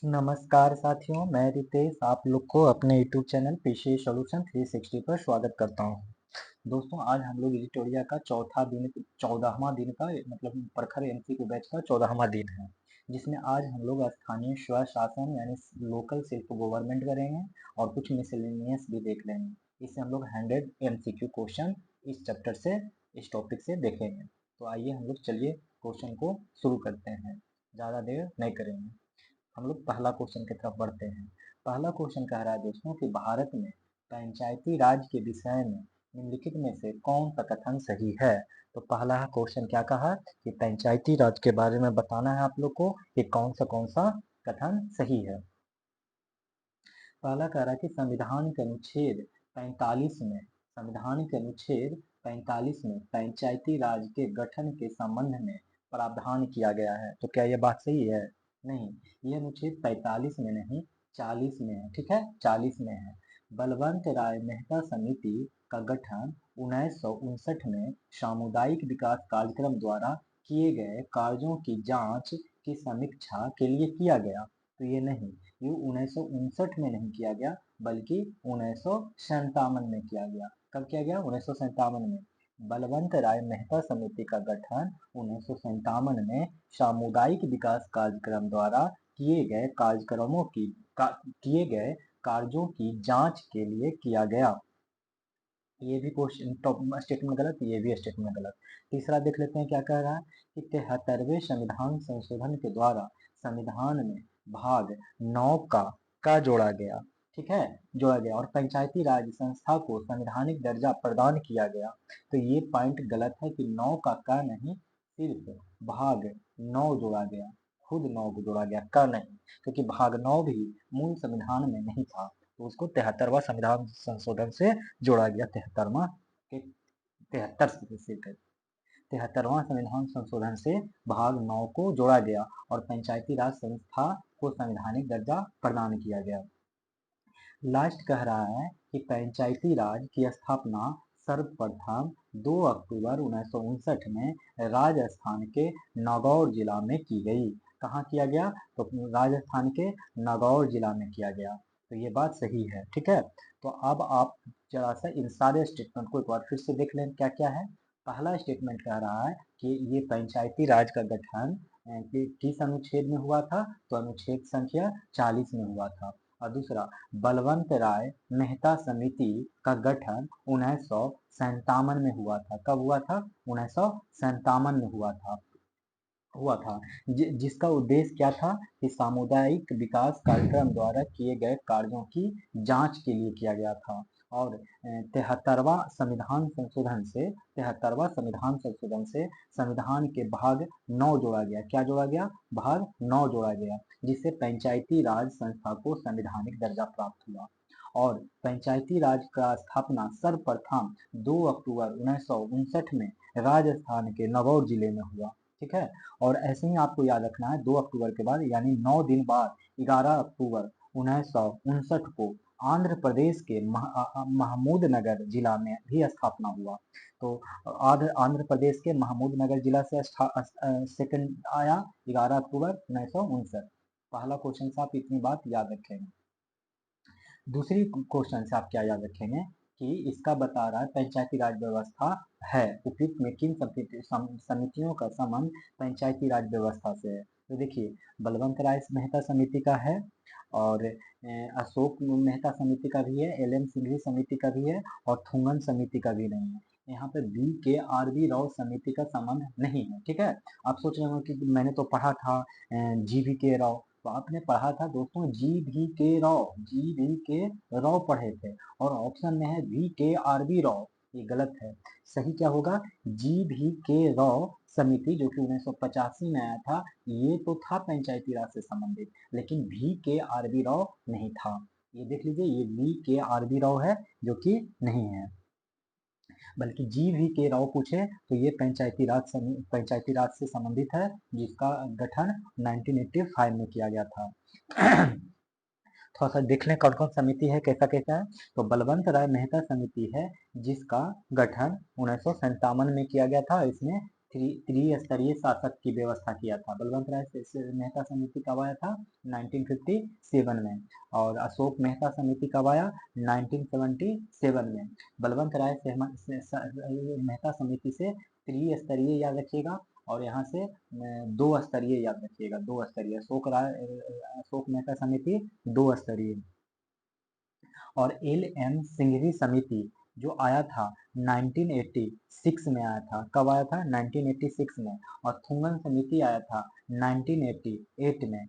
नमस्कार साथियों, मैं रितेश आप लोग को अपने यूट्यूब चैनल पीसी सॉल्यूशन 360 पर स्वागत करता हूं। दोस्तों, आज हम लोग एडिटोरिया का 14वां दिन का मतलब प्रखर एमसीक्यू बैच का 14वां दिन है, जिसमें आज हम लोग स्थानीय स्वशासन यानी लोकल सेल्फ गवर्नमेंट करेंगे और कुछ मिसलेनियस भी देख लेंगे। इससे हम लोग 100 एमसीक्यू क्वेश्चन इस चैप्टर से इस टॉपिक से देखेंगे। तो आइए हम लोग चलिए क्वेश्चन को शुरू करते हैं, ज़्यादा देर नहीं करेंगे। हम लोग पहला क्वेश्चन की तरफ बढ़ते हैं। पहला क्वेश्चन कह रहा है दोस्तों कि भारत में पंचायती राज के विषय में निम्नलिखित में से कौन सा कथन सही है। तो पहला क्वेश्चन क्या कहा कि पंचायती राज के बारे में बताना है आप लोग को कि कौन सा कथन सही है। पहला कह रहा है कि संविधान के अनुच्छेद 45 में पंचायती राज के गठन के संबंध में प्रावधान किया गया है। तो क्या यह बात सही है? नहीं, यह अनुच्छेद 45 में नहीं 40 में है। ठीक है, 40 में है। बलवंत राय मेहता समिति का गठन 1959 में सामुदायिक विकास कार्यक्रम द्वारा किए गए कार्यों की जांच की समीक्षा के लिए किया गया। तो ये नहीं, ये 1959 में नहीं किया गया बल्कि 1957 में किया गया। कब किया गया? 1957 में। बलवंत राय मेहता समिति का गठन 1957 में सामुदायिक विकास कार्यक्रम द्वारा किए गए किए गए कार्यों की जांच के लिए किया गया। ये भी क्वेश्चन स्टेटमेंट गलत, ये भी स्टेटमेंट गलत। तीसरा देख लेते हैं क्या कह रहा है कि 73वें संविधान संशोधन के द्वारा संविधान में भाग 9 का जोड़ा गया। ठीक है, जोड़ा गया और पंचायती राज संस्था को संवैधानिक दर्जा प्रदान किया गया। तो ये पॉइंट गलत है कि 9 का नहीं, सिर्फ भाग 9 जोड़ा गया, खुद 9 को जोड़ा गया, का नहीं, क्योंकि भाग 9 भी मूल संविधान में नहीं था, तो उसको 73वां संविधान संशोधन से जोड़ा गया। 73वां संविधान संशोधन से भाग 9 को जोड़ा गया और पंचायती राज संस्था को संवैधानिक दर्जा प्रदान किया गया। लास्ट कह रहा है कि पंचायती राज की स्थापना सर्वप्रथम 2 अक्टूबर 1959 में राजस्थान के नागौर जिला में की गई। कहाँ किया गया? तो राजस्थान के नागौर जिला में किया गया। तो ये बात सही है। ठीक है, तो अब आप जरा सा इन सारे स्टेटमेंट को एक बार फिर से देख लें क्या क्या है। पहला स्टेटमेंट कह रहा है कि ये पंचायती राज का गठन किस अनुच्छेद में हुआ था? तो अनुच्छेद संख्या 40 में हुआ था। और दूसरा, बलवंत राय मेहता समिति का गठन 1957 में हुआ था। कब हुआ था? 1957 में हुआ था जिसका उद्देश्य क्या था कि सामुदायिक विकास कार्यक्रम द्वारा किए गए कार्यों की जांच के लिए किया गया था। और 73वां संविधान संशोधन से संविधान के भाग 9 जोड़ा गया। क्या जोड़ा गया? भाग 9 जोड़ा गया, जिससे पंचायती राज संस्था को संवैधानिक दर्जा प्राप्त हुआ। और पंचायती राज का स्थापना सर्वप्रथम 2 अक्टूबर 1959 में राजस्थान के नागौर जिले में हुआ। ठीक है, और ऐसे ही आपको याद रखना है 2 अक्टूबर के बाद यानी 9 दिन बाद 11 अक्टूबर 1959 को आंध्र प्रदेश के महमूदनगर जिला में भी स्थापना हुआ। तो आंध्र प्रदेश के महमूदनगर जिला से सेकंड आया 11 अक्टूबर 1959। पहला क्वेश्चन से आप इतनी बात याद रखेंगे। दूसरी क्वेश्चन से आप क्या याद रखेंगे कि इसका बता रहा है पंचायती राज व्यवस्था है उपयुक्त में किन समितियों का संबंध पंचायती राज व्यवस्था से है। तो देखिए, बलवंत राय मेहता समिति का है और अशोक मेहता समिति का भी है, एल.एम. सिंघवी समिति का भी है और थुंगन समिति का भी नहीं है। यहाँ पे V.K.R.B. राव समिति का संबंध नहीं है। ठीक है, आप सोच रहे हो कि मैंने तो पढ़ा था G.V.K. राव। तो आपने पढ़ा था दोस्तों जी भी के राव पढ़े थे और ऑप्शन में है V.K.R.B. राव। ये गलत है। सही क्या होगा? G.V.K. राव समिति जो कि 1985 में आया था, ये तो था पंचायती राज से संबंधित, लेकिन V.K.R.B. राव नहीं था। ये देख लीजिए, ये V.K.R.B. राव है जो कि नहीं है, बल्कि G.V.K. राव पूछे तो ये पंचायती राज से संबंधित है, जिसका गठन 1985 में किया गया था। थोड़ा सा देख लें कौन कौन समिति है, कैसा कैसा है। तो बलवंत राय मेहता समिति है जिसका गठन 1957 में किया गया था। इसमें त्रिस्तरीय शासक की व्यवस्था किया था। बलवंत राय मेहता समिति कब आया था? 1957 में। और अशोक मेहता समिति कब आया? 1977 में। बलवंत राय मेहता समिति से त्रिस्तरीय याद रखिएगा, और यहाँ से दो स्तरीय याद रखिएगा, दो स्तरीय। अशोक मेहता समिति दो स्तरीय। और एल एम सिंघवी समिति जो आया था 1986 में आया था। कब आया था? 1986 में। और थुंगन समिति आया था 1988 में।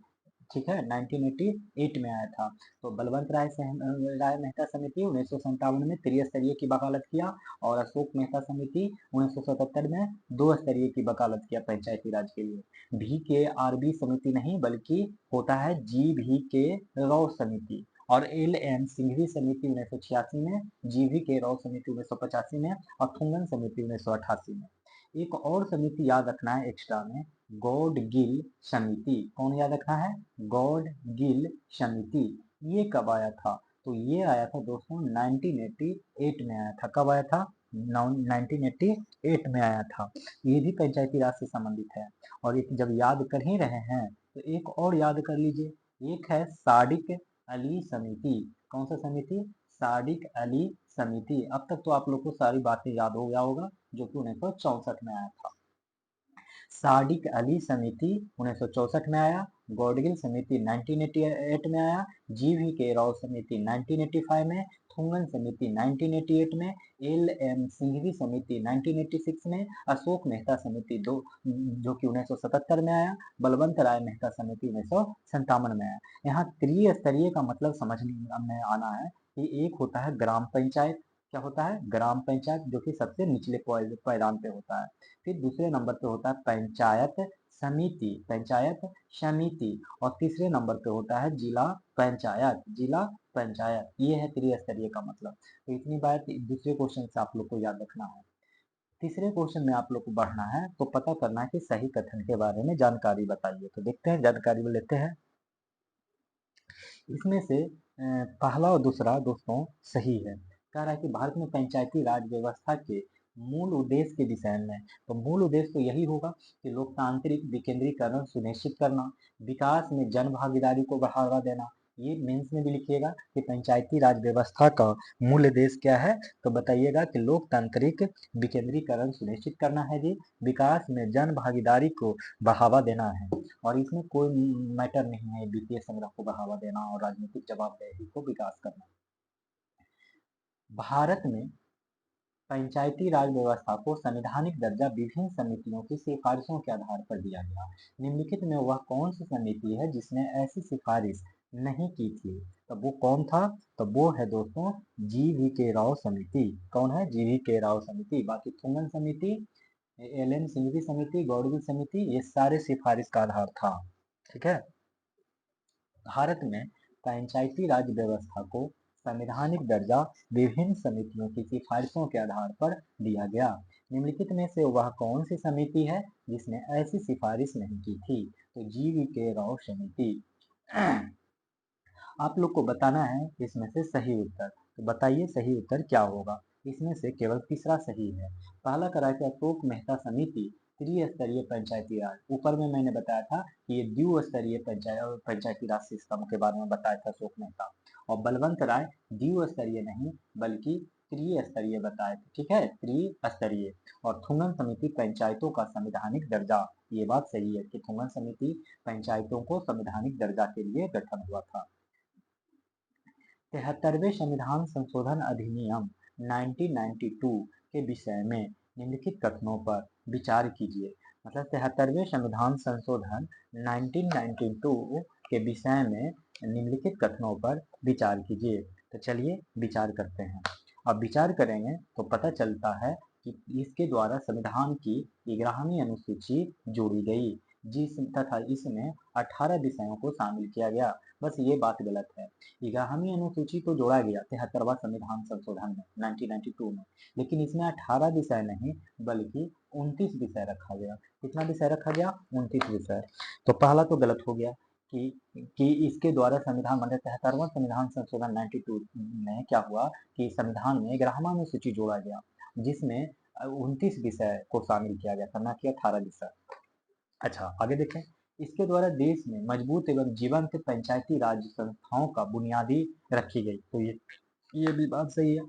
ठीक है, 1988 में आया था। तो बलवंत राय मेहता समिति 1957 में त्रिस्तरीय की वकालत किया, और अशोक मेहता समिति 1977 में दो स्तरीय की वकालत किया पंचायती राज के लिए। भी के आर बी समिति नहीं, बल्कि होता है जी भी के राव समिति। और एल एम सिंघवी समिति 1986 में, जी वी के राव समिति 1985 में, और थुंगन समिति 1988 में। एक और समिति याद रखना है एक्स्ट्रा में, गॉड गिल समिति। कौन याद रखना है? गॉड गिल समिति। ये कब आया था? तो ये आया था दोस्तों 1988 में आया था। कब आया था? 1988 में आया था। ये भी पंचायती राज से संबंधित है। और एक जब याद कर ही रहे हैं तो एक और याद कर लीजिए, एक है सादिक अली समिति। कौन सा समिति? सादिक अली समिति। अब तक तो आप लोग को सारी बातें याद हो गया होगा, जो कि 1964 में आया था। सादिक अली समिति 1964 में आया, गॉडगिल समिति 1988 में आया, जी वी के राव समिति 1985 में, थुंगन समिति 1988 में, एल एम सिंघवी समिति 1986 में, अशोक मेहता समिति जो कि 1977 में आया, बलवंत राय मेहता समिति 1957 में आया। यहाँ त्रिस्तरीय का मतलब समझ में आना है कि एक होता है ग्राम पंचायत। क्या होता है? ग्राम पंचायत, जो कि सबसे निचले पायदान पे होता है। फिर दूसरे नंबर पे होता है पंचायत समिति, पंचायत समिति। और तीसरे नंबर पे होता है जिला पंचायत, जिला पंचायत। ये है त्रिस्तरीय का मतलब। तो इतनी बात दूसरे क्वेश्चन से आप लोग को याद रखना है। तीसरे क्वेश्चन में आप लोग को बढ़ना है तो पता करना है कि सही कथन के बारे में जानकारी बताइए। तो देखते हैं, जानकारी लेते हैं। इसमें से पहला और दूसरा दोस्तों सही है। कह रहा है कि भारत में पंचायती राज व्यवस्था के मूल उद्देश्य के विषय में, तो मूल उद्देश्य तो यही होगा कि लोकतांत्रिक विकेंद्रीकरण सुनिश्चित करना, विकास में जन भागीदारी को बढ़ावा देना। ये मेंस में भी लिखिएगा कि पंचायती राज व्यवस्था का मूल उद्देश्य क्या है, तो बताइएगा कि लोकतांत्रिक विकेंद्रीकरण सुनिश्चित करना है जी, विकास में जन भागीदारी को बढ़ावा देना है। और इसमें कोई मैटर नहीं है वित्तीय संग्रह को बढ़ावा देना और राजनीतिक जवाबदेही को विकास करना। भारत में पंचायती राज व्यवस्था को संवैधानिक दर्जा विभिन्न समितियों की सिफारिशों के आधार पर दिया गया। निम्नलिखित में वह कौन सी समिति है जिसने ऐसी सिफारिश नहीं की थी? तो वो कौन था? तो वो है दोस्तों जी वी के राव समिति। कौन है? जी वी के राव समिति। बाकी थुंगन समिति, एल एम सिंघवी समिति, गौड़गिल समिति, ये सारे सिफारिश का आधार था। ठीक है। भारत में पंचायती राज व्यवस्था को संवैधानिक दर्जा विभिन्न समितियों की सिफारिशों के आधार पर दिया गया। निम्नलिखित में से वह कौन सी समिति है जिसने ऐसी सिफारिश नहीं की थी? तो जी वी के राव समिति। आप लोग को बताना है इसमें से सही उत्तर। तो बताइए सही उत्तर क्या होगा? इसमें से केवल तीसरा सही है। पहला करा कि अशोक मेहता समिति त्रिस्तरीय पंचायती राज। ऊपर में मैंने बताया था कि ये द्विस्तरीय पंचायती राज सिस्टम के बारे में बताया था अशोक मेहता। और बलवंत राय द्विस्तरीय नहीं बल्कि त्रिस्तरीय बताए थे। ठीक है, त्रिस्तरीय। और थुंगन समिति पंचायतों का संवैधानिक दर्जा। ये बात सही है कि थुंगन समिति पंचायतों को संवैधानिक दर्जा के लिए गठन हुआ था। 73वें संविधान संशोधन अधिनियम 1992 के विषय में निम्नलिखित कथनों पर विचार कीजिए। मतलब 73वें संविधान संशोधन 1992 के विषय में निम्नलिखित कथनों पर विचार कीजिए। तो चलिए विचार करते हैं। अब विचार करेंगे तो पता चलता है कि इसके द्वारा संविधान की 11वीं अनुसूची जोड़ी गई, जिस तथा इसमें 18 विषयों को शामिल किया गया। बस ये बात गलत है। 11वीं अनुसूची को जोड़ा गया 73वां संविधान संशोधन में 1992 में, लेकिन इसमें 18 विषय नहीं बल्कि 29 विषय रखा गया। कितना विषय रखा गया? 29 विषय। तो पहला तो गलत हो गया कि इसके द्वारा संविधान मतलब 73वां संविधान संशोधन 92 में क्या हुआ कि संविधान में 11वां अनुसूची जोड़ा गया, जिसमें 29 विषय को शामिल किया गया था, ना कि 18 विषय। अच्छा, आगे देखें। इसके द्वारा देश में मजबूत एवं जीवंत पंचायती राज संस्थाओं का बुनियादी रखी गई। तो ये भी बात सही है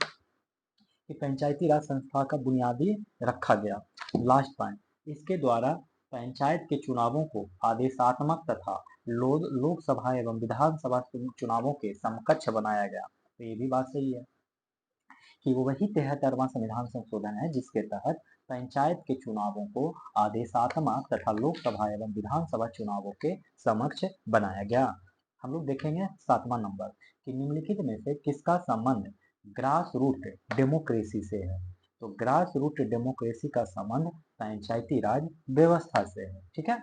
कि पंचायती राज संस्था का बुनियादी रखा गया। लास्ट पॉइंट, इसके द्वारा पंचायत के चुनावों को आदेशात्मक तथा लोकसभा एवं विधानसभा चुनावों के समकक्ष बनाया गया। तो ये भी बात सही है कि वो वही 73वां संविधान संशोधन है जिसके तहत पंचायत के चुनावों को आदेशात्मक तथा लोकसभा एवं विधानसभा चुनावों के समक्ष बनाया गया। हम लोग देखेंगे 7वां नंबर कि निम्नलिखित में से किसका संबंध ग्रास रूट डेमोक्रेसी से है। तो ग्रास रूट डेमोक्रेसी का संबंध पंचायती राज व्यवस्था से है। ठीक है,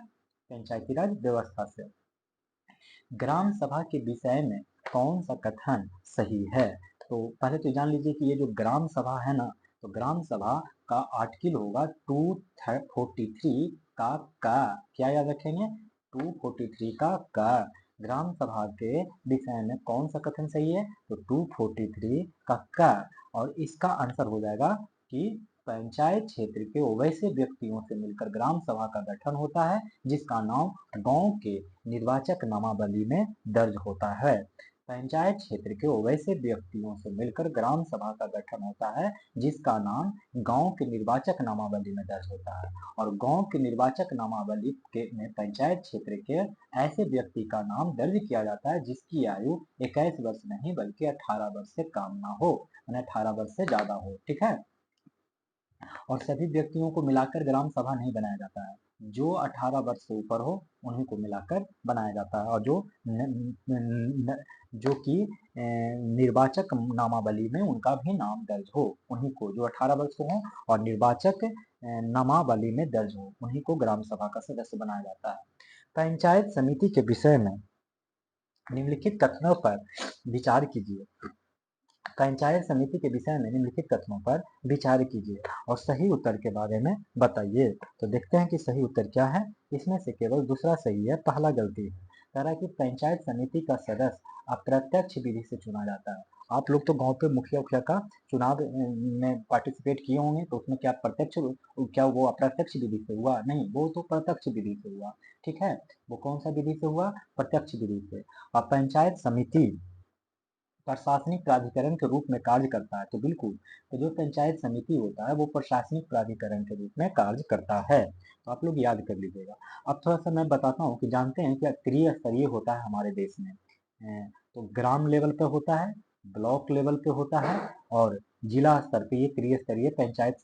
पंचायती राज व्यवस्था से। ग्राम सभा के विषय में कौन सा कथन सही है? तो पहले तो जान लीजिए कि ये जो ग्राम सभा है ना, तो ग्राम सभा का आर्टिकल होगा 243 का क्या याद रखेंगे? 243 का ग्राम सभा के विषय में कौन सा कथन सही है? तो 243 का और इसका आंसर हो जाएगा कि पंचायत क्षेत्र के वैसे व्यक्तियों से मिलकर ग्राम सभा का गठन होता है जिसका नाम गांव के निर्वाचक नामावली में दर्ज होता है। पंचायत क्षेत्र के वैसे व्यक्तियों से मिलकर ग्राम सभा का गठन होता है जिसका नाम गांव के निर्वाचक नामावली में दर्ज होता है। और गांव के निर्वाचक नामावली के में पंचायत क्षेत्र के ऐसे व्यक्ति का नाम दर्ज किया जाता है जिसकी आयु 21 वर्ष नहीं बल्कि 18 वर्ष से कम ना हो, यानी 18 वर्ष से ज्यादा हो। ठीक है, और सभी व्यक्तियों को मिलाकर ग्राम सभा नहीं बनाया जाता है, जो 18 वर्ष से ऊपर हो उन्हीं को मिलाकर बनाया जाता है। और जो कि निर्वाचक नामावली में उनका भी नाम दर्ज हो उन्हीं को, जो 18 वर्ष के हों और निर्वाचक नामावली में दर्ज हो उन्हीं को ग्राम सभा का सदस्य बनाया जाता है। पंचायत समिति के विषय में निम्नलिखित कथनों पर विचार कीजिए। पंचायत समिति के विषय में निम्नलिखित कथनों पर विचार कीजिए और सही उत्तर के बारे में बताइए। तो देखते हैं कि सही उत्तर क्या है। इसमें से केवल दूसरा सही है, पहला गलती है। कह रहा है कि पंचायत समिति का सदस्य अप्रत्यक्ष विधि से चुना जाता है। आप लोग तो गांव पे मुखिया उखिया का चुनाव में पार्टिसिपेट किए होंगे, तो उसमें क्या प्रत्यक्ष, क्या वो अप्रत्यक्ष विधि से हुआ? नहीं, वो तो प्रत्यक्ष विधि से हुआ। ठीक है, वो कौन सा विधि से हुआ? प्रत्यक्ष विधि से। और पंचायत समिति प्रशासनिक प्राधिकरण के रूप में कार्य करता है। तो बिल्कुल, तो जो पंचायत समिति होता है वो प्रशासनिक प्राधिकरण के रूप में कार्य करता है। तो आप लोग याद कर लीजिएगा। अब थोड़ा सा मैं बताता हूँ कि जानते हैं क्या त्रिस्तरीय होता है हमारे देश में? तो ग्राम लेवल पे होता है, ब्लॉक लेवल पे होता है और जिला स्तर पे ये त्रिस्तरीय पंचायत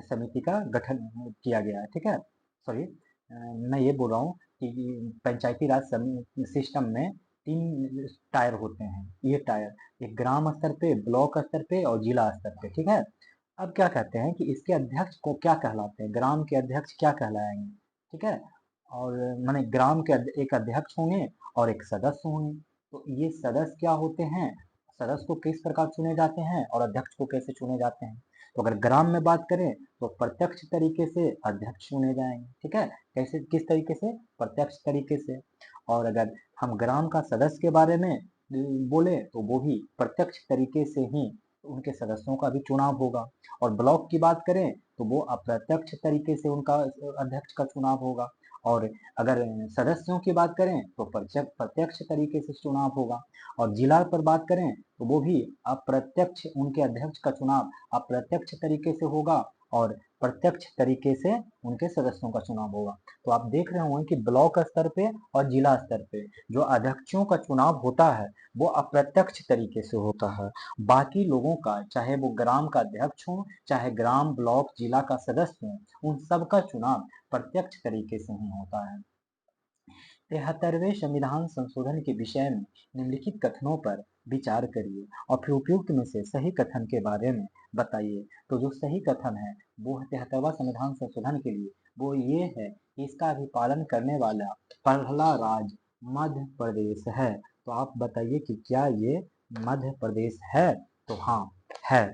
समिति का गठन किया गया है। ठीक है, सॉरी, मैं ये बोल रहा हूँ कि पंचायती राज सिस्टम में 3 टायर होते हैं। ये टायर एक ग्राम स्तर पे, ब्लॉक स्तर पे और जिला स्तर पे। ठीक है, अब क्या कहते हैं कि इसके अध्यक्ष को क्या कहलाते हैं? ग्राम के अध्यक्ष क्या कहलाएंगे? ठीक है, और माने ग्राम के एक अध्यक्ष होंगे और एक सदस्य होंगे। तो ये सदस्य क्या होते हैं? सदस्य को किस प्रकार चुने जाते हैं और अध्यक्ष को कैसे चुने जाते हैं? तो अगर ग्राम में बात करें तो प्रत्यक्ष तरीके से अध्यक्ष चुने जाएंगे। ठीक है, कैसे, किस तरीके से? प्रत्यक्ष तरीके से। और अगर हम ग्राम का सदस्य के बारे में बोले तो वो भी प्रत्यक्ष तरीके से ही उनके सदस्यों का भी चुनाव होगा। और ब्लॉक की बात करें तो वो अप्रत्यक्ष तरीके से उनका अध्यक्ष का चुनाव होगा। और अगर सदस्यों की बात करें तो प्रत्यक्ष तरीके से चुनाव होगा। और जिला पर बात करें तो वो भी अप्रत्यक्ष, उनके अध्यक्ष का चुनाव अप्रत्यक्ष तरीके से होगा और प्रत्यक्ष तरीके से उनके सदस्यों का चुनाव होगा। तो आप देख रहे होंगे कि ब्लॉक स्तर पे और जिला स्तर पे जो अध्यक्षों का चुनाव होता है वो अप्रत्यक्ष तरीके से होता है। बाकी लोगों का, चाहे वो ग्राम का अध्यक्ष हो, चाहे ग्राम, ब्लॉक, जिला का सदस्य हो, उन सब का चुनाव प्रत्यक्ष तरीके से ही होता है। 73वें संविधान संशोधन के विषय में निम्नलिखित कथनों पर विचार करिए और फिर उपयुक्त में से सही कथन के बारे में बताइए। तो जो सही कथन है वो 73वां संविधान संशोधन के लिए वो ये है कि इसका अभिपालन करने वाला पहला राज्य मध्य प्रदेश है। तो आप बताइए कि क्या ये मध्य प्रदेश है? तो हाँ, है।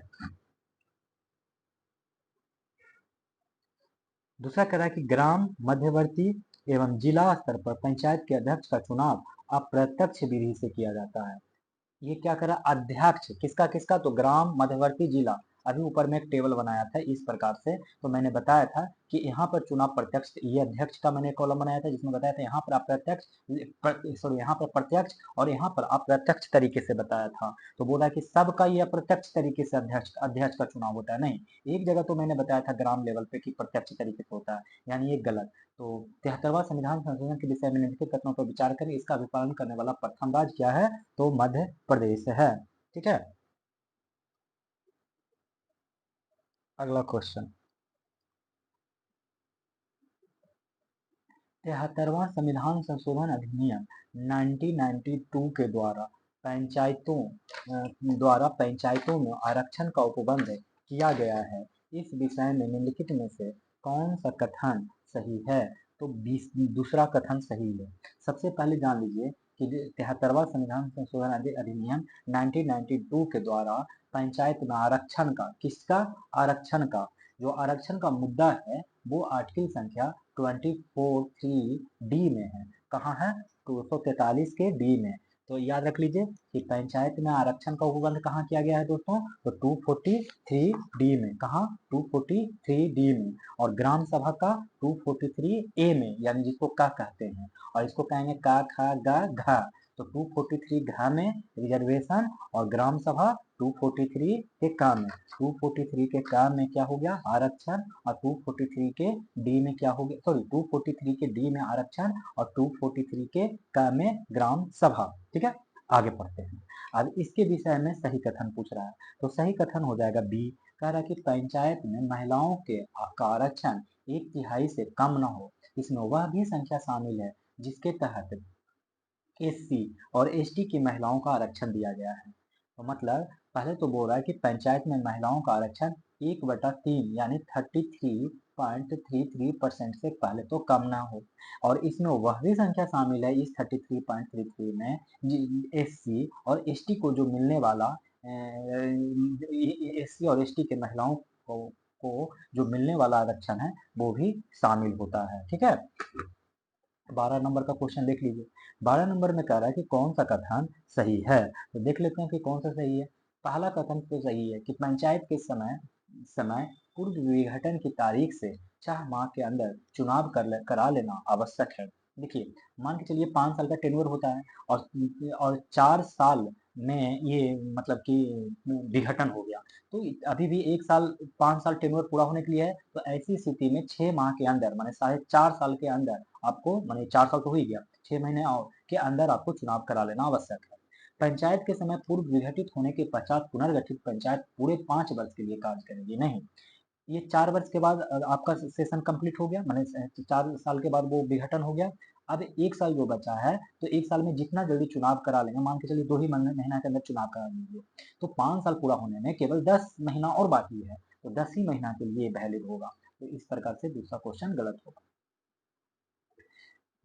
दूसरा कह रहा है कि ग्राम, मध्यवर्ती एवं जिला स्तर पर पंचायत के अध्यक्ष का चुनाव अप्रत्यक्ष विधि से किया जाता है। ये क्या करा? अध्यक्ष किसका किसका? तो ग्राम, मध्यवर्ती, जिला, अभी ऊपर में एक टेबल बनाया था इस प्रकार से, तो मैंने बताया था कि यहाँ पर चुनाव प्रत्यक्ष, ये अध्यक्ष का मैंने कॉलम बनाया था जिसमें बताया था यहाँ पर अप्रत्यक्ष, सॉरी यहाँ पर प्रत्यक्ष और यहाँ पर अप्रत्यक्ष तरीके से बताया था। तो बोला कि सबका ये अप्रत्यक्ष तरीके से अध्यक्ष अध्यक्ष का चुनाव होता है, नहीं, एक जगह तो मैंने बताया था ग्राम लेवल पे कि प्रत्यक्ष तरीके से होता है, यानी ये गलत। तो 73वां संविधान संशोधन के विषय में निम्नलिखित कथनों पर विचार करें, इसका अभिपालन करने वाला प्रथम राज्य क्या है, तो मध्य प्रदेश है। ठीक है, अगला क्वेश्चन, 73वां संविधान संशोधन अधिनियम 1992 के द्वारा पंचायतों में आरक्षण का उपबंध किया गया है। इस विषय में निम्नलिखित में से कौन सा कथन सही है, तो दूसरा कथन सही है। सबसे पहले जान लीजिए कि 73वां संविधान संशोधन अधिनियम 1992 के द्वारा पंचायत में आरक्षण का, किसका, आरक्षण का, जो आरक्षण का मुद्दा है वो आर्टिकल संख्या 24(3) डी में है। कहाँ है, 243 के डी में। तो याद रख लीजिए कि पंचायत में आरक्षण का उपबंध कहाँ किया गया है दोस्तों, तो 243 डी में। कहाँ, 243 डी में। और ग्राम सभा का 243 ए में, यानी जिसको का कहते हैं, और इसको कहेंगे का खा गा घा। तो 243 घा में रिजर्वेशन और ग्राम सभा 243 के का में। 243 के का में क्या हो गया, आरक्षण, और 243 के डी में क्या हो गया, सॉरी 243 के डी में आरक्षण और 243 के का में ग्राम सभा। ठीक है, आगे पढ़ते हैं। अब इसके विषय में सही कथन पूछ रहा है, तो सही कथन हो जाएगा बी। कह रहा है कि पंचायत में महिलाओं के का आरक्षण 1/3 से कम न हो, इसमें वह भी संख्या शामिल है जिसके तहत एससी और एसटी की महिलाओं का आरक्षण दिया गया है। तो मतलब पहले तो बोल रहा है कि पंचायत में महिलाओं का आरक्षण 1/3 यानी 33.33% से पहले तो कम ना हो, और इसमें वह भी संख्या शामिल है इस 33.33 में एससी और एसटी को जो मिलने वाला, एससी और एसटी के महिलाओं को जो मिलने वाला आरक्षण है वो भी शामिल होता है। ठीक है, 12 नंबर का क्वेश्चन देख लीजिए। 12 नंबर में कह रहा है कि कौन सा कथन सही है, तो देख लेते हैं कि कौन सा सही है। पहला कथन तो सही है कि पंचायत के समय समय पूर्व विघटन की तारीख से 6 माह के अंदर चुनाव करा लेना आवश्यक है। देखिए, मान के चलिए 5 साल का टेन्योर होता है, और 4 साल में ये मतलब कि विघटन हो गया, तो अभी भी 1 साल, 5 साल टेन्योर पूरा होने के लिए है। तो ऐसी स्थिति में 6 माह के अंदर, माने 4.5 साल के अंदर आपको, माने 4 साल तो हो ही गया, 6 महीने और के अंदर आपको चुनाव करा लेना आवश्यक है। पंचायत के समय पूर्व विघटित होने के पश्चात पुनर्गठित पंचायत पूरे 5 वर्ष के लिए कार्य करेगी, नहीं, ये 4 वर्ष के बाद आपका सेशन कंप्लीट हो गया, माने 4 साल के बाद वो विघटन हो गया। अब 1 साल जो बचा है, तो 1 साल में जितना जल्दी चुनाव करा लेंगे, मान के चलिए 2 ही महीना के अंदर चुनाव करा लीजिए, तो 5 साल पूरा होने में केवल 10 महीना और बाकी है, तो 10 ही महीना के लिए वैलिड होगा। तो इस प्रकार से दूसरा क्वेश्चन गलत होगा।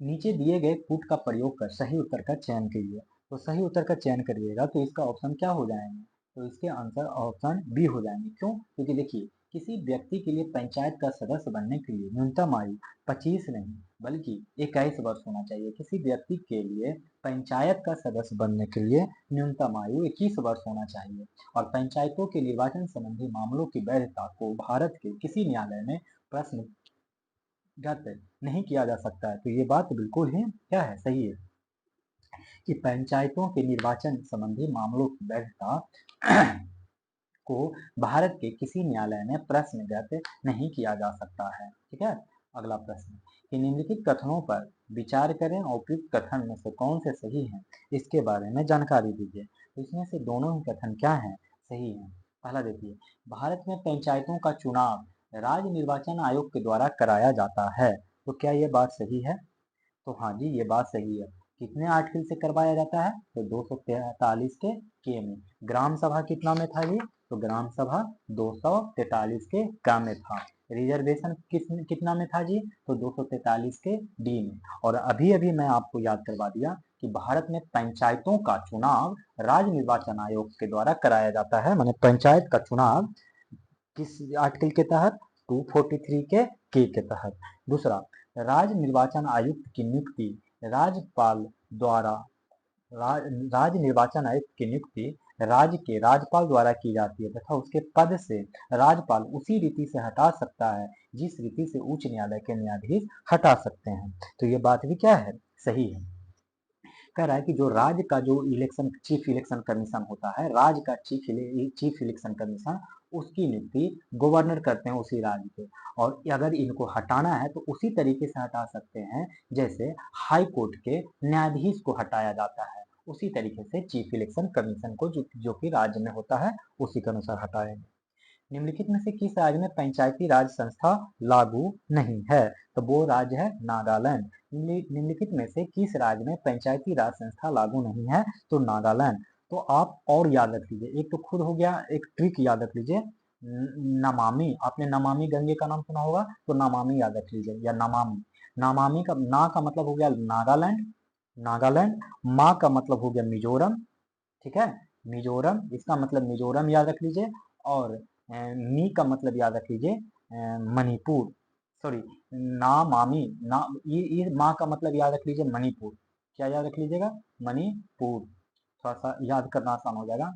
नीचे दिए गए कूट का प्रयोग कर सही उत्तर का चयन कीजिए, तो सही उत्तर का चयन करिएगा तो इसका ऑप्शन क्या हो जाएंगे, तो इसके आंसर ऑप्शन बी हो जाएंगे। क्यों, क्योंकि देखिए किसी व्यक्ति के लिए पंचायत का सदस्य बनने के लिए न्यूनतम आयु 25 नहीं बल्कि 21 वर्ष होना चाहिए। किसी व्यक्ति के लिए पंचायत का सदस्य बनने के लिए न्यूनतम आयु 21 वर्ष होना चाहिए, और पंचायतों के निर्वाचन संबंधी मामलों की वैधता को भारत के किसी न्यायालय में प्रश्न गत नहीं किया जा सकता है। तो ये बात बिल्कुल ही क्या है, सही है कि पंचायतों के निर्वाचन संबंधी मामलों की वैधता को भारत के किसी न्यायालय में प्रश्नगत नहीं किया जा सकता है। ठीक है, अगला प्रश्न कि निम्नलिखित कथनों पर विचार करें और उपयुक्त कथन में से कौन से सही हैं, इसके बारे में जानकारी दीजिए। तो इसमें से दोनों ही कथन क्या हैं, सही हैं। पहला देखिए, भारत में पंचायतों का चुनाव राज्य निर्वाचन आयोग के द्वारा कराया जाता है, तो क्या ये बात सही है, तो हाँ जी ये बात सही है। कितने आर्टिकल से करवाया जाता है, तो 243 के में। ग्राम सभा कितना में था जी, तो ग्राम सभा 243 के का में था। रिजर्वेशन कितना में था जी, तो 243 के डी में। और अभी अभी मैं आपको याद करवा दिया कि भारत में पंचायतों का चुनाव राज्य निर्वाचन आयोग के द्वारा कराया जाता है, माने पंचायत का चुनाव किस आर्टिकल के तहत, 243 के तहत। दूसरा, राज्य निर्वाचन आयुक्त की नियुक्ति राज्यपाल द्वारा, राज्य निर्वाचन आयुक्त की नियुक्ति राज्य के राज्यपाल द्वारा की जाती है तथा उसके पद से राज्यपाल उसी रीति से हटा सकता है जिस रीति से उच्च न्यायालय के न्यायाधीश हटा सकते हैं। तो ये बात भी क्या है, सही है। कह रहा है कि जो राज्य का जो इलेक्शन चीफ इलेक्शन कमीशन होता है, राज्य का चीफ इलेक्शन कमीशन, उसकी नियुक्ति गवर्नर करते हैं उसी राज्य के। और अगर इनको हटाना है तो उसी तरीके से हटा सकते हैं जैसे हाई कोर्ट के न्यायाधीश को हटाया जाता है, उसी तरीके से चीफ इलेक्शन कमीशन को जो कि राज्य में होता है उसी के अनुसार हटाएंगे। निम्नलिखित में से किस राज्य में पंचायती राज संस्था लागू नहीं है, तो वो राज्य है नागालैंड। निम्नलिखित में से किस राज्य में पंचायती राज संस्था लागू नहीं है, तो नागालैंड। तो आप और याद रख लीजिए, एक तो खुद हो गया, एक ट्रिक याद रख लीजिए, नमामि, आपने नमामि गंगे का नाम सुना होगा, तो नमामि याद रख लीजिए, या नमामि। नमामि का ना का मतलब हो गया नागालैंड, नागालैंड। मा का मतलब हो गया मिजोरम, ठीक है, मिजोरम, इसका मतलब मिजोरम याद रख लीजिए। और मी का मतलब याद रख लीजिए मणिपुर, सॉरी, ना मामी ना, ये माँ का मतलब याद रख लीजिए मणिपुर। क्या याद रख लीजिएगा, मणिपुर, थोड़ा सा याद करना आसान हो जाएगा,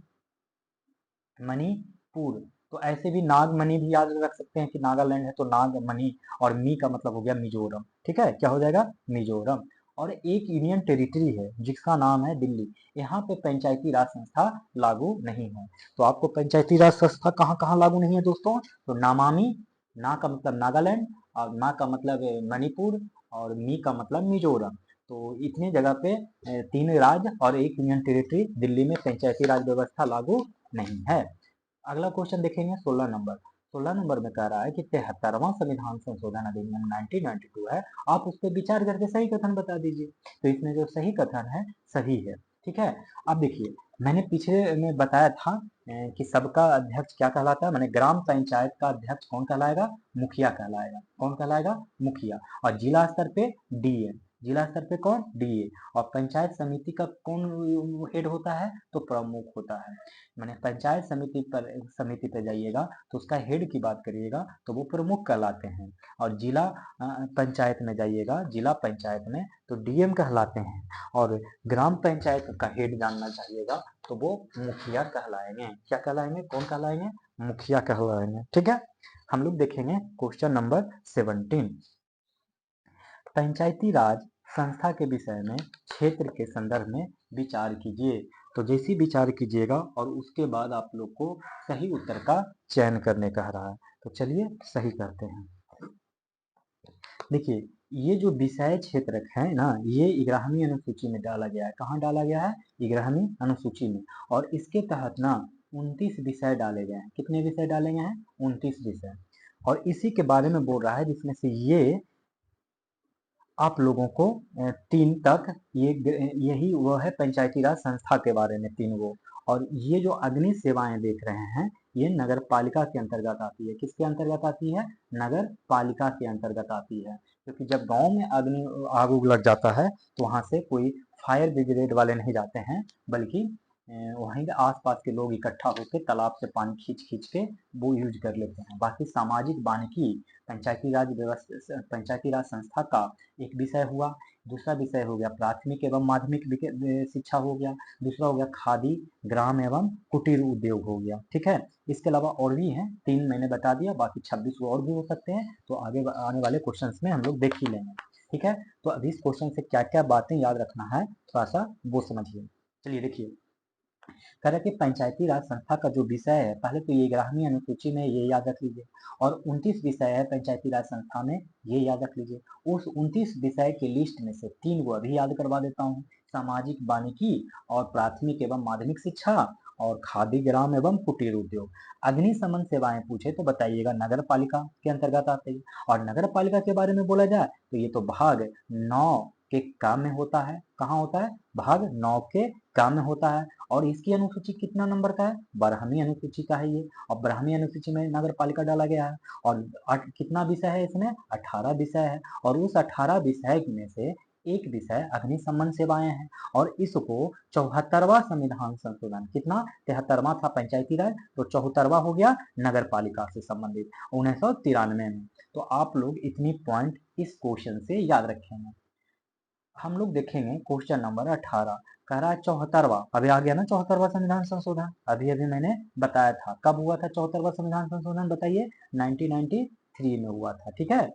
मणिपुर। तो ऐसे भी नागमणि भी याद रख सकते हैं कि नागालैंड है तो नागमणि। और मी का मतलब हो गया मिजोरम, ठीक है, क्या हो जाएगा, मिजोरम। और एक यूनियन टेरिटरी है जिसका नाम है दिल्ली, यहाँ पे पंचायती राज संस्था लागू नहीं है। तो आपको पंचायती राज संस्था कहाँ कहाँ लागू नहीं है दोस्तों, तो नामामी, ना का मतलब नागालैंड, और ना का मतलब मणिपुर, और मी का मतलब मिजोरम। तो इतने जगह पे 3 राज्य और एक यूनियन टेरिटरी दिल्ली में पंचायती राज व्यवस्था लागू नहीं है। अगला क्वेश्चन देखेंगे 16 नंबर। 16 नंबर में कह रहा है कि 73वां संविधान संशोधन अधिनियम 1992 है, आप उस पर विचार करके सही कथन बता दीजिए। तो इसमें जो सही कथन है सही है, ठीक है। अब देखिए, मैंने पिछले में बताया था कि सबका अध्यक्ष क्या कहलाता है, मैंने ग्राम पंचायत का अध्यक्ष कौन कहलाएगा, मुखिया कहलाएगा। कौन कहलाएगा, मुखिया। और जिला स्तर पे डीएम, जिला स्तर पे कौन, डीए। और पंचायत समिति का कौन हेड होता है, तो प्रमुख होता है। मैंने पंचायत समिति पर जाइएगा तो उसका हेड की बात करिएगा तो वो प्रमुख कहलाते हैं। और जिला पंचायत में जाइएगा, जिला पंचायत में, तो डीएम कहलाते हैं। और ग्राम पंचायत का हेड जानना चाहिएगा तो वो मुखिया कहलाएंगे। क्या कहलाएंगे, कौन कहलाएंगे, मुखिया कहलाएंगे, ठीक है। हम लोग देखेंगे क्वेश्चन नंबर 17। पंचायती राज संस्था के विषय में क्षेत्र के संदर्भ में विचार कीजिए। तो जैसी विचार कीजिएगा और उसके बाद आप लोग को सही उत्तर का चयन करने कह रहा है। तो चलिए सही करते हैं। देखिए, ये जो विषय क्षेत्र है ना, ये 11वीं अनुसूची में डाला गया है। कहाँ डाला गया है, 11वीं अनुसूची में। और इसके तहत ना 29 विषय डाले गए हैं। कितने विषय डाले गए हैं, 29 विषय। और इसी के बारे में बोल रहा है जिसमें से ये आप लोगों को 3 तक, यही वो है पंचायती राज संस्था के बारे में 3 वो। और ये जो अग्नि सेवाएं देख रहे हैं, ये नगर पालिका के अंतर्गत आती है। किसके अंतर्गत आती है, नगर पालिका के अंतर्गत आती है। क्योंकि जब गांव में आग उग लग जाता है तो वहां से कोई फायर ब्रिगेड वाले नहीं जाते हैं, बल्कि वहीं के आसपास के लोग इकट्ठा होकर तालाब से पानी खींच खींच के वो यूज कर लेते हैं। बाकी सामाजिक वानिकी पंचायती राज व्यवस्था, पंचायती राज संस्था का एक विषय हुआ। दूसरा विषय हो गया प्राथमिक एवं माध्यमिक शिक्षा हो गया। दूसरा हो गया खादी, ग्राम एवं कुटीर उद्योग हो गया, ठीक है। इसके अलावा और भी हैं, 3 मैंने बता दिया, बाकी 26 और भी हो सकते हैं। तो आगे आने वाले क्वेश्चंस में हम लोग देख ही लेंगे, ठीक है। तो अभी इस क्वेश्चन से क्या क्या बातें याद रखना है थोड़ा सा वो समझिए। चलिए देखिए, कह रहा कि पंचायती राज संस्था का जो विषय है, पहले तो ये 11वीं अनुसूची में ये याद रख लीजिए। और 29 विषय है पंचायती राज संस्था में, ये याद रख लीजिए। उस 29 विषय के लिस्ट में से 3 को अभी याद करवा देता हूँ, सामाजिक वानिकी, और प्राथमिक एवं माध्यमिक शिक्षा, और खादी ग्राम एवं कुटीर उद्योग। अग्निशमन सेवाएं पूछे तो बताइएगा नगर पालिका के अंतर्गत आते हैं। और नगर पालिका के बारे में बोला जाए तो ये तो भाग 9 के काम में होता है। कहाँ होता है, भाग 9 के काम में होता है। और इसकी अनुसूची कितना नंबर का है, 12वीं अनुसूची का है ये। और 12वीं अनुसूची में नगर पालिका डाला गया है। और कितना विषय है इसमें, 18 विषय है। और उस 18 विषय में से एक विषय अग्निशमन सेवाएं हैं। और इसको 74वां संविधान संशोधन, कितना, 73वां था पंचायती राज, तो 74वां हो गया नगर पालिका से संबंधित 1993 में। तो आप लोग इतनी पॉइंट इस क्वेश्चन से याद रखेंगे। हम लोग देखेंगे क्वेश्चन नंबर 18। कह रहा है 74वां, अभी आ गया ना 74वां संविधान संशोधन, अभी अभी मैंने बताया था कब हुआ था 74वां संविधान संशोधन, बताइए 1993 में हुआ था। ठीक है,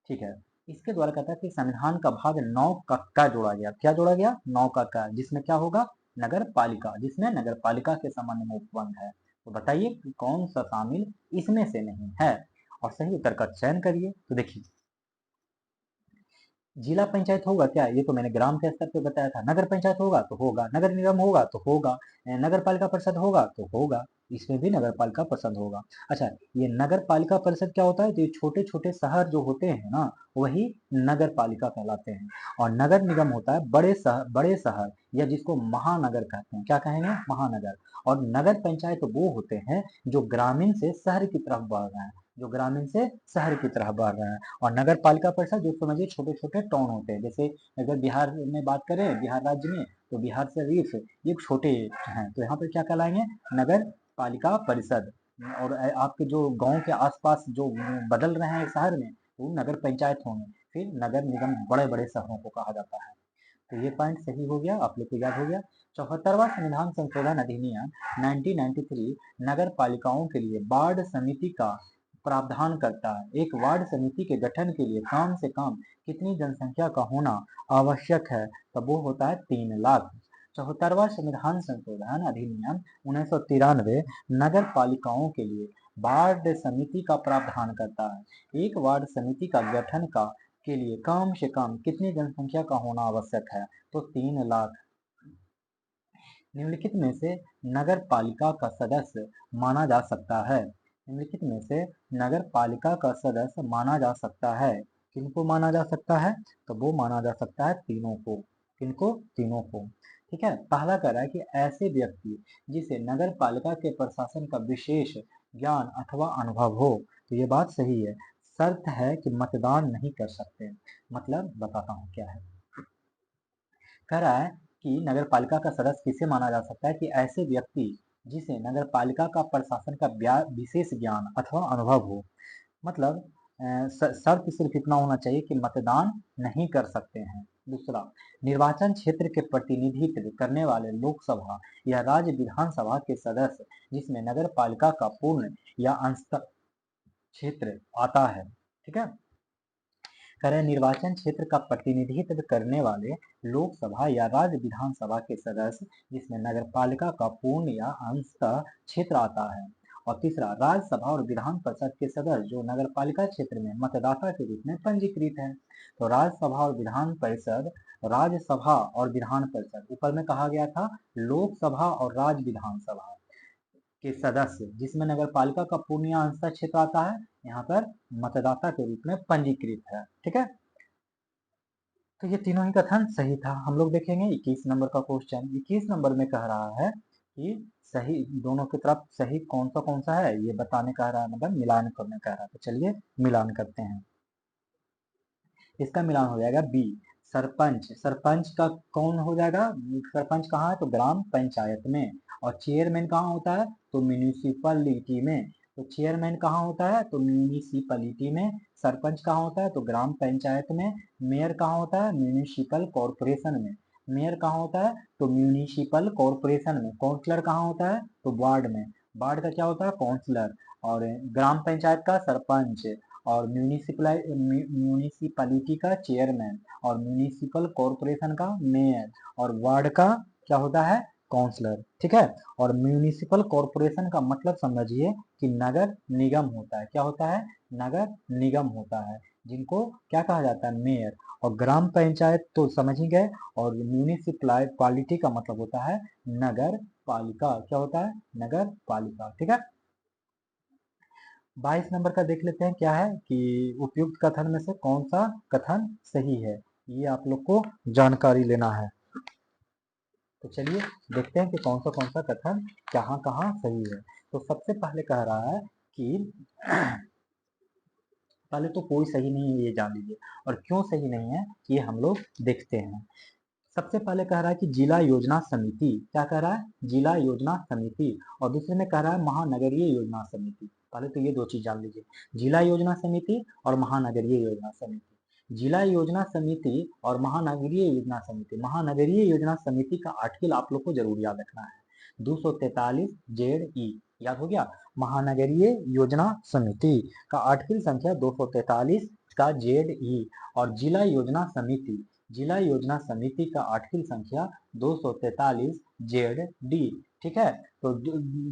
ठीक है। इसके द्वारा कहता है कि संविधान का भाग 9 का क जोड़ा गया। क्या जोड़ा गया? 9 का क, जिसमें क्या होगा? नगर पालिका, जिसमें नगर पालिका के संबंध में उपबंध है। तो बताइए कि कौन सा शामिल इसमें से नहीं है, और सही उत्तर का चयन करिए। तो देखिए, जिला पंचायत होगा क्या? ये तो मैंने ग्राम के स्तर पे बताया था। नगर पंचायत होगा तो होगा, नगर निगम होगा तो होगा, नगर पालिका परिषद होगा तो होगा, इसमें भी नगर पालिका परिषद होगा। अच्छा, ये नगर पालिका परिषद क्या होता है? तो ये छोटे छोटे शहर जो होते हैं ना, वही नगर पालिका कहलाते हैं। और नगर निगम होता है बड़े शहर, या जिसको महानगर कहते हैं। क्या कहेंगे? महानगर। और नगर पंचायत वो होते हैं जो ग्रामीण से शहर की तरफ बढ़ रहे हैं, जो ग्रामीण से शहर की तरफ बढ़ रहे हैं। और नगर पालिका परिषद जो समझिए छोटे छोटे टाउन होते हैं। जैसे अगर बिहार में बात करें, बिहार राज्य में, तो बिहार शरीफ ये छोटे हैं, तो यहाँ पर क्या कहलाएंगे? नगर पालिका परिषद। और आपके जो गांव के आसपास जो बदल रहे हैं शहर में, तो नगर पंचायत होंगे। फिर नगर निगम बड़े बड़े शहरों को कहा जाता है। तो ये पॉइंट सही हो गया, आप लोग को याद हो गया। 74वां संविधान संशोधन अधिनियम 1993 नगर पालिकाओं के लिए वार्ड समिति का प्रावधान करता है। एक वार्ड समिति के गठन के लिए कम से कम कितनी जनसंख्या का होना आवश्यक है? तब वो होता है 3 लाख। 74वां संविधान संशोधन अधिनियम 1993 नगर पालिकाओं के लिए वार्ड समिति का प्रावधान करता है। एक वार्ड समिति का गठन का के लिए कम से कम कितनी जनसंख्या का होना आवश्यक है? तो 3 लाख। निम्नलिखित में से नगर पालिका का सदस्य माना जा सकता है। निम्नलिखित में से नगर पालिका का सदस्य माना जा सकता है। किनको माना जा सकता है? तो वो माना जा सकता है तीनों को। किनको? तीनों को। ठीक है, पहला कह रहा है कि ऐसे व्यक्ति जिसे नगर पालिका के प्रशासन का विशेष ज्ञान अथवा अनुभव हो। तो ये बात सही है। शर्त है कि मतदान नहीं कर सकते। मतलब बताता हूँ क्या है। कह रहा है कि नगर पालिका का सदस्य किसे माना जा सकता है? कि ऐसे व्यक्ति जिसे नगर पालिका का प्रशासन का विशेष ज्ञान अथवा अनुभव हो। मतलब शर्त सिर्फ इतना होना चाहिए कि मतदान नहीं कर सकते हैं। दूसरा, निर्वाचन क्षेत्र के प्रतिनिधित्व करने वाले लोकसभा या राज्य विधानसभा के सदस्य जिसमें नगर पालिका का पूर्ण या अंशतः क्षेत्र आता है। ठीक है, करें निर्वाचन क्षेत्र का प्रतिनिधित्व करने वाले लोकसभा या राज्य विधानसभा के सदस्य जिसमें नगरपालिका का पूर्ण या अंशतः क्षेत्र आता है। और तीसरा, राज्यसभा और विधान परिषद के सदस्य जो नगरपालिका क्षेत्र में मतदाता के रूप में पंजीकृत है। तो राज्यसभा और विधान परिषद, राज्यसभा और विधान परिषद, ऊपर में कहा गया था लोकसभा और राज्य विधानसभा के सदस्य जिसमें नगर पालिका का पूर्ण या अंशतः क्षेत्र आता है, यहाँ पर मतदाता के रूप में पंजीकृत है। ठीक है, तो ये तीनों ही कथन सही था। हम लोग देखेंगे 21 नंबर का क्वेश्चन। 21 नंबर में कह रहा है कि सही दोनों की तरफ सही कौन सा है ये बताने कह रहा है, मतलब मिलान करने कह रहा है। तो चलिए मिलान करते हैं। इसका मिलान हो जाएगा बी, सरपंच। सरपंच का कौन हो जाएगा? सरपंच कहाँ है? तो ग्राम पंचायत में। और चेयरमैन कहाँ होता है? तो म्यूनिसिपलिटी में। तो चेयरमैन कहाँ होता है? तो म्यूनिसिपलिटी में। सरपंच कहाँ होता है? तो ग्राम पंचायत में। मेयर कहाँ होता है? म्यूनिसिपल कॉरपोरेशन में। मेयर कहाँ होता है? तो म्यूनिसिपल कॉरपोरेशन में। काउंसलर कहाँ होता है? तो वार्ड में। वार्ड का क्या होता है? काउंसलर। और ग्राम पंचायत का सरपंच। और म्यूनिसिपलिटी का चेयरमैन। और म्यूनिसिपल कॉरपोरेशन का मेयर। और वार्ड का क्या होता है? काउंसलर। ठीक है, और म्यूनिसिपल कॉरपोरेशन का मतलब समझिए कि नगर निगम होता है। क्या होता है? नगर निगम होता है, जिनको क्या कहा जाता है? मेयर। और ग्राम पंचायत तो समझ ही गए। और म्यूनिसिपलिटी का मतलब होता है नगर पालिका। क्या होता है? नगर पालिका। ठीक है, 22 नंबर का देख लेते हैं क्या है कि उपयुक्त कथन में से कौन सा कथन सही है। ये आप लोग को जानकारी लेना है। तो चलिए देखते हैं कि कौन सा कथन कहाँ कहाँ सही है। तो सबसे पहले कह रहा है कि पहले तो कोई सही नहीं है, ये जान लीजिए। और क्यों सही नहीं है ये हम लोग देखते हैं। सबसे पहले कह रहा है कि जिला योजना समिति। क्या कह रहा है? जिला योजना समिति। और दूसरे में कह रहा है महानगरीय योजना समिति। पहले तो ये दो चीज जान लीजिए, जिला योजना समिति और महानगरीय योजना समिति। जिला योजना समिति और महानगरीय योजना समिति, महानगरीय योजना समिति का आर्टिकल आप लोग को जरूर याद रखना है, 243 जेड ई, याद हो गया। महानगरीय योजना समिति का आर्टिकल संख्या 243 का जेड ई, और जिला योजना समिति, जिला योजना समिति का आर्टिकल संख्या 243 जेड डी, ठीक है। तो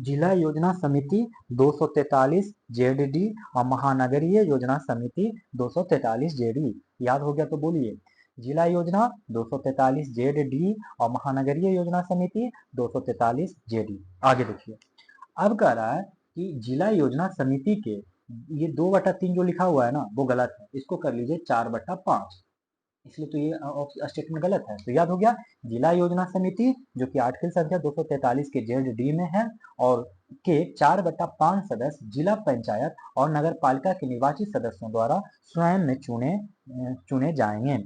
जिला योजना समिति 243 जेड डी और महानगरीय योजना समिति 243 जेडी, याद हो गया तो बोलिए। जिला योजना 243 जेड डी और महानगरीय योजना समिति 243 जेडी। आगे देखिए, अब कह रहा है कि जिला योजना समिति के ये 2/3 जो लिखा हुआ है ना वो गलत है, इसको कर लीजिए 4/5, इसलिए तो ये स्टेटमेंट गलत है। तो याद हो गया, जिला योजना समिति जो कि आर्टिकल संख्या 243 के जेड डी में है और के 4/5 सदस्य जिला पंचायत और नगर पालिका के निर्वाचित सदस्यों द्वारा स्वयं में चुने जाएंगे।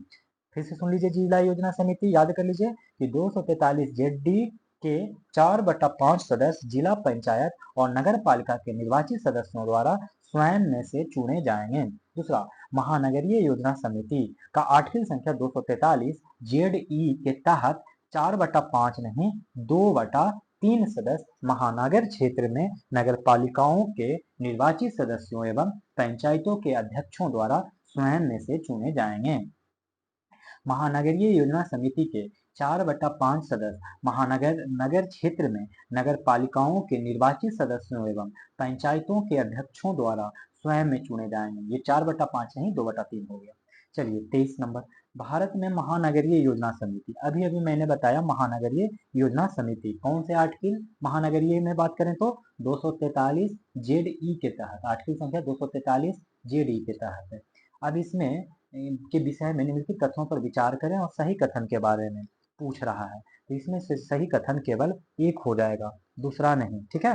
फिर से सुन लीजिए, जिला योजना समिति याद कर लीजिए कि 243 जेड डी के 4/5 सदस्य जिला पंचायत और नगर पालिका के निर्वाचित सदस्यों द्वारा स्वयं में से चुने जाएंगे। दूसरा, महानगरीय योजना समिति का आर्टिकल संख्या 243 जेड ई के तहत 4/5 नहीं 2/3 सदस्य महानगर क्षेत्र में नगर पालिकाओं के निर्वाचित सदस्यों एवं पंचायतों के अध्यक्षों द्वारा स्वयं में से चुने जाएंगे। महानगरीय योजना समिति के 4/5 सदस्य नगर क्षेत्र में नगर पालिकाओं के निर्वाचित सदस्यों एवं पंचायतों के अध्यक्षों द्वारा स्वयं में चुने जाएंगे। ये 4/5 नहीं 2/3 हो गया। चलिए 23 नंबर, भारत में महानगरीय योजना समिति, अभी अभी मैंने बताया महानगरीय योजना समिति कौन से आर्टिकल महानगरीय में बात करें तो 243 जेड ई के तहत, आर्टिकल संख्या 243 जेड ई के तहत है। अब इसमें के विषय में निम्नलिखित कथनों पर विचार करें और सही कथन के बारे में पूछ रहा है, तो इसमें से सही कथन केवल एक हो जाएगा, दूसरा नहीं, ठीक है।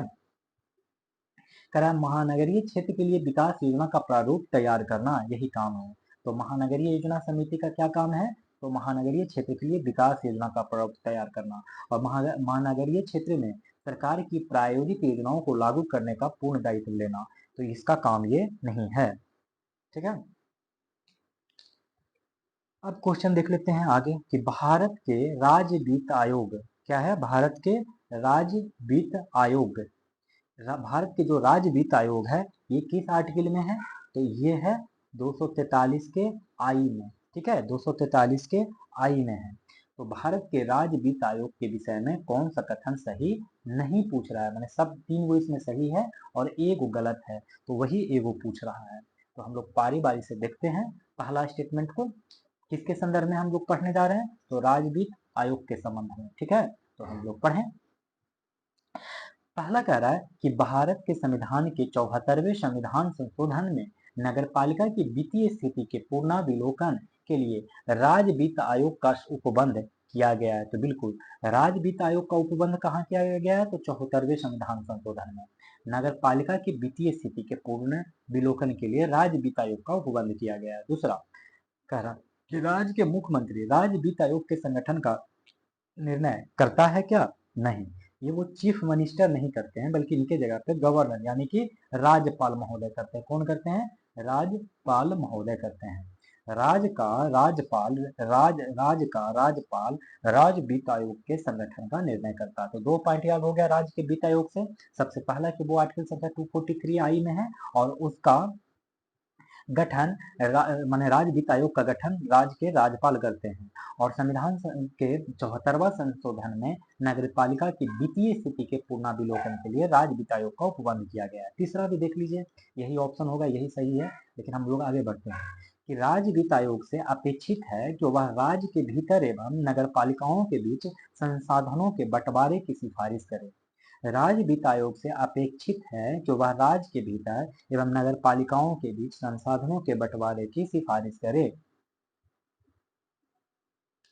करा महानगरीय क्षेत्र के लिए विकास योजना का प्रारूप तैयार करना, यही काम है। तो महानगरीय योजना समिति का क्या काम है, तो महानगरीय क्षेत्र के लिए विकास योजना का प्रारूप तैयार करना और महानगरीय क्षेत्र में सरकार की प्रायोजित योजनाओं को लागू करने का पूर्ण दायित्व लेना, तो इसका काम ये नहीं है, ठीक है। अब क्वेश्चन देख लेते हैं आगे कि भारत के राज्य वित्त आयोग क्या है, भारत के राज्य वित्त आयोग, भारत के जो राज्य वित्त आयोग है ये किस आर्टिकल में है, तो ये है 243 के आई में, ठीक है, 243 के आई में है। तो भारत के राज्य वित्त आयोग के विषय में कौन सा कथन सही नहीं पूछ रहा है, मैंने सब 3 गो इसमें सही है और एक गलत है, तो वही एगो पूछ रहा है। तो हम लोग बारी बारी से देखते हैं पहला स्टेटमेंट को, किसके संदर्भ में हम लोग पढ़ने जा रहे हैं, तो राज्य वित्त आयोग के संबंध में, ठीक है। तो हम लोग पढ़ें, पहला कह रहा है कि भारत के संविधान के 74वें संविधान संशोधन में नगरपालिका की वित्तीय स्थिति के पूर्णावलोकन के लिए राज्य वित्त आयोग का उपबंध किया गया है। तो बिल्कुल राज्य वित्त आयोग का उपबंध कहाँ किया गया है, तो 74वें संविधान संशोधन में नगर पालिका की वित्तीय स्थिति के पूर्ण विलोकन के लिए राज्य वित्त आयोग का उपबंध किया गया है। दूसरा कह रहा कि राज्य के मुख्यमंत्री राज्य वित्त आयोग के संगठन का निर्णय करता है क्या, नहीं, ये वो चीफ मिनिस्टर नहीं करते हैं बल्कि इनके जगह पे गवर्नर यानी कि राज्यपाल महोदय करते हैं। कौन करते हैं, राज्यपाल महोदय करते हैं। राज्य का राज्यपाल राज्य वित्त आयोग के संगठन का निर्णय करता है। तो 2 पॉइंट याद हो गया राज्य के वित्त आयोग से, सबसे पहला कि वो आर्टिकल संख्या 243 आई में है और उसका गठन माने राज्य वित्त आयोग का गठन राज्य के राज्यपाल करते हैं और संविधान के 74वां संशोधन में नगर पालिका की वित्तीय स्थिति के पूर्णावलोकन के लिए राज्य वित्त आयोग का उपबंध किया गया है। तीसरा भी देख लीजिए, यही ऑप्शन होगा, यही सही है, लेकिन हम लोग आगे बढ़ते हैं कि राज्य वित्त आयोग से अपेक्षित है कि वह राज्य के भीतर एवं नगर पालिकाओं के बीच संसाधनों के बंटवारे की सिफारिश करे। राज्य वित्त आयोग से अपेक्षित है कि वह राज्य के भीतर एवं नगर पालिकाओं के बीच संसाधनों के बंटवारे की सिफारिश करे।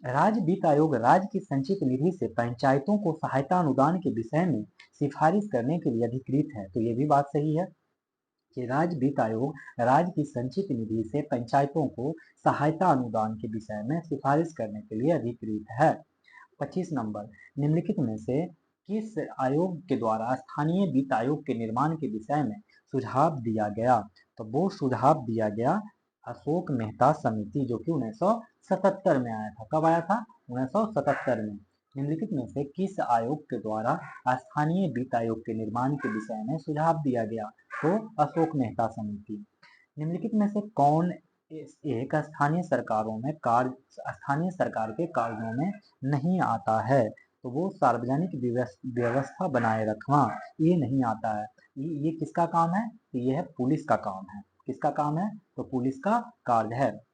राज्य वित्त आयोग राज्य की संचित निधि से पंचायतों को सहायता अनुदान के विषय में सिफारिश करने के लिए अधिकृत है। तो ये भी बात सही है कि राज्य वित्त आयोग राज्य की संचित निधि से पंचायतों को सहायता अनुदान के विषय में सिफारिश करने के लिए अधिकृत है। 25 नंबर, निम्नलिखित में से किस आयोग के द्वारा स्थानीय वित्त आयोग के निर्माण के विषय में सुझाव दिया गया, तो वो सुझाव दिया गया अशोक मेहता समिति, जो कि 1977 में आया था। कब आया था? 1977 में। निम्नलिखित में से किस आयोग के द्वारा स्थानीय वित्त आयोग के निर्माण के विषय में सुझाव दिया गया? तो अशोक मेहता समिति। निम्नलिखित में से कौन एक स्थानीय सरकार के कार्यों में नहीं आता है? तो वो सार्वजनिक व्यवस्था बनाए रखना, ये नहीं आता है। ये किसका काम है? तो ये है पुलिस का काम है। किसका काम है? तो पुलिस का कार्य है।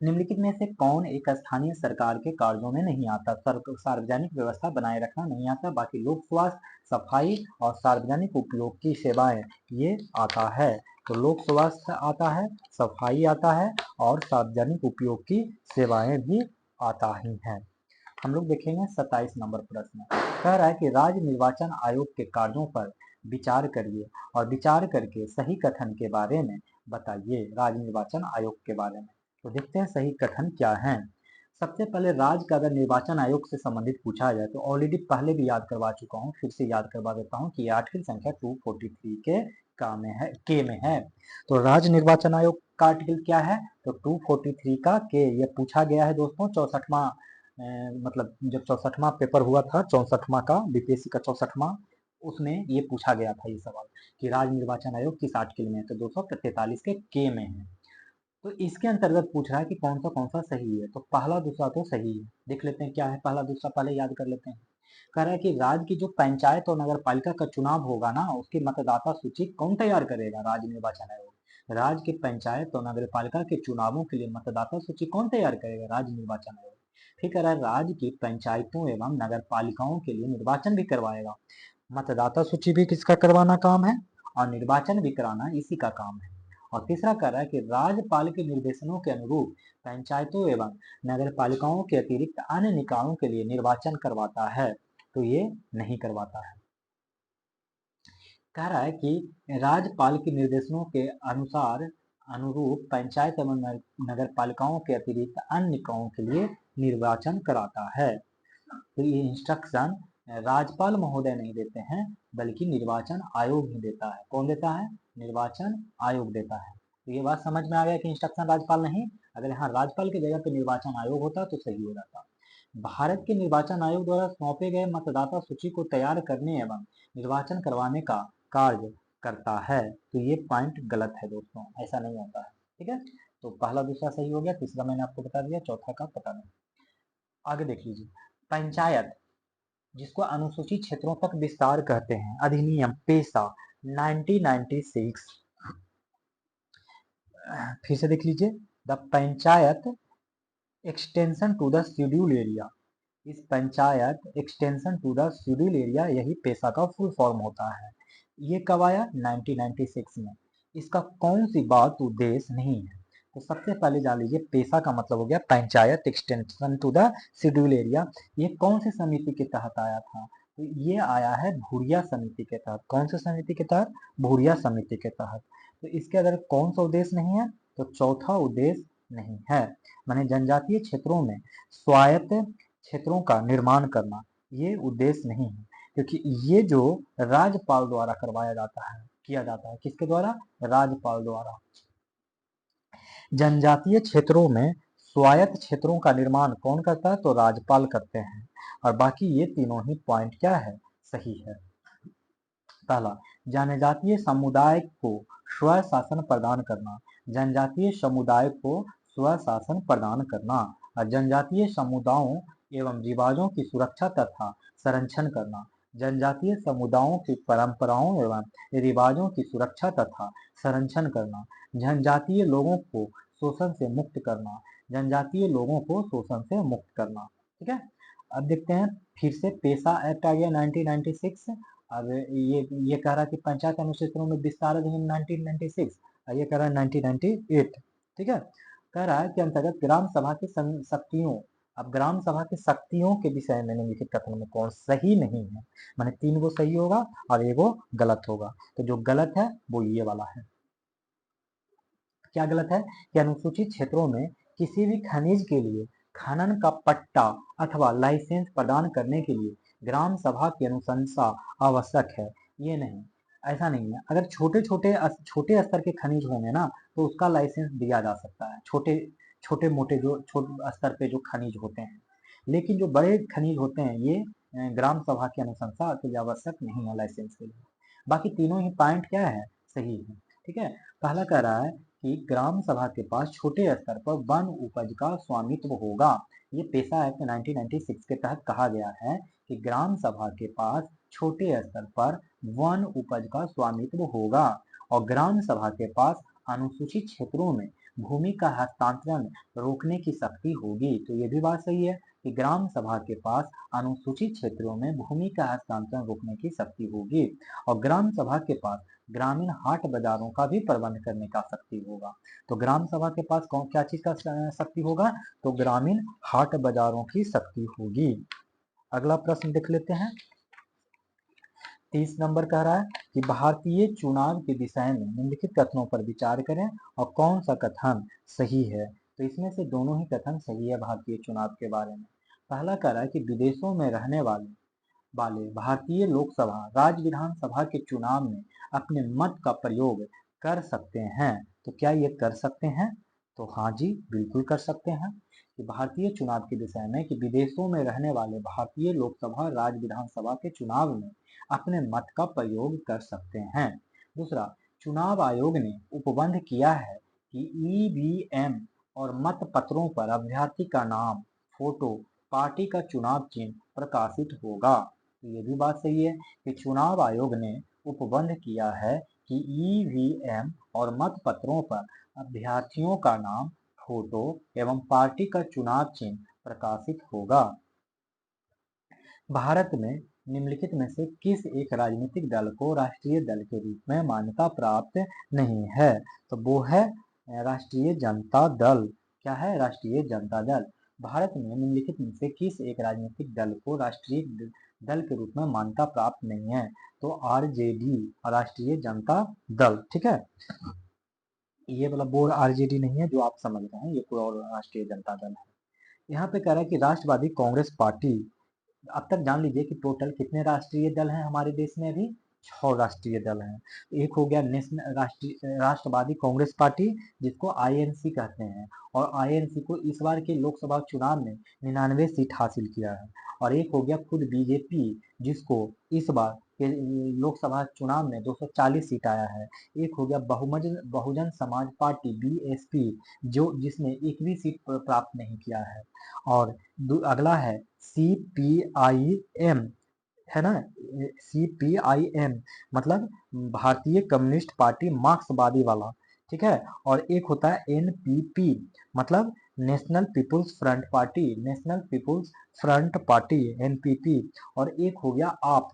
निम्नलिखित में से कौन एक स्थानीय सरकार के कार्यों में नहीं आता? सार्वजनिक व्यवस्था बनाए रखना नहीं आता, बाकी लोक स्वास्थ्य, सफाई और सार्वजनिक उपयोग की सेवाएं, ये आता है। तो लोक स्वास्थ्य आता है, सफाई आता है और सार्वजनिक उपयोग की सेवाएं भी आता ही है। हम लोग देखेंगे 27 नंबर प्रश्न। कह रहा है कि राज्य निर्वाचन आयोग के कार्यों पर विचार करिए और विचार करके सही कथन के बारे में बताइए। राज्य निर्वाचन आयोग के बारे में तो देखते हैं सही कथन क्या है। सबसे पहले राज्य का अगर निर्वाचन आयोग से संबंधित पूछा जाए तो ऑलरेडी पहले भी याद करवा चुका हूँ, फिर से याद करवा देता हूँ कि आर्टिकल संख्या 243 के के में है। तो राज्य निर्वाचन आयोग का आर्टिकल क्या है? तो 243 का के। ये पूछा गया है दोस्तों 64वां, मतलब जब 64वां पेपर हुआ था, 64वां का बीपीएससी का 64वां, उसमें ये पूछा गया था ये सवाल कि राज्य निर्वाचन आयोग किस आर्टिकल में है? तो 243 के में है। तो इसके अंतर्गत पूछ रहा है कि कौन सा सही है। तो पहला दूसरा तो सही है। देख लेते हैं क्या है पहला दूसरा, पहले याद कर लेते हैं। कह रहा है कि राज्य की जो पंचायत और नगर पालिका का चुनाव होगा ना, उसकी मतदाता सूची कौन तैयार करेगा? राज्य निर्वाचन आयोग। राज्य की पंचायत और नगर पालिका के चुनावों के लिए मतदाता सूची कौन तैयार करेगा? राज्य निर्वाचन आयोग। फिर कह रहा है राज्य की पंचायतों एवं नगर पालिकाओं के लिए निर्वाचन भी करवाएगा। मतदाता सूची भी किसका करवाना काम है और निर्वाचन भी कराना इसी का काम है। और तीसरा कह रहा है कि राज्यपाल के निर्देशनों के अनुरूप पंचायतों एवं नगर पालिकाओं के अतिरिक्त अन्य निकायों के लिए निर्वाचन करवाता है। तो ये नहीं करवाता है। कह रहा है कि राज्यपाल के निर्देशनों के अनुसार अनुरूप पंचायत एवं नगर पालिकाओं के अतिरिक्त अन्य निकायों के लिए निर्वाचन कराता है। तो ये इंस्ट्रक्शन राज्यपाल महोदय नहीं देते हैं, बल्कि निर्वाचन आयोग ही देता है। कौन देता है? निर्वाचन आयोग देता है। तो ये बात समझ में आ गया कि इंस्ट्रक्शन राज्यपाल नहीं, अगर यहाँ राज्यपाल की जगह पे निर्वाचन आयोग होता तो सही हो जाता। भारत के निर्वाचन आयोग द्वारा सौंपे गए मतदाता सूची को तैयार करने एवं निर्वाचन करवाने का कार्य करता है। तो ये पॉइंट गलत है दोस्तों, ऐसा नहीं होता है। ठीक है, तो पहला दूसरा सही हो गया, तीसरा मैंने आपको बता दिया, चौथा का पता नहीं। आगे देख लीजिए, पंचायत जिसको अनुसूचित क्षेत्रों तक विस्तार कहते हैं, अधिनियम पेशा 1996। फिर से देख लीजिए, the panchayat extension to the schedule area. इस panchayat extension to the schedule area, यही पेशा का फुल फॉर्म होता है। ये कब आया? 1996 में। इसका कौन सी बात उद्देश्य नहीं है? तो सबसे पहले जान लीजिए, पेशा का मतलब हो गया panchayat extension to the schedule area. ये कौन सी समिति के तहत आया था? तो ये आया है भूरिया समिति के तहत। कौन सी समिति के तहत? भूरिया समिति के तहत। तो इसके अंदर कौन सा उद्देश्य नहीं है? तो चौथा उद्देश्य नहीं है, माने जनजातीय क्षेत्रों में स्वायत्त क्षेत्रों का निर्माण करना, ये उद्देश्य नहीं है। क्योंकि ये जो राज्यपाल द्वारा करवाया जाता है, किया जाता है, किसके द्वारा? राज्यपाल द्वारा। जनजातीय क्षेत्रों में स्वायत्त क्षेत्रों का निर्माण कौन करता है? तो राज्यपाल करते हैं। और बाकी ये तीनों ही पॉइंट क्या है? सही है। पहला, जनजातीय समुदाय को स्व शासन प्रदान करना। जनजातीय समुदाय को स्व शासन प्रदान करना और जनजातीय समुदायों एवं रिवाजों की सुरक्षा तथा संरक्षण करना। जनजातीय समुदायों की परंपराओं एवं रिवाजों की सुरक्षा तथा संरक्षण करना। जनजातीय लोगों को शोषण से मुक्त करना। जनजातीय लोगों को शोषण से मुक्त करना। ठीक है, अब देखते हैं फिर से पेशा एक्ट आ गया 1996। अब ये कह रहा है कि पंचायत अनुक्षेत्रों में विस्तार अधिनियम 1996, और ये कह रहा है 1998। ठीक है, कह रहा है कि अंतर्गत ग्राम सभा की शक्तियों। अब ग्राम सभा की शक्तियों के विषय में निम्नलिखित कथन में कौन सही नहीं है? माने 3 गो सही होगा और 1 गो गलत होगा। तो जो गलत है वो ये वाला है। क्या गलत है? कि अनुसूचित क्षेत्रों में किसी भी खनिज के लिए खनन का पट्टा अथवा लाइसेंस प्रदान करने के लिए ग्राम सभा की अनुशंसा आवश्यक है। ये नहीं, ऐसा नहीं है। अगर छोटे छोटे छोटे स्तर के खनिज होंगे ना तो उसका लाइसेंस दिया जा सकता है, छोटे छोटे मोटे जो छोटे स्तर पे जो खनिज होते हैं। लेकिन जो बड़े खनिज होते हैं ये ग्राम सभा की अनुशंसा के लिए आवश्यक नहीं है लाइसेंस के लिए। बाकी तीनों ही पॉइंट क्या है, सही है। ठीक है, पहला कह रहा है कि ग्राम सभा के पास छोटे स्तर पर वन उपज का स्वामित्व होगा। ये पेशा एक्ट 1996 के तहत कहा गया है कि ग्राम सभा के पास छोटे स्तर पर वन उपज का स्वामित्व होगा और ग्राम सभा के पास अनुसूचित क्षेत्रों में भूमि का हस्तांतरण रोकने की शक्ति होगी। तो ये भी बात सही है कि ग्राम सभा के पास अनुसूचित क्षेत्रों में भूमि का हस्तांतरण रोकने की शक्ति होगी और ग्राम सभा के पास ग्रामीण हाट बाजारों का भी प्रबंध करने का शक्ति होगा। तो ग्राम सभा के पास कौन क्या चीज का शक्ति होगा, तो ग्रामीण हाट बाजारों की शक्ति होगी। अगला प्रश्न देख लेते हैं। 30 नंबर कह रहा है कि भारतीय चुनाव के विषय में निम्नलिखित कथनों पर विचार करें और कौन सा कथन सही है। तो इसमें से दोनों ही कथन सही है भारतीय चुनाव के बारे में। पहला कह रहा है कि विदेशों में रहने वाले भारतीय लोकसभा राज्य विधानसभा के चुनाव में अपने मत का प्रयोग कर सकते हैं। तो क्या ये कर सकते हैं, तो हाँ जी बिल्कुल कर सकते हैं। कि भारतीय चुनाव के विषय में कि विदेशों में रहने वाले भारतीय लोकसभा राज्य विधानसभा के चुनाव में अपने मत का प्रयोग कर सकते हैं। दूसरा, चुनाव आयोग ने उपबंध किया है कि ईवीएम और मत पत्रों पर अभ्यर्थी का नाम, फोटो, पार्टी का चुनाव चिन्ह प्रकाशित होगा। तो ये भी बात सही है कि चुनाव आयोग ने उपबंध किया है कि ईवीएम और मत पत्रों पर अभ्यर्थियों का नाम, फोटो एवं पार्टी का चुनाव चिन्ह प्रकाशित होगा। भारत में निम्नलिखित में से किस एक राजनीतिक दल को राष्ट्रीय दल के रूप में मान्यता प्राप्त नहीं है, तो वो है राष्ट्रीय जनता दल। क्या है, राष्ट्रीय जनता दल। भारत में निम्नलिखित में से किस एक राजनीतिक दल को राष्ट्रीय दल के रूप में मान्यता प्राप्त नहीं है, तो आरजेडी, राष्ट्रीय जनता दल। ठीक है, ये वाला बोर्ड आरजेडी नहीं है जो आप समझ रहे हैं, ये पूरा और राष्ट्रीय जनता दल है। यहाँ पे कह रहा है कि राष्ट्रवादी कांग्रेस पार्टी, अब तक जान लीजिए कि टोटल कितने राष्ट्रीय दल हैं हमारे देश में, अभी 6 राष्ट्रीय दल हैं। एक हो गया नेशनल राष्ट्रवादी कांग्रेस पार्टी जिसको आईएनसी कहते हैं, और आईएनसी को इस बार के लोकसभा चुनाव में 99 सीट हासिल किया है। और एक हो गया खुद बीजेपी जिसको इस बार के लोकसभा चुनाव में 240 सीट आया है। एक हो गया बहुजन समाज पार्टी बीएसपी जो जिसने एक भी सीट प्राप्त नहीं किया है। और अगला है सीपीआईएम, है ना, सीपीआईएम मतलब भारतीय कम्युनिस्ट पार्टी मार्क्सवादी वाला। ठीक है, और एक होता है एनपीपी मतलब national people's front party, national people's front party NPP. और एक हो गया आप।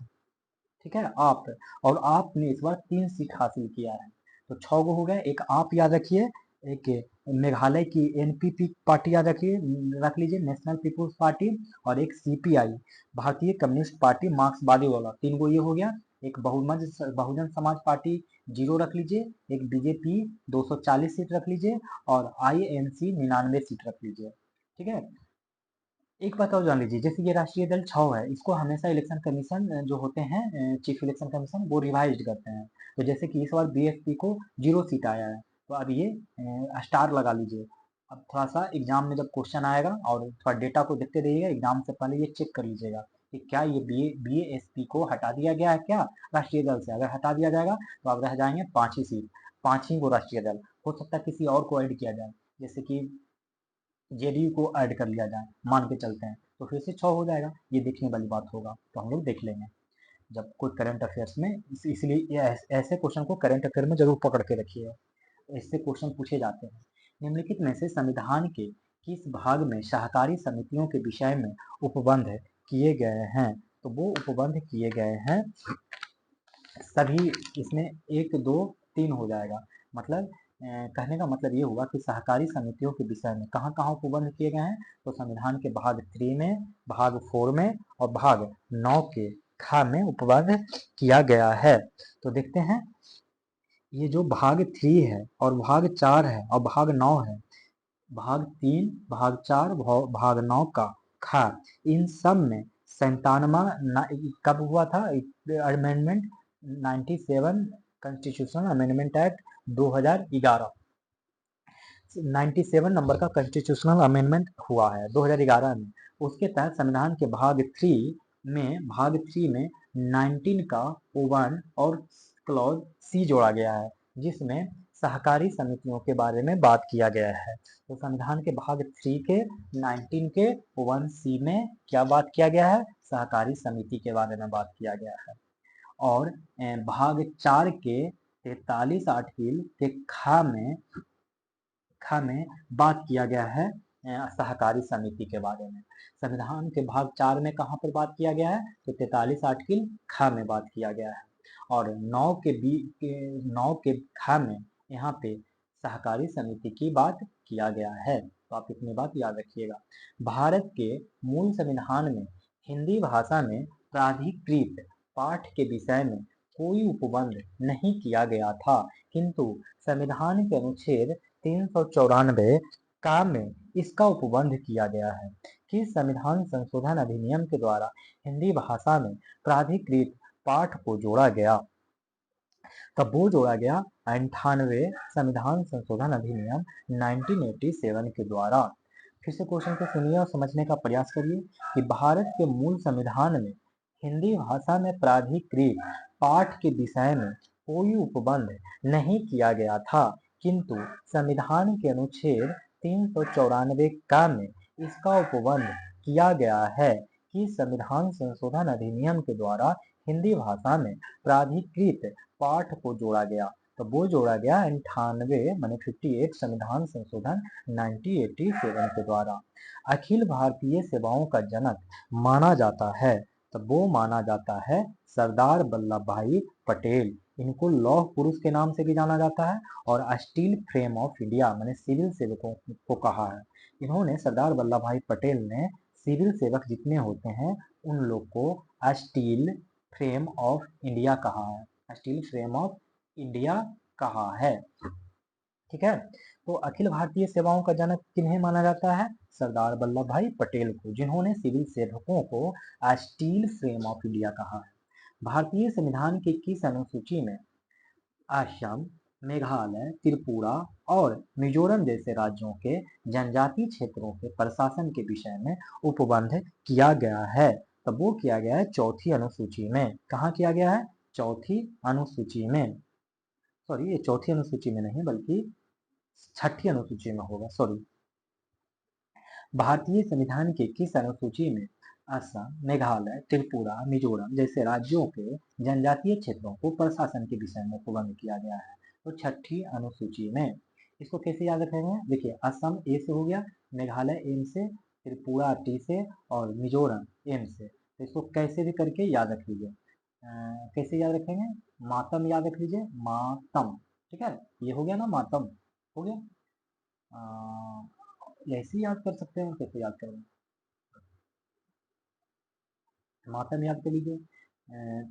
ठीक है, आप, और आपने इस बार 3 सीट हासिल किया है। तो 6 गो हो गए। एक आप याद रखिए, एक मेघालय की एनपीपी पार्टी याद रखिए, रख लीजिए नेशनल पीपुल्स पार्टी, और एक सीपीआई भारतीय कम्युनिस्ट पार्टी मार्क्सवादी वाला, 3 गो ये हो गया। एक बहुजन समाज पार्टी 0 रख लीजिए, एक बीजेपी 240 सीट रख लीजिए, और आईएनसी 99 सीट रख लीजिए। ठीक है, एक बात और जान लीजिए, जैसे ये राष्ट्रीय दल 6 है, इसको हमेशा इलेक्शन कमीशन जो होते हैं चीफ इलेक्शन कमीशन वो रिवाइज करते हैं। तो जैसे कि इस बार बीएसपी को 0 सीट आया है, तो अब ये स्टार लगा लीजिए। अब थोड़ा सा एग्जाम में जब क्वेश्चन आएगा और थोड़ा डेटा को देखते रहिएगा, एग्जाम से पहले ये चेक कर लीजिएगा कि क्या ये बीएसपी को हटा दिया गया है क्या राष्ट्रीय दल से। अगर हटा दिया जाएगा तो अब रह जाएंगे 5 ही सीट, 5 ही वो राष्ट्रीय दल। हो सकता है किसी और को ऐड किया जाए, जैसे कि जेडीयू को ऐड कर लिया जाए, मान के चलते हैं, तो फिर से 6 हो जाएगा। ये देखने वाली बात होगा, तो हम लोग देख लेंगे जब कोई करंट अफेयर्स में। इसलिए ऐसे क्वेश्चन को करंट अफेयर में जरूर पकड़ के रखिएगा, इससे क्वेश्चन पूछे जाते हैं। निम्नलिखित में से संविधान के किस भाग में सहकारी समितियों के विषय में उपबंध किए गए हैं, तो वो उपबंध किए गए हैं सभी। इसमें 1 2 3 हो जाएगा। मतलब कहने का मतलब ये हुआ कि सहकारी समितियों के विषय में कहाँ कहाँ उपबंध किए गए हैं, तो संविधान के भाग 3 में, भाग 4 में और भाग 9 के ख में उपबंध किया गया है। तो देखते हैं, ये जो भाग 3 है और भाग 4 है और भाग 9 है, भाग 3 भाग 4 भाग 9 का ख, इन सब में 97 कब हुआ था amendment, 97 constitutional amendment act 2011, 97 number का कॉन्स्टिट्यूशनल अमेंडमेंट हुआ है 2011 में। उसके तहत संविधान के भाग 3 में 19 का 1 और क्लॉज सी जोड़ा गया है, जिसमें सहकारी समितियों के बारे में बात किया गया है। तो संविधान के भाग 3 के 19 के 1 सी में क्या बात किया गया है? सहकारी समिति के बारे में बात किया गया है। और भाग 4 के 43 आर्टिकल के खा में बात किया गया है सहकारी समिति के बारे में। संविधान के भाग 4 में कहाँ पर बात किया गया है? तो 43 आर्टिकल खा में बात किया गया है। और 9 के खा में यहाँ पे सहकारी समिति की बात किया गया है। तो आप इतनी बात याद रखिएगा। भारत के मूल संविधान में हिंदी भाषा में प्राधिकृत पाठ के विषय में कोई उपबंध नहीं किया गया था, किंतु संविधान के अनुच्छेद 394 का में इसका उपबंध किया गया है कि संविधान संशोधन अधिनियम के द्वारा हिंदी भाषा में प्राधिकृत पाठ को जोड़ा गया। तब वो जोड़ा गया 98 संविधान संशोधन अधिनियम 1987 के द्वारा। फिर से क्वेश्चन को सुनिए और समझने का प्रयास करिए कि भारत के मूल संविधान में हिंदी भाषा में प्राधिकृत पाठ के विषय में कोई उपबंध नहीं किया गया था, किंतु संविधान के अनुच्छेद 394 का में इसका उपबंध किया गया है कि संविधान संशोधन अधिनियम के द्वारा हिंदी भाषा में प्राधिकृत पाठ को जोड़ा गया। तो वो जोड़ा गया 98 माने 58 संविधान संशोधन 1987 के द्वारा। अखिल भारतीय सेवाओं का जनक माना जाता है, तो वो माना जाता है सरदार वल्लभ भाई पटेल। इनको लौह पुरुष के नाम से भी जाना जाता है और स्टील फ्रेम ऑफ इंडिया माने सिविल सेवकों को कहा है। इन्होंने सरदार वल्लभ भाई पटेल ने सिविल सेवक जितने होते हैं उन लोग को स्टील फ्रेम ऑफ इंडिया कहा है, स्टील फ्रेम ऑफ इंडिया कहा है। ठीक है, तो अखिल भारतीय सेवाओं का जनक किन्हें माना जाता है? सरदार वल्लभ भाई पटेल को, जिन्होंने सिविल सेवकों को स्टील फ्रेम ऑफ इंडिया कहा है। भारतीय संविधान की 21 अनुसूची में असम, मेघालय, त्रिपुरा और मिजोरम जैसे राज्यों के जनजातीय क्षेत्रों के प्रशासन के विषय में उपबंध किया गया है। तब वो किया गया है चौथी अनुसूची में। कहाँ किया गया है? चौथी अनुसूची में। सॉरी, ये चौथी अनुसूची में नहीं बल्कि छठी अनुसूची में होगा, सॉरी। भारतीय संविधान की 21 अनुसूची में असम, मेघालय, त्रिपुरा, मिजोरम जैसे राज्यों के जनजातीय क्षेत्रों को प्रशासन के विषय में उपबंध किया गया है। तो छठी अनुसूची में इसको कैसे याद रखेंगे? देखिए, असम ए से हो गया, मेघालय एम से, त्रिपुरा टी से और मिजोरम एम से। तो इसको कैसे भी करके याद रख लीजिए। कैसे याद रखेंगे? मातम याद रख लीजिए, मातम। ठीक है, ये हो गया ना, मातम हो गया। ऐसे याद कर सकते हैं, कैसे याद करेंगे? मातम याद कर लीजिए।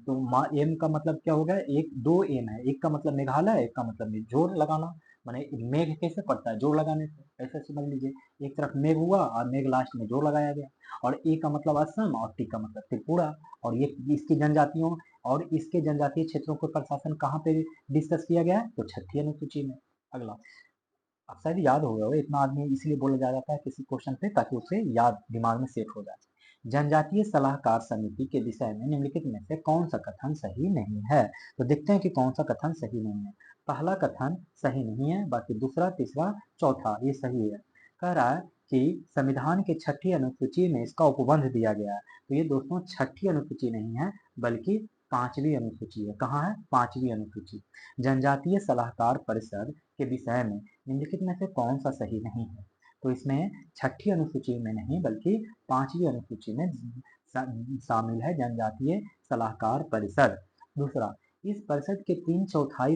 तो एम का मतलब क्या हो गया? एक दो एम है, एक का मतलब मेघालय, एक का मतलब जोड़ लगाना। माने मेघ कैसे पड़ता है? जोड़ लगाने से, ऐसे समझ लीजिए। एक तरफ मेघ हुआ और मेघ लास्ट में जोड़ लगाया गया। और ए का मतलब असम और टी का मतलब त्रिपुरा। और ये इसकी जनजातियों और इसके जनजातीय क्षेत्रों को प्रशासन कहाँ पे डिस्कस किया गया है? तो छठी अनुसूची में। अगला, अब शायद याद हो गया होगा, इतना आदमी इसलिए बोला जा जाता है किसी क्वेश्चन पे ताकि उसे याद दिमाग में सेट हो जाए। जनजातीय सलाहकार समिति के विषय में निम्नलिखित में से कौन सा कथन सही नहीं है? तो देखते हैं कि कौन सा कथन सही नहीं है। पहला कथन सही नहीं है, बाकी दूसरा, तीसरा, चौथा ये सही है। कह रहा है कि संविधान के छठी अनुसूची में इसका उपबंध दिया गया है। तो ये दोस्तों छठी अनुसूची नहीं है बल्कि पांचवी अनुसूची है। कहाँ है? पांचवी अनुसूची। जनजातीय सलाहकार परिषद के विषय में निम्नलिखित में से कौन सा सही नहीं है? तो इसमें छठी अनुसूची में नहीं बल्कि पांचवी अनुसूची में शामिल है जनजातीय सलाहकार परिषद। दूसरा, इस परिषद के 3/4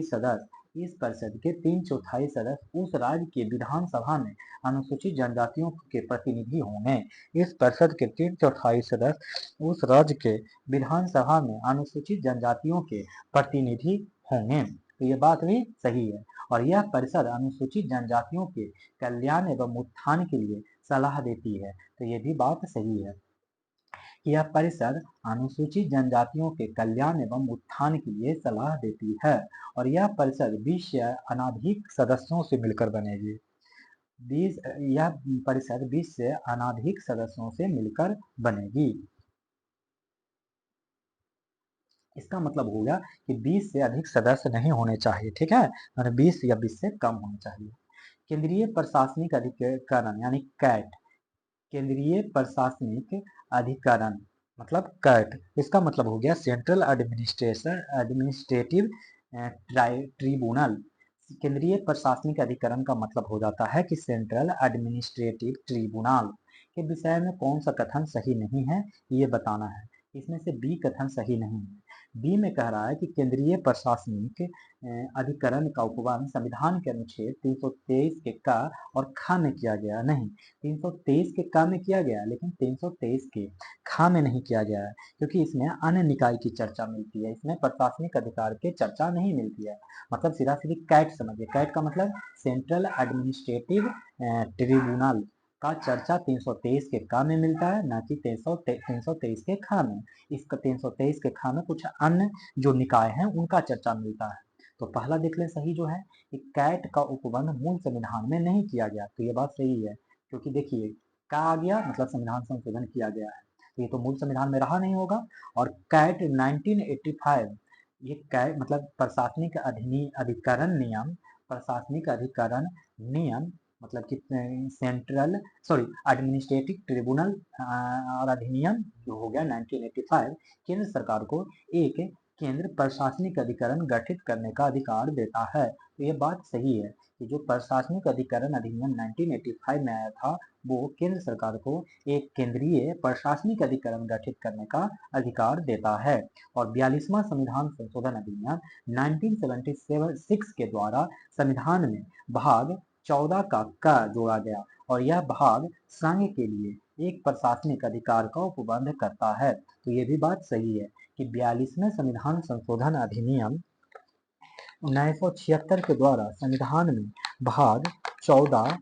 सदस्य उस राज्य के विधानसभा में अनुसूचित जनजातियों के प्रतिनिधि होंगे। इस परिषद के 3/4 सदस्य उस राज्य के विधानसभा में अनुसूचित जनजातियों के प्रतिनिधि होंगे। तो ये बात भी सही है। और यह परिषद अनुसूचित जनजातियों के कल्याण एवं उत्थान के लिए सलाह देती है। तो ये भी बात सही है। कि यह परिषद अनुसूचित जनजातियों के कल्याण एवं उत्थान के लिए सलाह देती है और यह परिषद 20 या अनधिक सदस्यों से मिलकर बनेगी। 20 यह परिषद 20 से अनधिक सदस्यों से मिलकर बनेगी। इसका मतलब हो गया कि 20 से अधिक सदस्य नहीं होने चाहिए, ठीक है, और 20 या 20 से कम होने चाहिए। केंद्रीय प्रशासनिक अधिकरण यानी कैट, केंद्रीय प्रशासनिक अधिकरण मतलब कैट, इसका मतलब हो गया सेंट्रल एडमिनिस्ट्रेटिव ट्रिब्यूनल। केंद्रीय प्रशासनिक अधिकरण का मतलब हो जाता है कि सेंट्रल एडमिनिस्ट्रेटिव ट्रिब्यूनल के विषय में कौन सा कथन सही नहीं है ये बताना है। इसमें से बी कथन सही नहीं है। बी में कह रहा है कि केंद्रीय प्रशासनिक अधिकरण का उपबंध संविधान के अनुच्छेद 323 के का और खा में किया गया। नहीं, 323 के का में किया गया लेकिन 323 के खा में नहीं किया गया है, क्योंकि इसमें अन्य निकाय की चर्चा मिलती है, इसमें प्रशासनिक अधिकार की चर्चा नहीं मिलती है। मतलब सीधा सीधी कैट समझिए, कैट का मतलब सेंट्रल एडमिनिस्ट्रेटिव ट्रिब्यूनल का चर्चा 323 के का में मिलता है, ना कि 323 के खा में। इसका 323 के खा में कुछ अन्य जो निकाय हैं उनका चर्चा मिलता है। तो पहला देख ले सही जो है कि कैट का उपबंध मूल संविधान में नहीं किया गया, तो ये बात सही है, क्योंकि देखिए का आ गया मतलब संविधान संशोधन किया गया है, तो ये तो मूल संविधान में रहा नहीं होगा। और कैट 1985, ये कैट मतलब प्रशासनिक अधिकरण नियम, प्रशासनिक अधिकरण नियम मतलब कि सेंट्रल सॉरी एडमिनिस्ट्रेटिव ट्रिब्यूनल और अधिनियम जो हो गया 1985 केंद्र सरकार को एक केंद्र प्रशासनिक अधिकरण गठित करने का अधिकार देता है। तो ये बात सही है कि जो प्रशासनिक अधिकरण अधिनियम 1985 में आया था वो केंद्र सरकार को एक केंद्रीय प्रशासनिक अधिकरण गठित करने का अधिकार देता है। और 42वां संविधान संशोधन अधिनियम 1976 के द्वारा संविधान में भाग 14 का जोड़ा गया और यह भाग संघ के लिए एक प्रशासनिक अधिकार का उपबंध करता है। तो ये भी बात सही है कि 42वें संविधान संशोधन अधिनियम 1976 के द्वारा संविधान में भाग 14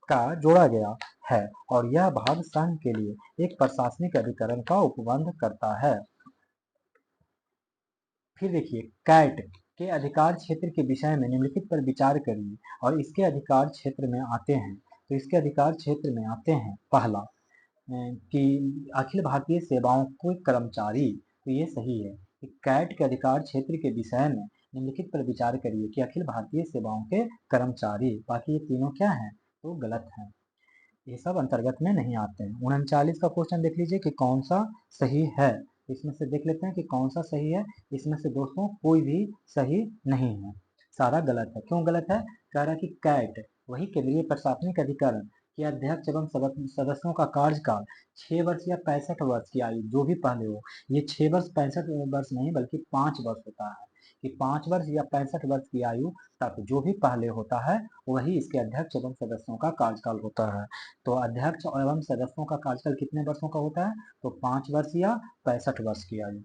का जोड़ा गया है और यह भाग संघ के लिए एक प्रशासनिक अधिकरण का उपबंध करता है। फिर देखिए कैट के अधिकार क्षेत्र के विषय में निम्नलिखित पर विचार करिए और इसके अधिकार क्षेत्र में आते हैं। तो इसके अधिकार क्षेत्र में आते हैं पहला कि अखिल भारतीय सेवाओं के कर्मचारी, तो ये सही है कि कैट के अधिकार क्षेत्र के विषय में निम्नलिखित पर विचार करिए कि अखिल भारतीय सेवाओं के कर्मचारी, बाकी ये तीनों क्या हैं तो गलत हैं, ये सब अंतर्गत में नहीं आते हैं। 39 का क्वेश्चन देख लीजिए कि कौन सा सही है, इसमें से देख लेते हैं कि कौन सा सही है। इसमें से दोस्तों कोई भी सही नहीं है, सारा गलत है। क्यों गलत है? कह रहा है कि कैट वही केंद्रीय प्रशासनिक अधिकरण के अध्यक्ष एवं सदस्यों का कार्यकाल 6 वर्ष या 65 वर्ष की आयु जो भी पहले हो, ये 6 वर्ष 65 वर्ष नहीं बल्कि 5 वर्ष होता है कि 5 वर्ष या 65 वर्ष की आयु तक जो भी पहले होता है वही इसके अध्यक्ष एवं सदस्यों का कार्यकाल होता है। तो अध्यक्ष एवं सदस्यों का कार्यकाल कितने वर्षों का होता है तो 5 वर्ष या 65 वर्ष की आयु।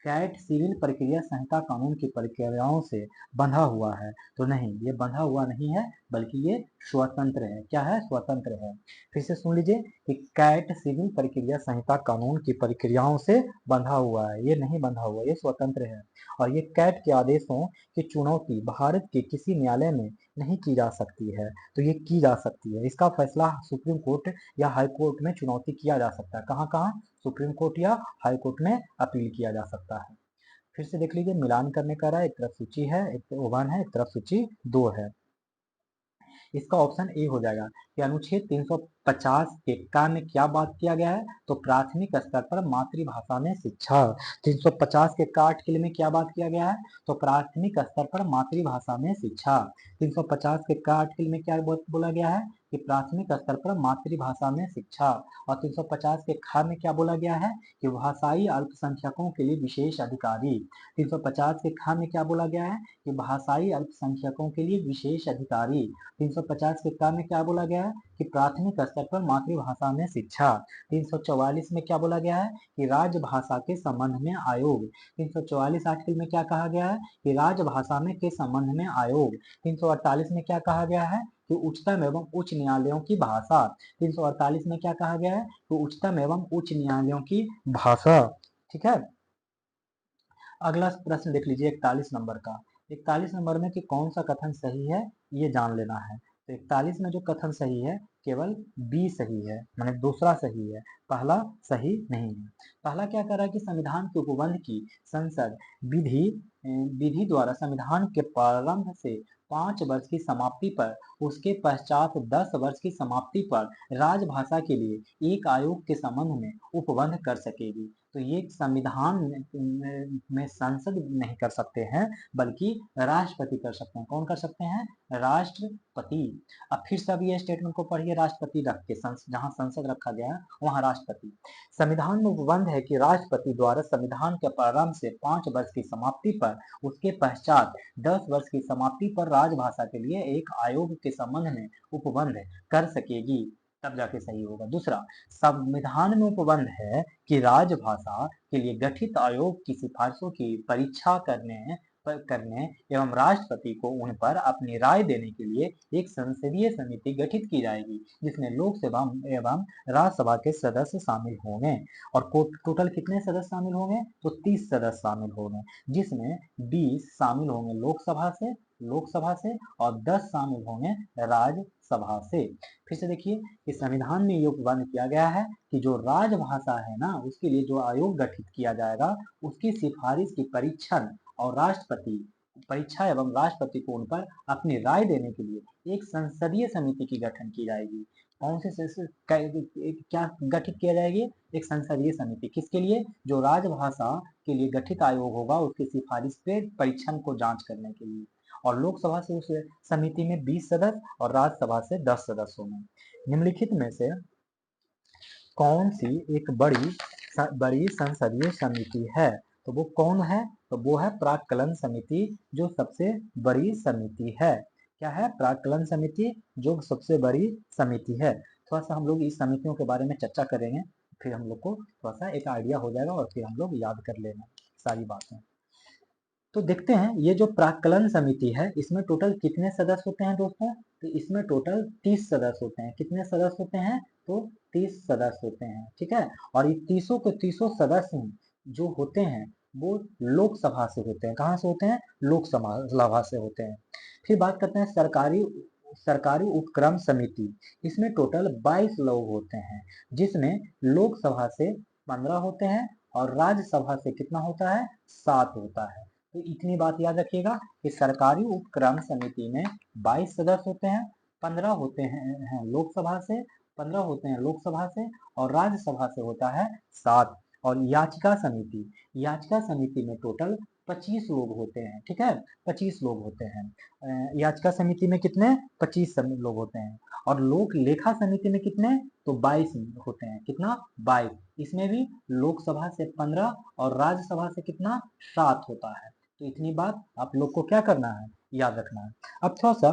कैट सिविल प्रक्रिया संहिता कानून की प्रक्रियाओं से बंधा हुआ है, तो नहीं ये बंधा हुआ नहीं है बल्कि ये स्वतंत्र है। क्या है? स्वतंत्र है। फिर से सुन लीजिए कि कैट सिविल प्रक्रिया संहिता कानून की प्रक्रियाओं से बंधा हुआ है, ये नहीं बंधा हुआ, ये स्वतंत्र है। और ये कैट के आदेशों की चुनौती भारत के किसी न्यायालय में नहीं की जा सकती है, तो ये की जा सकती है। इसका फैसला सुप्रीम कोर्ट या हाई कोर्ट में चुनौती किया जा सकता है। कहाँ कहाँ? सुप्रीम कोर्ट या हाई कोर्ट में अपील किया जा सकता है। फिर से देख लीजिए मिलान करने का रहा, एक तरफ सूची है, एक 1 है, एक तरफ सूची 2 है। इसका ऑप्शन ए हो जाएगा कि अनुच्छेद 350 के का में क्या बात किया गया है तो प्राथमिक स्तर पर मातृभाषा में शिक्षा। 350 के का आर्टिकल में क्या बात किया गया है तो प्राथमिक स्तर पर मातृभाषा में शिक्षा। 350 के का आर्टिकल में क्या बोला गया है कि प्राथमिक स्तर पर मातृभाषा में शिक्षा। और 350 के खा में क्या बोला गया है कि भाषाई अल्पसंख्यकों के लिए विशेष अधिकारी। 350 के खा में क्या बोला गया है कि भाषाई अल्पसंख्यकों के लिए विशेष अधिकारी। 350 के का में क्या बोला गया है कि प्राथमिक स्तर पर मातृभाषा में शिक्षा। 344 में क्या बोला गया है कि राजभाषा के संबंध में आयोग। 344 आर्टिकल में क्या कहा गया है कि राजभाषा में के संबंध में आयोग। 348 में क्या कहा गया है कि उच्चतम एवं उच्च न्यायालयों की भाषा। 348 में क्या कहा गया है कि उच्चतम एवं उच्च न्यायालयों की भाषा। ठीक है, अगला प्रश्न देख लीजिए 41 नंबर का। 41 नंबर में कि कौन सा कथन सही है ये जान लेना है। तो 41 में जो कथन सही है केवल बी सही है, माने दूसरा सही है, पहला सही नहीं है। पहला क्या कर रहा है कि संविधान के उपबंध की संसद विधि विधि द्वारा संविधान के प्रारंभ से 5 वर्ष की समाप्ति पर, उसके पश्चात 10 वर्ष की समाप्ति पर राजभाषा के लिए एक आयोग के संबंध में उपबंध कर सकेगी। तो ये संविधान में संसद नहीं कर सकते हैं बल्कि राष्ट्रपति कर सकते हैं। कौन कर सकते हैं? राष्ट्रपति। अब फिर से अभी ये स्टेटमेंट को पढ़िए, राष्ट्रपति रख के, जहां संसद रखा गया है वहां राष्ट्रपति। संविधान में उपबंध है कि राष्ट्रपति द्वारा संविधान के प्रारंभ से 5 वर्ष की समाप्ति पर, उसके पश्चात 10 वर्ष की समाप्ति पर राजभाषा के लिए एक आयोग के संबंध में उपबंध कर सकेगी, तब जाके सही होगा। दूसरा, संविधान में उपबंध है कि राजभाषा के लिए गठित आयोग की सिफारिशों की परीक्षा करने एवं राष्ट्रपति को उन पर अपनी राय देने के लिए एक संसदीय समिति गठित की जाएगी, जिसमें लोकसभा एवं राज्यसभा के सदस्य शामिल होंगे। और टोटल कितने सदस्य शामिल होंगे? तो 30 सदस्य शामिल होंगे, जिसमें 20 शामिल होंगे लोकसभा से और 10 शामिल होंगे राज्यसभा से। फिर से देखिए कि संविधान में ये उपबंध किया गया है कि जो राजभाषा है ना, उसके लिए जो आयोग गठित किया जाएगा, उसकी सिफारिश की परीक्षा एवं राष्ट्रपति को उन पर अपनी राय देने के लिए एक संसदीय समिति की गठन की जाएगी। कौन से क्या गठित किया जाएगी? एक संसदीय समिति। किसके लिए? जो राजभाषा के लिए गठित आयोग होगा उसकी सिफारिश पे परीक्षण को जांच करने के लिए। और लोकसभा से उस समिति में 20 सदस्य और राज्यसभा से 10 सदस्य होंगे। निम्नलिखित में से कौन सी एक बड़ी संसदीय समिति है? तो वो कौन है? तो वो है प्राक्कलन समिति, जो सबसे बड़ी समिति है। क्या है? प्राक्कलन समिति, जो सबसे बड़ी समिति है। थोड़ा सा हम लोग इस समितियों के बारे में चर्चा करेंगे, फिर हम लोग को थोड़ा सा एक आइडिया हो जाएगा और फिर हम लोग याद कर लेना सारी बातें। तो देखते हैं ये जो प्राक्कलन समिति है इसमें टोटल कितने सदस्य होते हैं दोस्तों? तो इसमें टोटल 30 सदस्य होते हैं। कितने सदस्य होते हैं? तो 30 सदस्य होते हैं। ठीक है, और ये 30 के 30 सदस्य जो होते हैं वो लोकसभा से होते हैं। कहाँ से होते हैं? लोकसभा से होते हैं। फिर बात करते हैं सरकारी उपक्रम समिति। इसमें टोटल 22 लोग होते हैं, जिसमें लोकसभा से 15 होते हैं और राज्यसभा से कितना होता है? 7 होता है। तो इतनी बात याद रखिएगा कि सरकारी उपक्रम समिति में 22 सदस्य होते हैं, 15 होते हैं लोकसभा से, 15 होते हैं लोकसभा से और राज्यसभा से होता है 7। और याचिका समिति में टोटल 25 लोग होते हैं। ठीक है, 25 लोग होते हैं याचिका समिति में। कितने? 25 लोग होते हैं। और लोक लेखा समिति में कितने? तो 22 होते हैं। कितना? 22। इसमें भी लोकसभा से 15 और राज्यसभा से कितना? 7 होता है। तो इतनी बात आप लोग को क्या करना है? याद रखना है। अब थोड़ा सा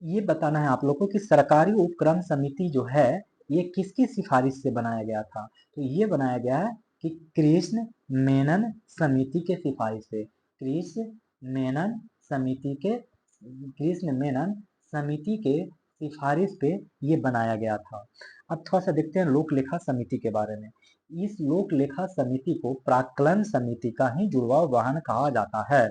ये बताना है आप लोग को कि सरकारी उपक्रम समिति जो है ये किसकी सिफारिश से बनाया गया था? तो ये बनाया गया है कि कृष्ण मेनन समिति के सिफारिश से। कृष्ण मेनन समिति के सिफारिश पे ये बनाया गया था। अब थोड़ा सा देखते हैं लोक लेखा समिति के बारे में। इस लोक लेखा समिति को प्राक्कलन समिति का ही जुड़वा वाहन कहा जाता है।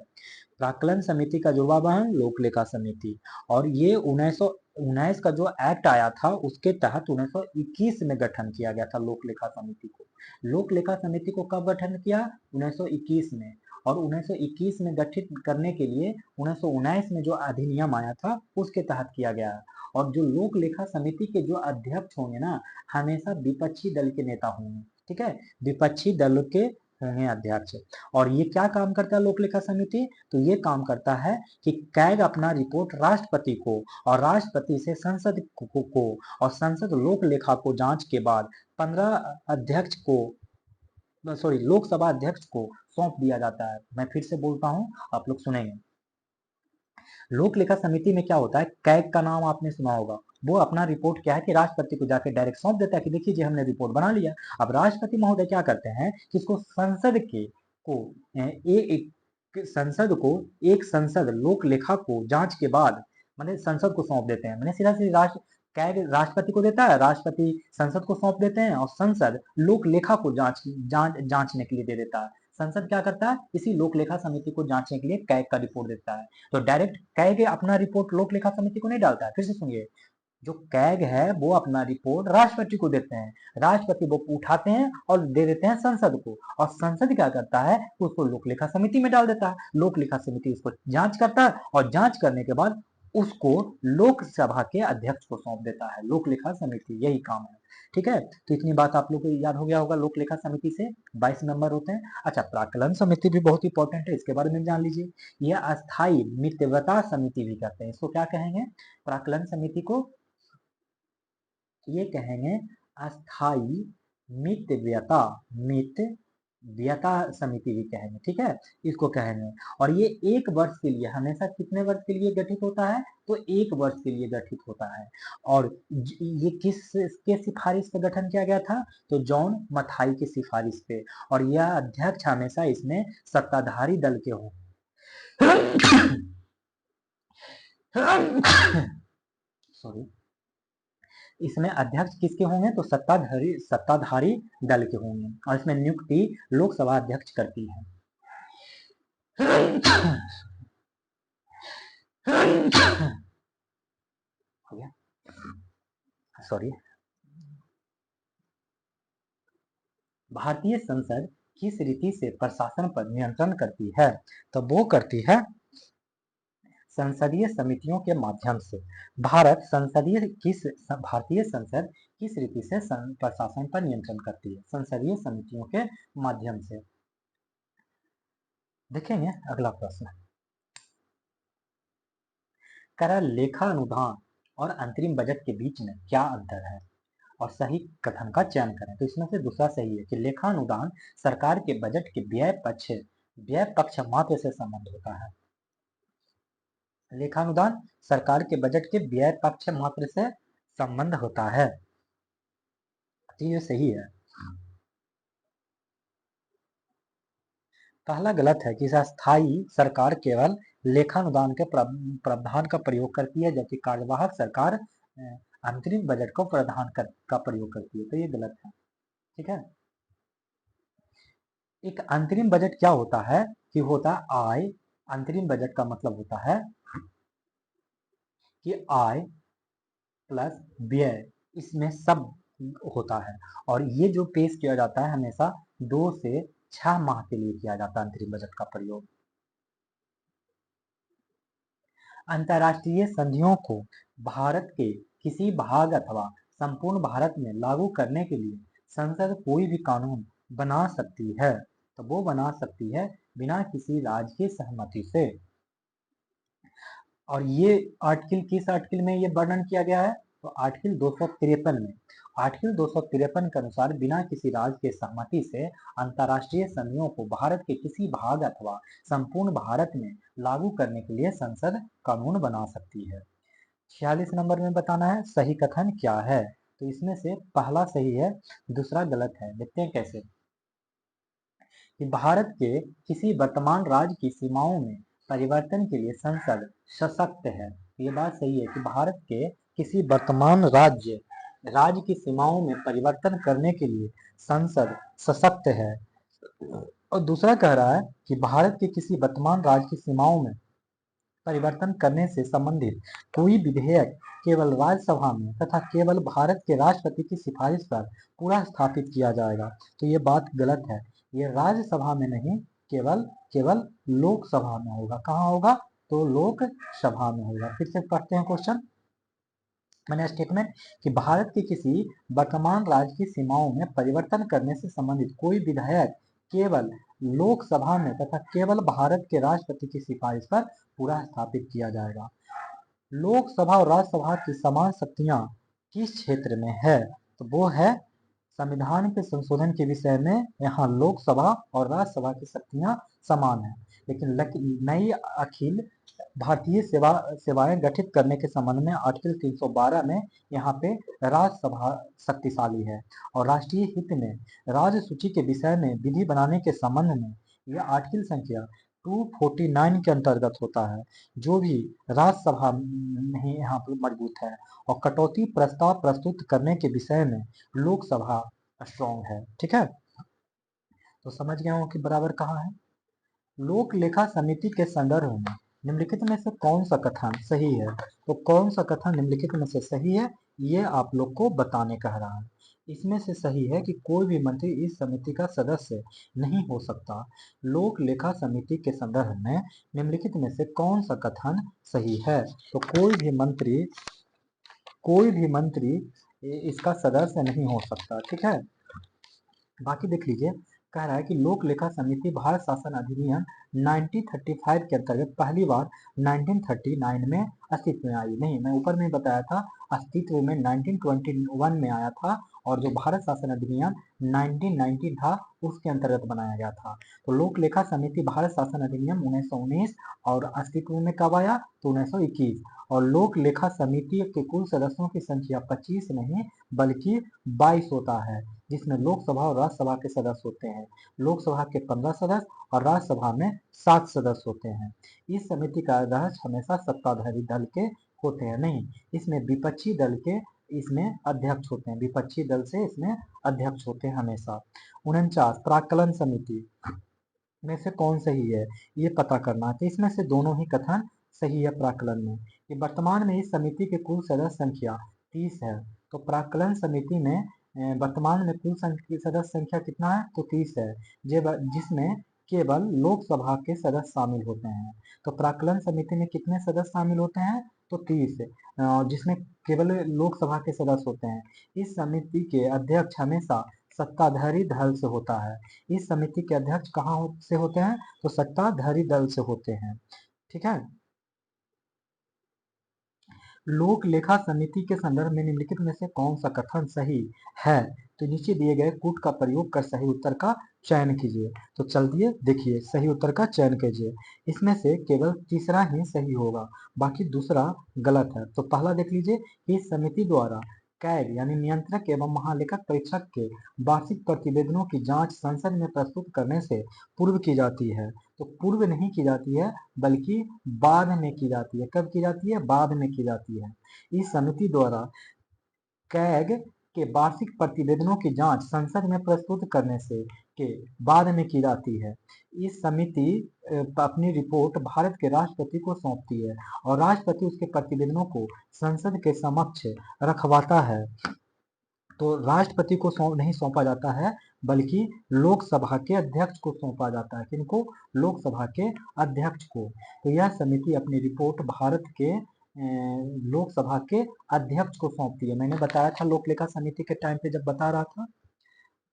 प्राक्कलन समिति का जुड़वा वाहन लोक लेखा समिति। और ये 1919 का जो एक्ट आया था उसके तहत 1921 में गठन किया गया था लोक लेखा समिति को। लोक लेखा समिति को कब गठन किया? 1921 में। और 1921 में गठित करने के लिए 1919 में जो अधिनियम आया था उसके तहत किया गया है। और जो लोक लेखा समिति के जो अध्यक्ष होंगे ना, हमेशा विपक्षी दल के नेता होंगे। ठीक है, विपक्षी दल के होंगे अध्यक्ष। और ये क्या काम करता है लोक लेखा समिति? तो ये काम करता है कि कैग अपना रिपोर्ट राष्ट्रपति को और राष्ट्रपति से संसद को और संसद लोक लेखा को जांच के बाद 15 अध्यक्ष को लोकसभा अध्यक्ष को सौंप दिया जाता है। मैं फिर से बोलता हूं, आप लोग सुनेंगे। लोक लेखा समिति में क्या होता है, कैग का नाम आपने सुना होगा। वो अपना रिपोर्ट क्या है कि राष्ट्रपति को जाके डायरेक्ट सौंप देता है कि देखिए जी हमने रिपोर्ट बना लिया। अब राष्ट्रपति महोदय क्या करते हैं कि इसको संसद के को संसद को एक संसद लोक लेखा को जांच के बाद मैंने संसद को सौंप देते हैं। मैंने सीधा सीधा कैग राष्ट्रपति को देता है, राष्ट्रपति संसद को सौंप देते हैं और संसद लोक लेखा को जांचने के लिए दे देता है। संसद क्या करता है, इसी लोक लेखा समिति को जांचने के लिए कैग का रिपोर्ट देता है। तो डायरेक्ट कैग अपना रिपोर्ट लोक लेखा समिति को नहीं डालता है। फिर से सुनिए, जो कैग है वो अपना रिपोर्ट राष्ट्रपति को देते हैं, राष्ट्रपति वो उठाते हैं और दे देते हैं संसद को, और संसद क्या करता है, उसको लोक लेखा समिति में डाल देता है। लोक लेखा समिति उसको जांच करता है और जांच करने के बाद उसको लोकसभा के अध्यक्ष को सौंप देता है। लोक लेखा समिति यही काम है। ठीक है, तो इतनी बात आप लोग को याद हो गया होगा लोक लेखा समिति से 22 मेंबर होते हैं। अच्छा, प्राक्कलन समिति भी बहुत इंपॉर्टेंट है, इसके बारे में जान लीजिए। यह अस्थाई मितव्यता समिति भी कहते हैं। इसको क्या कहेंगे, प्राक्कलन समिति को ये कहेंगे अस्थाई मितव्यता समिति भी कहेंगे। ठीक है, इसको कहेंगे। और ये 1 वर्ष के लिए, हमेशा कितने वर्ष के लिए गठित होता है, तो 1 वर्ष के लिए गठित होता है। और ये किसके सिफारिश पे गठन किया गया था, तो जॉन मथाई की सिफारिश पे। और यह अध्यक्ष हमेशा इसमें सत्ताधारी दल के हो सॉरी, इसमें अध्यक्ष किसके होंगे, तो सत्ताधारी दल के होंगे। और इसमें नियुक्ति लोकसभा अध्यक्ष करती है। हो गया, सॉरी। भारतीय संसद किस रीति से प्रशासन पर नियंत्रण करती है, तो वो करती है संसदीय समितियों के माध्यम से। भारतीय संसद किस रीति से प्रशासन पर नियंत्रण करती है, संसदीय समितियों के माध्यम से। देखेंगे अगला प्रश्न, कर लेखा अनुदान और अंतरिम बजट के बीच में क्या अंतर है, और सही कथन का चयन करें। तो इसमें से दूसरा सही है कि लेखा अनुदान सरकार के बजट के व्यय पक्ष मात्र से संबंध होता है। लेखानुदान सरकार के बजट के व्यय पक्ष मात्र से संबंध होता है, तो ये सही है। पहला गलत है कि अस्थायी सरकार केवल लेखानुदान के प्रावधान का प्रयोग करती है, जबकि कार्यवाहक सरकार अंतरिम बजट को का प्रयोग करती है, तो ये गलत है। ठीक है, एक अंतरिम बजट क्या होता है कि होता है आय। अंतरिम बजट का मतलब होता है कि आय प्लस व्यय, इसमें सब होता है। और ये जो पेश किया जाता है हमेशा 2 से 6 माह के लिए किया जाता है अंतरिम बजट का प्रयोग। अंतर्राष्ट्रीय संधियों को भारत के किसी भाग अथवा संपूर्ण भारत में लागू करने के लिए संसद कोई भी कानून बना सकती है, तो वो बना सकती है बिना किसी राज्य की सहमति से। और ये आर्टिकल किस आर्टिकल में ये वर्णन किया गया है, तो आर्टिकल 253 में। आर्टिकल 253 के अनुसार बिना किसी राज्य के सहमति से अंतर्राष्ट्रीय संधियों को भारत के किसी भाग अथवा संपूर्ण भारत में लागू करने के लिए संसद कानून बना सकती है। 46 नंबर में बताना है सही कथन क्या है, तो इसमें से पहला सही है, दूसरा गलत है। देखते हैं कैसे, कि भारत के किसी वर्तमान राज्य की सीमाओं में परिवर्तन के लिए संसद सशक्त है। ये बात सही है कि भारत के किसी वर्तमान राज्य की सीमाओं में परिवर्तन करने के लिए संसद सशक्त है। और दूसरा कह रहा है कि भारत के किसी वर्तमान राज्य की सीमाओं में परिवर्तन करने से संबंधित कोई विधेयक केवल राज्यसभा में तथा केवल भारत के राष्ट्रपति की सिफारिश पर पूरा स्थापित किया जाएगा। तो ये बात गलत है, ये राज्यसभा में नहीं, केवल लोकसभा में होगा। कहाँ होगा, तो लोकसभा में होगा। फिर से पढ़ते हैं क्वेश्चन, मैंने स्टेटमेंट कि भारत के किसी वर्तमान राज्य की सीमाओं में परिवर्तन करने से संबंधित कोई विधेयक केवल लोकसभा में तथा केवल भारत के राष्ट्रपति की सिफारिश पर पूरा स्थापित किया जाएगा। लोकसभा और राज्यसभा की समान शक्तियां किस क्षेत्र में है, तो वो है संविधान के संशोधन के विषय में। यहाँ लोकसभा और राज्यसभा की शक्तियां समान है। लेकिन नई अखिल भारतीय सेवाएं गठित करने के संबंध में आर्टिकल 312 में यहाँ पे राज्यसभा शक्तिशाली है। और राष्ट्रीय हित में राज्य सूची के विषय में विधि बनाने के संबंध में यह आर्टिकल संख्या 249 के अंतर्गत होता है, जो भी राज्यसभा में यहाँ पर मजबूत है। और कटौती प्रस्ताव प्रस्तुत करने के विषय में लोकसभा स्ट्रॉन्ग है। ठीक है, तो समझ गया हूँ कि बराबर कहाँ है। लोक लेखा समिति के संदर्भ में निम्नलिखित में से कौन सा कथन सही है? तो कौन सा कथन निम्नलिखित में से सही है, ये आप लोग को बताने कह रहा है। इसमें से सही है कि कोई भी मंत्री इस समिति का सदस्य नहीं हो सकता। लोक लेखा समिति के संदर्भ में निम्नलिखित में से कौन सा कथन सही है? तो कोई भी मंत्री इसका सदस्य नहीं हो सकता। ठीक है, बाकी देख लीजिए, कह रहा है कि लोक लेखा समिति भारत शासन अधिनियम 1935 के अंतर्गत पहली बार 1939 में अस्तित्व में आई। नहीं, मैं ऊपर में बताया था अस्तित्व में 1921 में आया था, और जो भारत शासन अधिनियम 1919 था उसके अंतर्गत बनाया गया था। तो लोक लेखा समिति भारत शासन अधिनियम 1919 और अस्तित्व में कब आया? तो 1921। और लोक लेखा समिति के कुल सदस्यों की संख्या 25 नहीं बल्कि 22 होता है, जिसमें लोकसभा और राज्यसभा के सदस्य होते हैं। लोकसभा के 15 सदस्य और राज्यसभा में 7 सदस्य होते हैं। इस समिति का अध्यक्ष हमेशा सत्ताधारी दल के होते हैं। नहीं, इसमें विपक्षी दल के इसमें अध्यक्ष होते हैं, विपक्षी दल से इसमें अध्यक्ष होते हैं हमेशा। 49 प्राक्कलन समिति में से कौन सही है, ये पता करना है। तो इसमें से दोनों ही कथन सही है प्राक्कलन में। कि वर्तमान में इस समिति की कुल सदस्य संख्या 30 है। तो प्राक्कलन समिति में वर्तमान में कुल सदस्य संख्या कितना है? तो 30 है, जिसमें केवल लोकसभा के सदस्य शामिल होते हैं। तो प्राक्कलन समिति में कितने सदस्य शामिल होते हैं? तो 30, जिसमें केवल लोकसभा के सदस्य होते हैं। इस समिति के अध्यक्ष हमेशा सत्ताधारी दल से होता है। इस समिति के अध्यक्ष कहाँ से होते हैं? तो सत्ताधारी दल से होते हैं। ठीक है, लोक लेखा समिति के संदर्भ में निम्नलिखित में से कौन सा कथन सही है? तो नीचे दिए गए कूट का प्रयोग कर सही उत्तर का चयन कीजिए। तो चलिए देखिए, सही उत्तर का चयन कीजिए। इसमें से केवल तीसरा ही सही होगा, बाकी दूसरा गलत है। तो पहला देख लीजिए, इस समिति द्वारा कैग यानी नियंत्रक एवं महालेखक परीक्षक के वार्षिक प्रतिवेदनों की जांच संसद में प्रस्तुत करने से पूर्व की जाती है। तो पूर्व नहीं की जाती है बल्कि बाद में की जाती है। कब की जाती है? बाद में की जाती है। इस समिति द्वारा कैग के वार्षिक प्रतिवेदनों की जांच संसद में प्रस्तुत करने से के बाद में की जाती है। इस समिति अपनी रिपोर्ट भारत के राष्ट्रपति को सौंपती है, और राष्ट्रपति उसके प्रतिवेदनों को संसद के समक्ष रखवाता है। तो राष्ट्रपति को नहीं सौंपा जाता है बल्कि लोकसभा के अध्यक्ष को सौंपा जाता है। किनको? लोकसभा के अध्यक्ष को। तो यह समिति अपनी रिपोर्ट भारत के लोकसभा के अध्यक्ष को सौंपती है। मैंने बताया था लोक लेखा समिति के टाइम पे जब बता रहा था,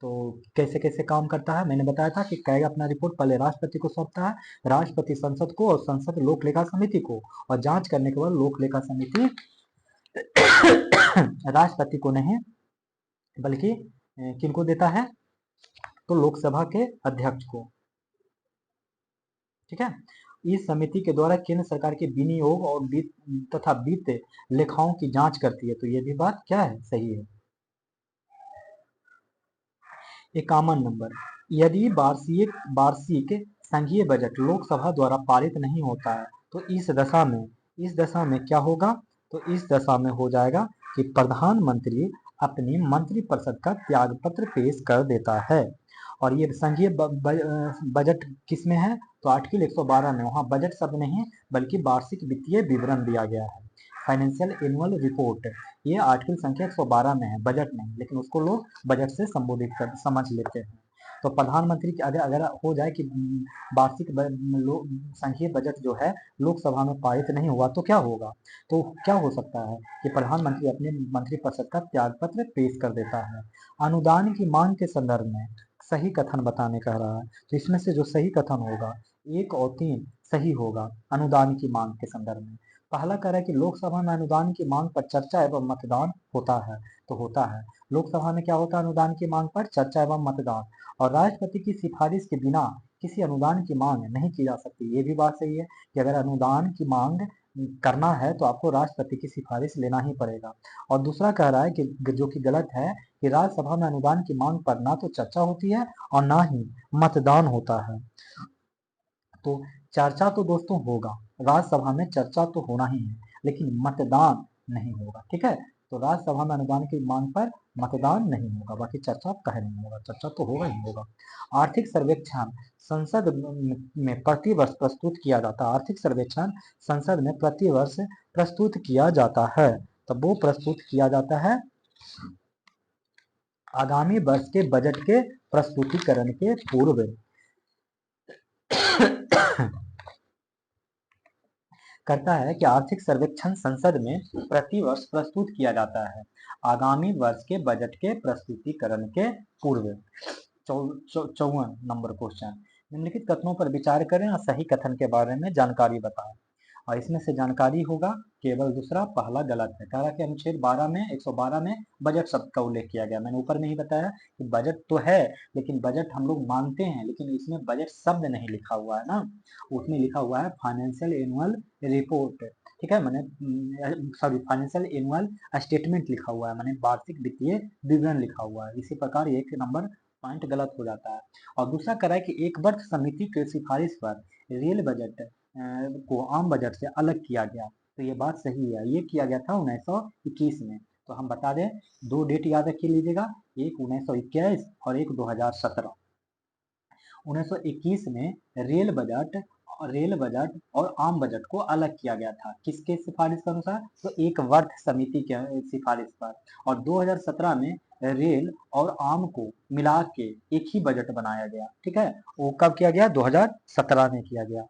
तो कैसे कैसे काम करता है मैंने बताया था कि कैग अपना रिपोर्ट पहले राष्ट्रपति को सौंपता है, राष्ट्रपति संसद को, और संसद लोक लेखा समिति को, और जांच करने के बाद लोक लेखा समिति राष्ट्रपति को नहीं बल्कि किनको देता है? तो लोकसभा के अध्यक्ष को। ठीक है, इस समिति के द्वारा केंद्र सरकार के विनियोग और तथा वित्त लेखाओं की जांच करती है। तो ये भी बात क्या है? सही है। 51 नंबर, यदि वार्षिक संघीय बजट लोकसभा द्वारा पारित नहीं होता है तो इस दशा में क्या होगा? तो इस दशा में हो जाएगा कि प्रधानमंत्री अपनी मंत्रिपरिषद का त्यागपत्र पेश कर देता है। और ये संघीय बजट किसमें है? तो आर्टिकल 112 में। वहां बजट शब्द नहीं बल्कि वार्षिक वित्तीय विवरण दिया गया है, फाइनेंशियल एनुअल रिपोर्ट। ये आर्टिकल संख्या 112 में है, बजट नहीं, लेकिन उसको लोग बजट से संबोधित कर समझ लेते हैं। तो प्रधानमंत्री की अगर हो जाए कि वार्षिक संघीय बजट जो है लोकसभा में पारित नहीं हुआ तो क्या होगा? तो क्या हो सकता है कि प्रधानमंत्री अपने मंत्रिपरिषद का त्यागपत्र पेश कर देता है। अनुदान की मांग के संदर्भ में सही कथन बताने कह रहा है। तो इसमें से जो सही कथन होगा 1 और 3 सही होगा अनुदान की मांग के संदर्भ में। पहला कह रहा है कि लोकसभा में अनुदान की मांग पर चर्चा एवं मतदान होता है। तो होता है, लोकसभा में क्या होता है? अनुदान की मांग पर चर्चा एवं मतदान। और राष्ट्रपति की सिफारिश के बिना किसी अनुदान की मांग नहीं की जा सकती। ये भी बात सही है कि अगर अनुदान की मांग करना है तो आपको राष्ट्रपति की सिफारिश लेना ही पड़ेगा। और दूसरा कह रहा है कि जो कि गलत है कि राज्यसभा में अनुदान की मांग पर ना तो चर्चा होती है और ना ही मतदान होता है। तो चर्चा तो दोस्तों होगा, राज्यसभा में चर्चा तो होना ही है, लेकिन मतदान नहीं होगा। ठीक है, तो राज्यसभा में अनुदान की मांग पर मतदान नहीं होगा, बाकी चर्चा कहे नहीं होगा, चर्चा तो होगा ही होगा। आर्थिक सर्वेक्षण संसद में प्रतिवर्ष प्रस्तुत किया जाता है। आर्थिक सर्वेक्षण संसद में प्रतिवर्ष प्रस्तुत किया जाता है। तब वो प्रस्तुत किया जाता है आगामी वर्ष के बजट के प्रस्तुतिकरण के पूर्व। करता है कि आर्थिक सर्वेक्षण संसद में प्रतिवर्ष प्रस्तुत किया जाता है आगामी वर्ष के बजट के प्रस्तुतिकरण के पूर्व। 54 नंबर क्वेश्चन, निम्नलिखित कथनों पर विचार करें और सही कथन के बारे में जानकारी बताएं। और इसमें से जानकारी होगा केवल दूसरा, पहला गलत है। कह रहा कि अनुच्छेद 12 में 112 में बजट शब्द का उल्लेख किया गया। मैंने ऊपर में ही बताया कि बजट तो है, लेकिन बजट हम लोग मानते हैं, लेकिन इसमें बजट शब्द नहीं लिखा हुआ है ना, उसमें लिखा हुआ है फाइनेंशियल एनुअल रिपोर्ट। ठीक है, मैंने सॉरी फाइनेंशियल एनुअल स्टेटमेंट लिखा हुआ है, मैंने वार्षिक वित्तीय विवरण लिखा हुआ है। इसी प्रकार एक नंबर पॉइंट गलत हो जाता है। और दूसरा कह रहा है कि एक वर्ष समिति की सिफारिश पर रेल बजट को आम बजट से अलग किया गया। तो ये बात सही है, ये किया गया था 1921 में। तो हम बता दें, दो डेट याद रख लीजिएगा, एक 1921 और एक 2017। 1921 में रेल बजट और आम बजट को अलग किया गया था। किसके सिफारिश के अनुसार? तो एक वर्ग समिति के सिफारिश पर। और 2017 में रेल और आम को मिला के एक ही बजट बनाया गया। ठीक है, वो कब किया गया? 2017 में किया गया।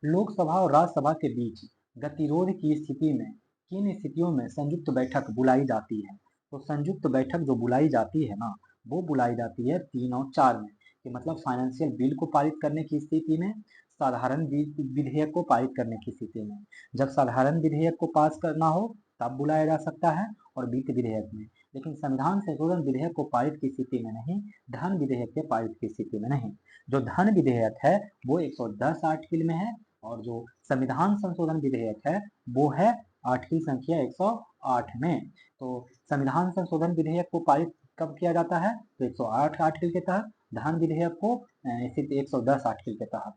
लोकसभा और राज्यसभा के बीच गतिरोध की स्थिति में किन स्थितियों में संयुक्त बैठक बुलाई जाती है? तो संयुक्त बैठक जो बुलाई जाती है ना, वो बुलाई जाती है 3 और 4 में, कि मतलब फाइनेंशियल बिल को पारित करने की स्थिति में, साधारण विधेयक को पारित करने की स्थिति में। जब साधारण विधेयक को पास करना हो तब बुलाया जा सकता है, और वित्त विधेयक में। लेकिन संविधान संशोधन विधेयक को पारित की स्थिति में नहीं, धन विधेयक के पारित की स्थिति में नहीं। जो धन विधेयक है वो 110 आर्टिकल में है, और जो संविधान संशोधन विधेयक है वो है आर्टिकल संख्या 108 में। तो संविधान संशोधन विधेयक को पारित कब किया जाता है? तो 108 आर्टिकल के तहत। धन विधेयक को स्थित 110 आर्टिकल के तहत।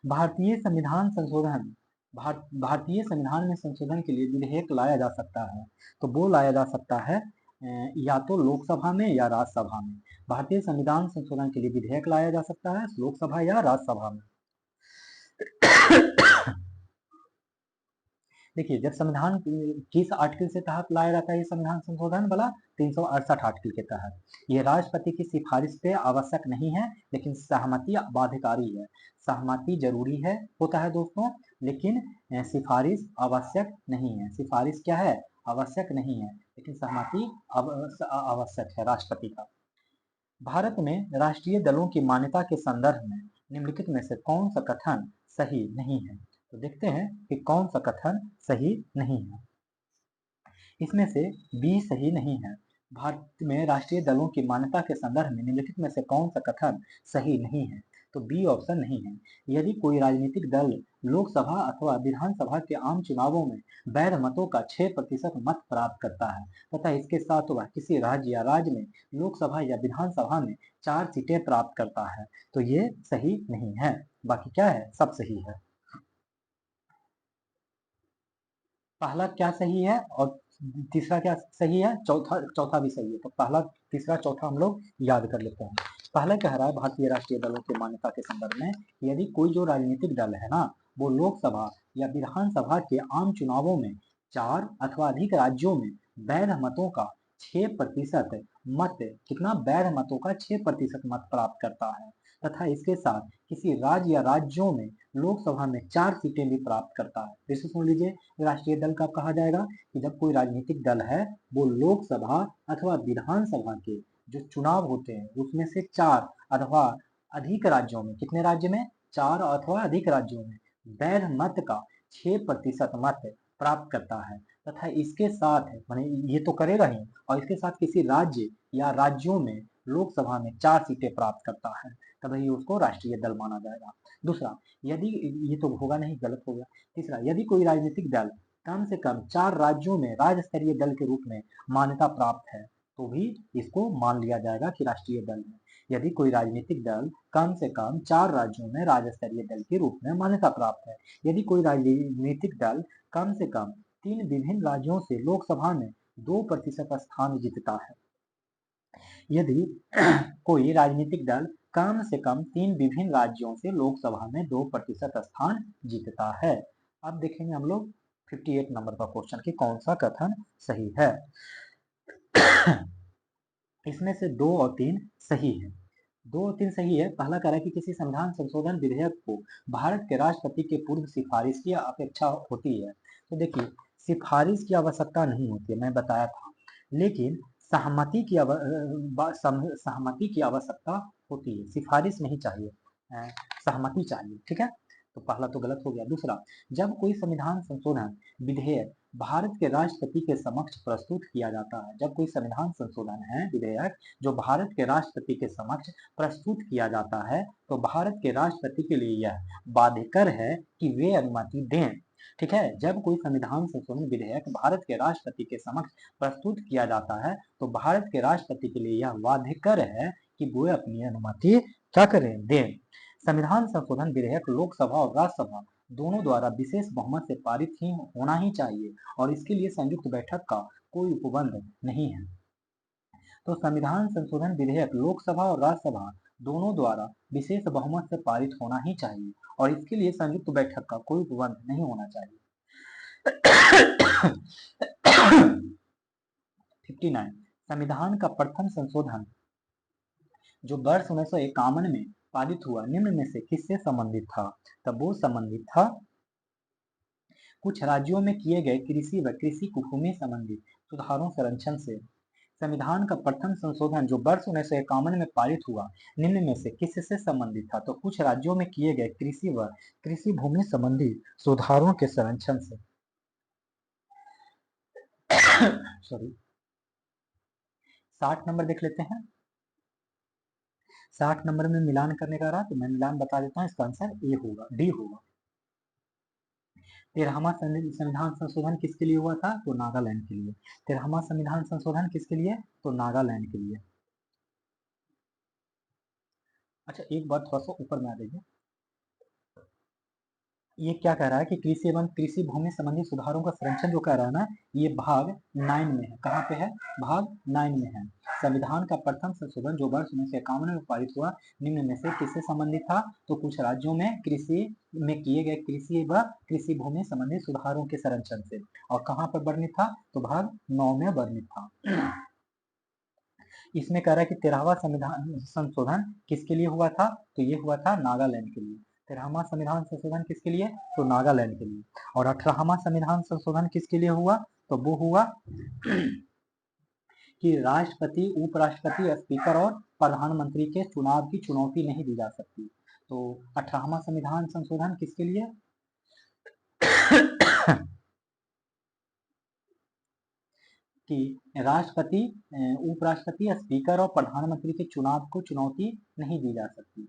भारतीय संविधान संशोधन भारतीय संविधान में संशोधन के लिए विधेयक लाया जा सकता है, तो वो लाया जा सकता है या तो लोकसभा में या राज्यसभा में। भारतीय संविधान संशोधन के लिए विधेयक लाया जा सकता है लोकसभा या राज्यसभा में। देखिए, जब संविधान किस आर्टिकल से तहत लाया जाता है ये संविधान संशोधन वाला? 368 आर्टिकल के तहत। ये राष्ट्रपति की सिफारिश पे आवश्यक नहीं है, लेकिन सहमति बाध्यकारी है। सहमति जरूरी है होता है दोस्तों, लेकिन सिफारिश आवश्यक नहीं है। सिफारिश क्या है? आवश्यक नहीं है, लेकिन सहमति आवश्यक है राष्ट्रपति का। भारत में राष्ट्रीय दलों की मान्यता के संदर्भ में निम्नलिखित में से कौन सा कथन सही नहीं है? तो देखते हैं कि कौन सा कथन सही नहीं है। इसमें से बी सही नहीं है। भारत में राष्ट्रीय दलों की मान्यता के संदर्भ में निम्नलिखित में से कौन सा कथन सही नहीं है? तो बी ऑप्शन नहीं है। यदि कोई राजनीतिक दल लोकसभा अथवा विधानसभा के आम चुनावों में वैध मतों का 6% मत प्राप्त करता है तथा इसके साथ वह किसी राज्य या राज्य में लोकसभा या विधानसभा में 4 सीटें प्राप्त करता है, तो ये सही नहीं है। बाकी क्या है? सब सही है। पहला क्या सही है और तीसरा क्या सही है? चौथा भी सही है। तो पहला, तीसरा, चौथा हम लोग याद कर लेते हैं। पहला कह रहा है भारतीय राष्ट्रीय दलों की मान्यता के संदर्भ में, यदि कोई जो राजनीतिक दल है ना, वो लोकसभा या विधानसभा के आम चुनावों में 4 अथवा अधिक राज्यों में वैध मतों का 6% मत, कितना? वैध मतों का 6% मत प्राप्त करता है तथा इसके साथ किसी राज्य या राज्यों में लोकसभा में 4 सीटें भी प्राप्त करता है। फिर से सुन लीजिए, राष्ट्रीय दल कब कहा जाएगा? कि जब कोई राजनीतिक दल है वो लोकसभा अथवा विधानसभा के जो चुनाव होते हैं उसमें से 4 अथवा अधिक राज्यों में, कितने राज्य में? 4 अथवा अधिक राज्यों में वैध मत का 6% मत प्राप्त करता है, तथा इसके साथ माने ये तो करेगा ही, और इसके साथ किसी राज्य या राज्यों में लोकसभा में 4 सीटें प्राप्त करता है, तब ही उसको राष्ट्रीय दल माना जाएगा। दूसरा, यदि ये तो होगा नहीं, गलत हो गया। तीसरा, यदि कोई राजनीतिक दल कम से कम 4 राज्यों में राज्य स्तरीय दल के रूप में मान्यता प्राप्त है, तो भी इसको मान लिया जाएगा कि राष्ट्रीय दल है। यदि कोई राजनीतिक दल कम से कम 4 राज्यों में राज्य स्तरीय दल के रूप में मान्यता प्राप्त है, यदि कोई राजनीतिक दल कम से कम 3 विभिन्न राज्यों से लोकसभा में 2% स्थान जीतता है, यदि कोई राजनीतिक दल कम से कम 3 विभिन्न राज्यों से लोकसभा में 2% स्थान जीतता है। अब देखेंगे हम लोग 58 नंबर का क्वेश्चन कि कौन सा कथन सही है। इसमें से 2 और 3 सही है। 2 और 3 सही है। पहला कह रहा है कि किसी संविधान संशोधन विधेयक को भारत के राष्ट्रपति के पूर्व सिफारिश की अपेक्षा होती है। तो देखिए, सिफारिश की आवश्यकता नहीं होती है, मैं बताया था, लेकिन सहमति की आवश्यकता होती है। सिफारिश नहीं चाहिए, सहमति चाहिए। ठीक है, तो पहला तो गलत हो गया। दूसरा, जब कोई संविधान संशोधन विधेयक भारत के राष्ट्रपति के समक्ष प्रस्तुत किया जाता है, जब कोई संविधान संशोधन है विधेयक जो भारत के राष्ट्रपति के समक्ष प्रस्तुत किया जाता है, तो भारत के राष्ट्रपति के लिए यह बाध्यकर है कि वे अनुमति दें। ठीक है, जब कोई संविधान संशोधन विधेयक भारत के राष्ट्रपति के समक्ष प्रस्तुत किया जाता है, तो भारत के राष्ट्रपति के लिए यह बाध्यकर है कि वो अपनी अनुमति क्या करें, दें। संविधान संशोधन विधेयक लोकसभा और राज्यसभा दोनों द्वारा विशेष बहुमत से पारित ही होना ही चाहिए, और इसके लिए संयुक्त बैठक का कोई उपबंध नहीं है। तो संविधान संशोधन विधेयक लोकसभा और राज्यसभा दोनों द्वारा विशेष बहुमत से पारित होना ही चाहिए, और इसके लिए संयुक्त बैठक का कोई उपबंध नहीं होना चाहिए। 59, संविधान का प्रथम संशोधन जो वर्ष 1951 में पारित हुआ निम्न में से किससे संबंधित था? तब वो संबंधित था कुछ राज्यों में किए गए कृषि व कृषि भूमि संबंधी सुधारों संरक्षण से। संविधान का प्रथम संशोधन जो वर्ष 1951 में पारित हुआ निम्न में से किससे संबंधित था? तो कुछ राज्यों में किए गए कृषि व कृषि भूमि संबंधी सुधारों के संरक्षण से। सॉरी, 60 नंबर देख लेते हैं। 60 नंबर में मिलान करने का रहा, तो मैं मिलान बता देता हूँ। इसका आंसर ए होगा, डी होगा। 13वां संविधान संशोधन किसके लिए हुआ था? तो नागालैंड के लिए। 13वां संविधान संशोधन किसके लिए? तो नागालैंड के लिए। अच्छा, एक बार थोड़ा सा ऊपर में आ जाइए। ये क्या कह रहा है कि कृषि एवं कृषि भूमि संबंधी सुधारों का संरक्षण जो कह रहा है ना, ये भाग 9 में है। कहाँ पे है? भाग 9 में है। संविधान का प्रथम संशोधन जो वर्ष 1951 में पारित हुआ निम्न में से किससे संबंधित था? तो कुछ राज्यों में कृषि में किए गए कृषि व कृषि भूमि संबंधी सुधारों के संरक्षण से। और कहाँ पर वर्णित था? तो भाग 9 में वर्णित था। इसमें कह रहा है कि 13वां संविधान संशोधन किसके लिए हुआ था? तो ये हुआ था नागालैंड के लिए। 13वां संविधान संशोधन किसके लिए? तो नागालैंड के लिए। और 18वां संविधान संशोधन किसके लिए हुआ? तो वो हुआ कि राष्ट्रपति, उपराष्ट्रपति, स्पीकर और प्रधानमंत्री के चुनाव की चुनौती नहीं दी जा सकती। तो 18वां संविधान संशोधन किसके लिए? कि राष्ट्रपति, उपराष्ट्रपति, स्पीकर और प्रधानमंत्री के चुनाव को चुनौती नहीं दी जा सकती।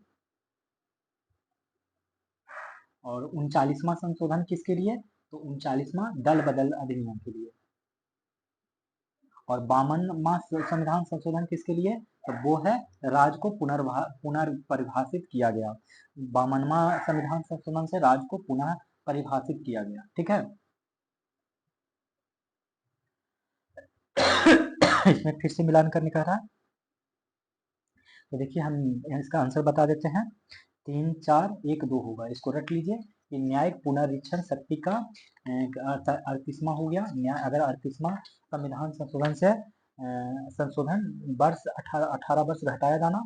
और 39वां संशोधन किसके लिए? तो 39वां दल बदल अधिनियम के लिए। और 52वां संविधान संशोधन किसके लिए? तो वो है राज्य को पुनर्परिभाषित किया गया। 52वां संविधान संशोधन से राज्य को पुनः परिभाषित किया गया। ठीक है। इसमें फिर से मिलान करने का रहा, तो देखिए हम इसका आंसर बता देते हैं। 3, 4, 1, 2 होगा। इसको रख लीजिए कि न्यायिक पुनरीक्षण शक्ति का 38वां हो गया। अगर 38वां संविधान संशोधन से संशोधन वर्ष 18 वर्ष घटाया जाना।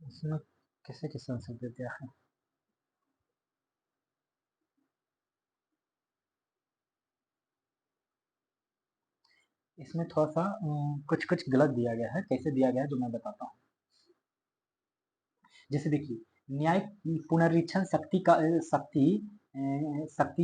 इसमें कैसे किस आंसर दे दिया है? इसमें थोड़ा सा कुछ कुछ गलत दिया गया है। कैसे दिया गया है जो मैं बताता हूँ। जैसे देखिए, न्यायिक पुनरीक्षण शक्ति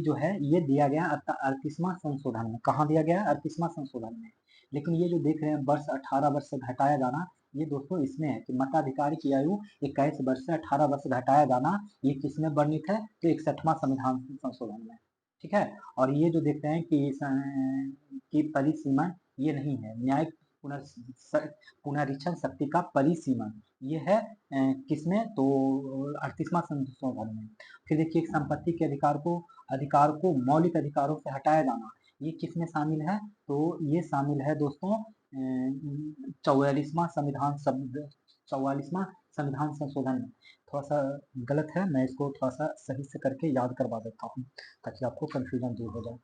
जो है ये दिया गया 38वां संशोधन में। कहाँ दिया गया है? 38वां संशोधन में। लेकिन ये जो देख रहे हैं वर्ष 18 वर्ष से घटाया जाना, ये दोस्तों इसमें है कि मताधिकार की आयु 21 वर्ष से 18 वर्ष घटाया जाना, ये किसमें वर्णित है? तो 61वां संविधान संशोधन में। ठीक है। और ये जो देख रहे हैं कि परिसीमन, ये नहीं है। न्यायिक पुनरीक्षण शक्ति का परिसीमन ये है किसमें? तो 38वां संशोधन में। फिर देखिए, संपत्ति के अधिकार को मौलिक अधिकारों से हटाया जाना, ये किसमें शामिल है? तो ये शामिल है दोस्तों 44वां संविधान संशोधन में। थोड़ा सा गलत है, मैं इसको थोड़ा सा सही से करके याद करवा देता हूँ ताकि आपको कंफ्यूजन दूर हो जाए।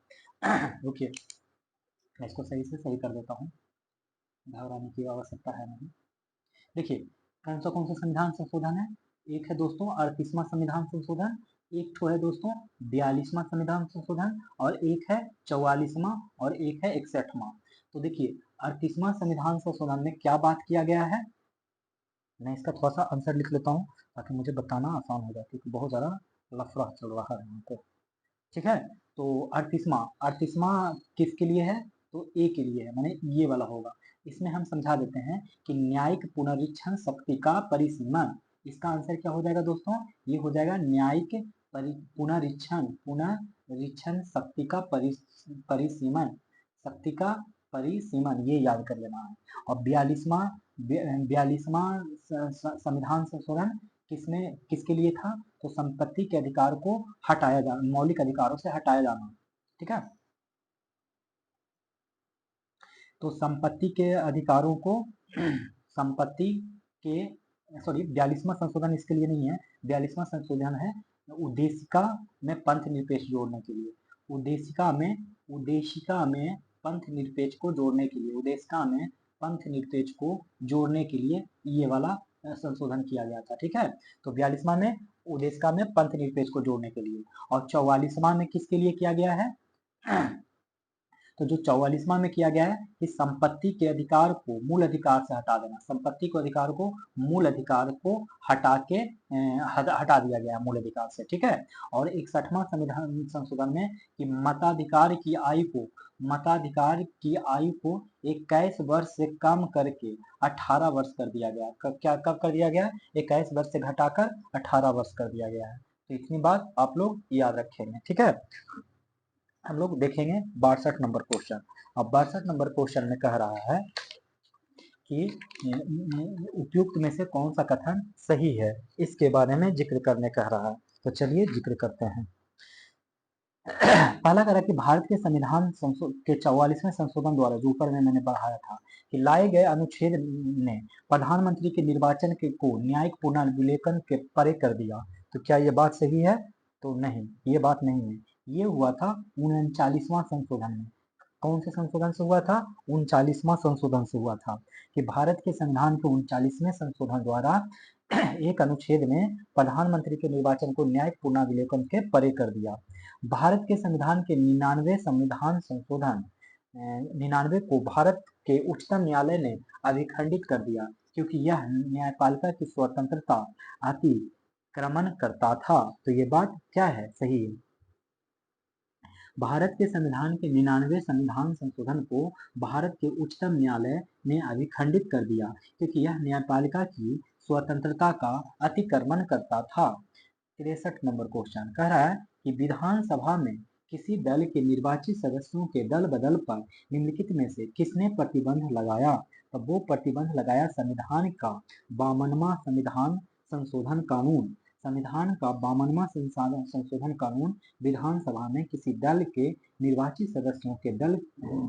रुकिए, मैं इसको सही से सही कर देता हूँ, घबराने की आवश्यकता है नहीं। देखिए, कौन सा संविधान संशोधन है? एक है दोस्तों 38वां संविधान संशोधन, एक तो है दोस्तों 42वां संविधान संशोधन, और एक है 44वां, और एक है 61वां। तो देखिए, 38वां संविधान संशोधन में क्या बात किया गया है? मैं इसका थोड़ा सा आंसर लिख लेता हूँ ताकि मुझे बताना आसान हो जाए, क्योंकि बहुत ज़्यादा लफड़ा चल रहा है यहाँ पे। ठीक है। तो 38वां किसके लिए है? तो ए के लिए है, माने ये वाला होगा। इसमें हम समझा देते हैं कि न्यायिक पुनरीक्षण शक्ति का परिसीमन, इसका आंसर क्या हो जाएगा दोस्तों? ये हो जाएगा न्यायिक पुनरीक्षण शक्ति का परिसीमन, शक्ति का परिसीमन, ये याद कर लेना है। और 42वां संविधान संशोधन किसके लिए था? तो संपत्ति के अधिकार को हटाया जाना, मौलिक अधिकारों से हटाया जाना। ठीक है। तो संपत्ति के अधिकारों को संपत्ति के 42वां संशोधन इसके लिए नहीं है। 42वां संशोधन है उद्देशिका में पंथ निरपेक्ष जोड़ने के लिए। उद्देशिका में पंथ निरपेक्ष को जोड़ने के लिए, उद्देशिका में पंथ निरपेक्ष को जोड़ने के लिए ये वाला संशोधन किया गया था। ठीक है। तो 42वां में उद्देशिका में पंथ निरपेक्ष को जोड़ने के लिए, और 44वां में किसके लिए किया गया है? तो जो 44वां में किया गया है कि संपत्ति के अधिकार को मूल अधिकार से हटा देना, संपत्ति के अधिकार को मूल अधिकार को हटा के हटा दिया गया मूल अधिकार से। ठीक है। और 61वां संविधान संशोधन में कि मताधिकार की आयु को 21 वर्ष से कम करके 18 वर्ष कर दिया गया। कब कर दिया गया? 21 वर्ष से घटाकर 18 वर्ष कर दिया गया है। तो इतनी बात आप लोग याद रखेंगे। ठीक है। हम लोग देखेंगे 62 नंबर क्वेश्चन। अब 62 नंबर क्वेश्चन में कह रहा है कि उपयुक्त में से कौन सा कथन सही है, इसके बारे में जिक्र करने कह रहा है। तो चलिए जिक्र करते हैं। पहला कह रहा है कि भारत के संविधान के 44वें संशोधन द्वारा, जो ऊपर में मैंने बढ़ाया था, कि लाए गए अनुच्छेद ने प्रधानमंत्री के निर्वाचन को न्यायिक पुनर्विलेखन के परे कर दिया। तो क्या ये बात सही है? तो नहीं, ये बात नहीं है। ये हुआ था 39वां संशोधन में। कौन से संशोधन से हुआ था? 39वां संशोधन से हुआ था, कि भारत के संविधान के 39वें संशोधन द्वारा एक अनुच्छेद में प्रधानमंत्री के निर्वाचन को न्यायिक पुनर्विलेखन के परे कर दिया। भारत के संविधान के 99 संविधान संशोधन 99 को भारत के उच्चतम न्यायालय ने अभिखंडित कर दिया, क्योंकि यह न्यायपालिका की स्वतंत्रता अतिक्रमण करता था। तो ये बात क्या है? सही है। भारत के संविधान के 99 संविधान संशोधन को भारत के उच्चतम न्यायालय ने अभिखंडित कर दिया, क्योंकि यह न्यायपालिका की स्वतंत्रता का अतिक्रमण करता था। 63 नंबर क्वेश्चन कह रहा है कि विधानसभा में किसी दल के निर्वाचित सदस्यों के दल बदल पर निम्नलिखित में से किसने प्रतिबंध लगाया? तो वो प्रतिबंध लगाया संविधान का 52वां संविधान संशोधन कानून। संविधान का 52वां संशोधन कानून विधानसभा में किसी दल के निर्वाचित सदस्यों के दल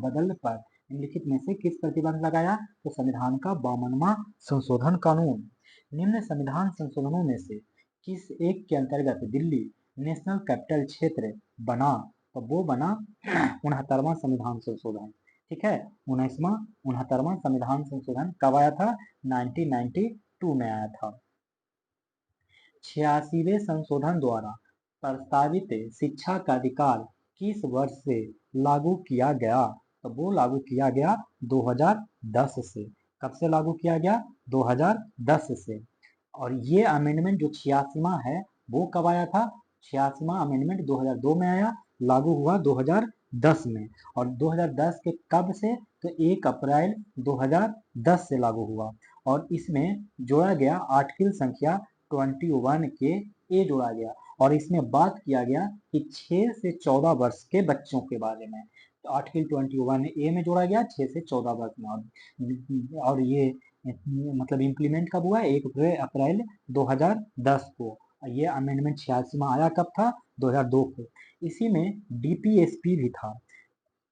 बदल पर निम्नलिखित में से किस प्रतिबंध लगाया? तो संविधान का 52वां संशोधन कानून। निम्न संविधान संशोधनों में से किस एक के अंतर्गत दिल्ली नेशनल कैपिटल क्षेत्र बना? तो वो बना 69वां संविधान संशोधन। ठीक है। 69वां संविधान संशोधन कब आया था? 1992 में आया था। 86वें संशोधन द्वारा प्रस्तावित शिक्षा का अधिकार किस वर्ष से लागू किया गया? तो वो लागू किया गया 2010 से। कब से लागू किया गया? 2010 से। और ये अमेंडमेंट जो 86वां है वो कब आया था? 86वां अमेंडमेंट 2002 में आया, लागू हुआ 2010 में। और 2010 के कब से? तो 1 अप्रैल 2010 से लागू हुआ। और इसमें जोड़ा गया आर्टिकल संख्या 21 के ए जोड़ा गया, और इसमें बात किया गया कि 6 से 14 वर्ष के बच्चों के बारे में। तो आर्टिकल 21 ए में जोड़ा गया 6 से 14 वर्ष में। और ये मतलब इम्प्लीमेंट कब हुआ? 1 अप्रैल 2010 को। ये अमेंडमेंट 86 में आया कब था? 2002 को। इसी में डीपीएसपी भी था,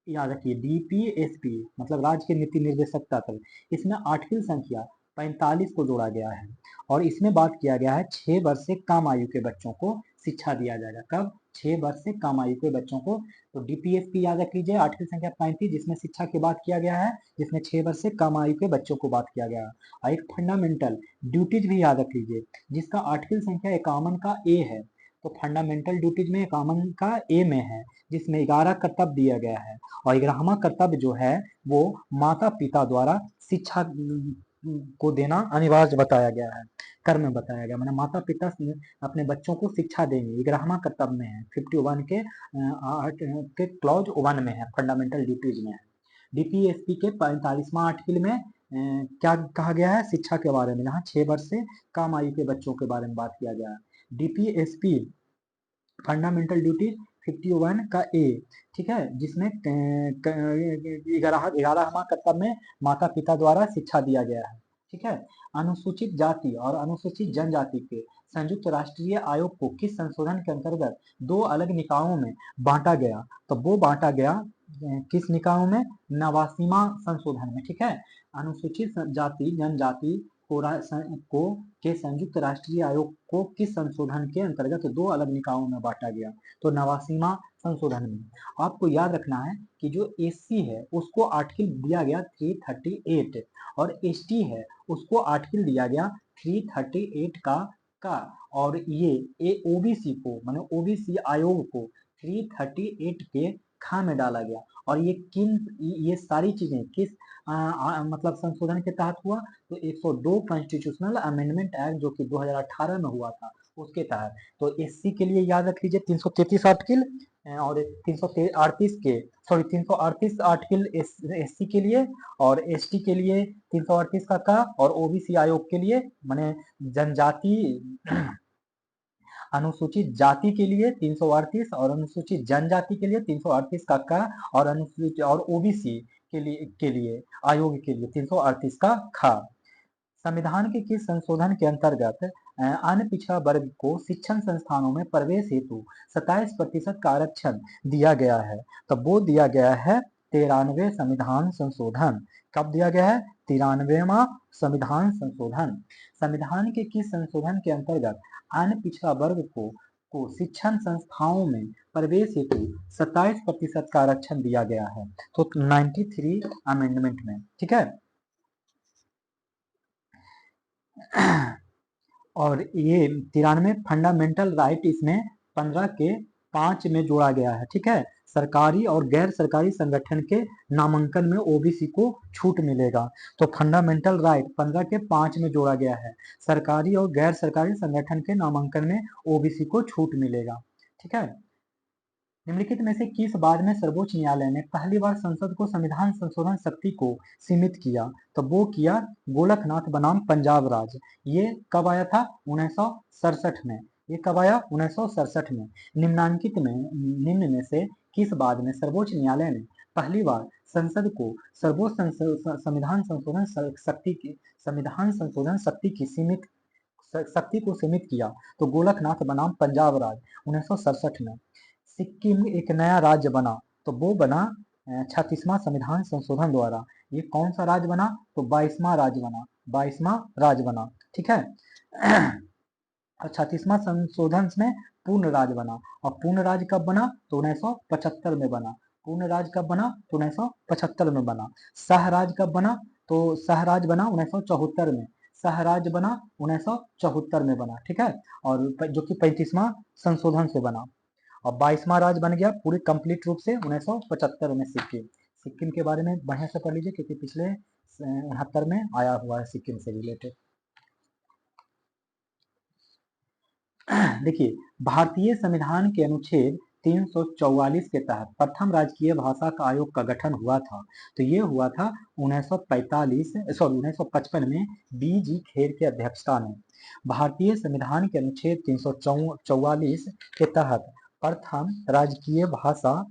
याद रखिए डीपीएसपी मतलब राज्य के नीति निर्देशक तंत्र। इसमें आर्टिकल संख्या 45 को जोड़ा गया है, और इसमें बात किया गया है 6 वर्ष से कम आयु के बच्चों को शिक्षा दिया जाएगा। कब? 6 वर्ष से कम आयु के बच्चों को। तो डीपीएसपी याद रख लीजिए, आर्टिकल संख्या 35 जिसमें शिक्षा की बात किया गया है, जिसमें 6 वर्ष से कम आयु के बच्चों को बात किया गया है। और एक फंडामेंटल ड्यूटीज भी याद रख लीजिए, जिसका आर्टिकल संख्या 51 का ए है। तो फंडामेंटल ड्यूटीज में 51 का ए में है, जिसमें 11 कर्तव्य दिया गया है। और 11वां कर्तव्य जो है वो माता पिता द्वारा शिक्षा को देना अनिवार्य बताया गया है, कर्म बताया गया, मतलब माता पिता अपने बच्चों को शिक्षा देंगे, 11वां कर्तव्य में है, 51 के क्लॉज 1 में है, फंडामेंटल ड्यूटीज में है। डीपीएसपी के 45वां आर्टिकल में क्या कहा गया है? शिक्षा के बारे में, जहाँ 6 वर्ष से कम आयु के बच्चों के बारे में बात किया गया है। डीपीएसपी फंडामेंटल ड्यूटीज 51 का ए, ठीक है, जिसमें 11वां कर्तव्य में माता पिता द्वारा शिक्षा दिया गया है, ठीक है। अनुसूचित जाति और अनुसूचित जनजाति के संयुक्त राष्ट्रीय आयोग को किस संशोधन के अंतर्गत 2 अलग निकायों में बांटा गया? तो वो बांटा गया किस निकायों में? 89वां संशोधन में, ठीक है। अनुसूचित जाति जनजाति को के संयुक्त राष्ट्रीय आयोग को किस संशोधन के अंतर्गत 2 अलग निकायों में बांटा गया? तो 89वां संशोधन में। आपको याद रखना है कि जो एससी है उसको आर्टिकल दिया गया 338, और एसटी है उसको आर्टिकल दिया गया 338 का। और ये ओबीसी को, माने ओबीसी आयोग को 338 के खा में डाला गया। और ये सारी चीजें किस मतलब संशोधन के तहत हुआ? तो 102 कॉन्स्टिट्यूशनल अमेंडमेंट एक्ट जो कि 2018 में हुआ था, उसके तहत। तो एससी के लिए याद रख लीजिए 333 आर्टिकल, और 338 के, सॉरी 338 आर्टिकल एससी के लिए, और एसटी के लिए 338 का, और ओबीसी आयोग के लिए माने जनजाति अनुसूचित जाति के लिए 338, और अनुसूचित जनजाति के लिए 338 का, और अनुसूचित और ओबीसी के लिए आयोग के लिए 338 का खा। संविधान के किस संशोधन के अंतर्गत अन्य पिछड़ा वर्ग को शिक्षण संस्थानों में प्रवेश हेतु 27% का आरक्षण दिया गया है? तो वो दिया गया है 93वें संविधान संशोधन। कब दिया गया है? 93वां संविधान संशोधन। संविधान के किस संशोधन के अंतर्गत अन्य पिछड़ा वर्ग को शिक्षण संस्थाओं में प्रवेश हेतु 27% का आरक्षण दिया गया है? तो 93 अमेंडमेंट में, ठीक है। और ये 93 फंडामेंटल राइट इसमें 15 के 5 में जोड़ा गया है, ठीक है। सरकारी और गैर सरकारी संगठन के नामांकन में ओबीसी को छूट मिलेगा। तो फंडामेंटल राइट 15 के 5 में जोड़ा गया है, सरकारी और गैर सरकारी संगठन के नामांकन में ओबीसी को छूट मिलेगा, ठीक है। निम्नलिखित में से किस बाद में सर्वोच्च न्यायालय ने पहली बार संसद को संविधान संशोधन शक्ति को सीमित किया? तो वो किया गोलकनाथ बनाम पंजाब राज्य। ये कब आया था? 1967 में। ये कब आया? 1967 में। निम्न में से किस बाद में सर्वोच्च न्यायालय ने पहली बार संसद को सर्वोच्च संविधान संशोधन शक्ति की शक्ति को सीमित किया? तो गोलकनाथ बनाम पंजाब राज्य 1967 में। सिक्किम एक नया राज्य बना, तो वो बना 36वां संविधान संशोधन द्वारा। ये कौन सा राज्य बना? तो 22वां राज्य बना, 22वां राज्य बना, ठीक है। और 36वां संशोधन में पूर्ण राज्य बना। और पूर्ण राज्य कब बना? तो 1975 में बना। पूर्ण राज्य कब बना? तो 1975 में बना। सह राज्य कब बना? तो सह राज्य बना 1974 में। सह राज्य बना 1974 में बना, ठीक है। और जो कि 35वां संशोधन से बना। और 22वां राज्य बन गया पूरी कंप्लीट रूप से 1975 में सिक्किम। सिक्किम के बारे में बढ़िया से पढ़ लीजिए, क्योंकि पिछले 69 में आया हुआ है सिक्किम से रिलेटेड। देखिए, भारतीय संविधान के अनुच्छेद 344 के तहत प्रथम राजकीय भाषा का आयोग का गठन हुआ था। तो ये हुआ था 1955 में बी.जी. खेर की अध्यक्षता में। भारतीय संविधान के अनुच्छेद 344 के तहत प्रथम राजकीय भाषा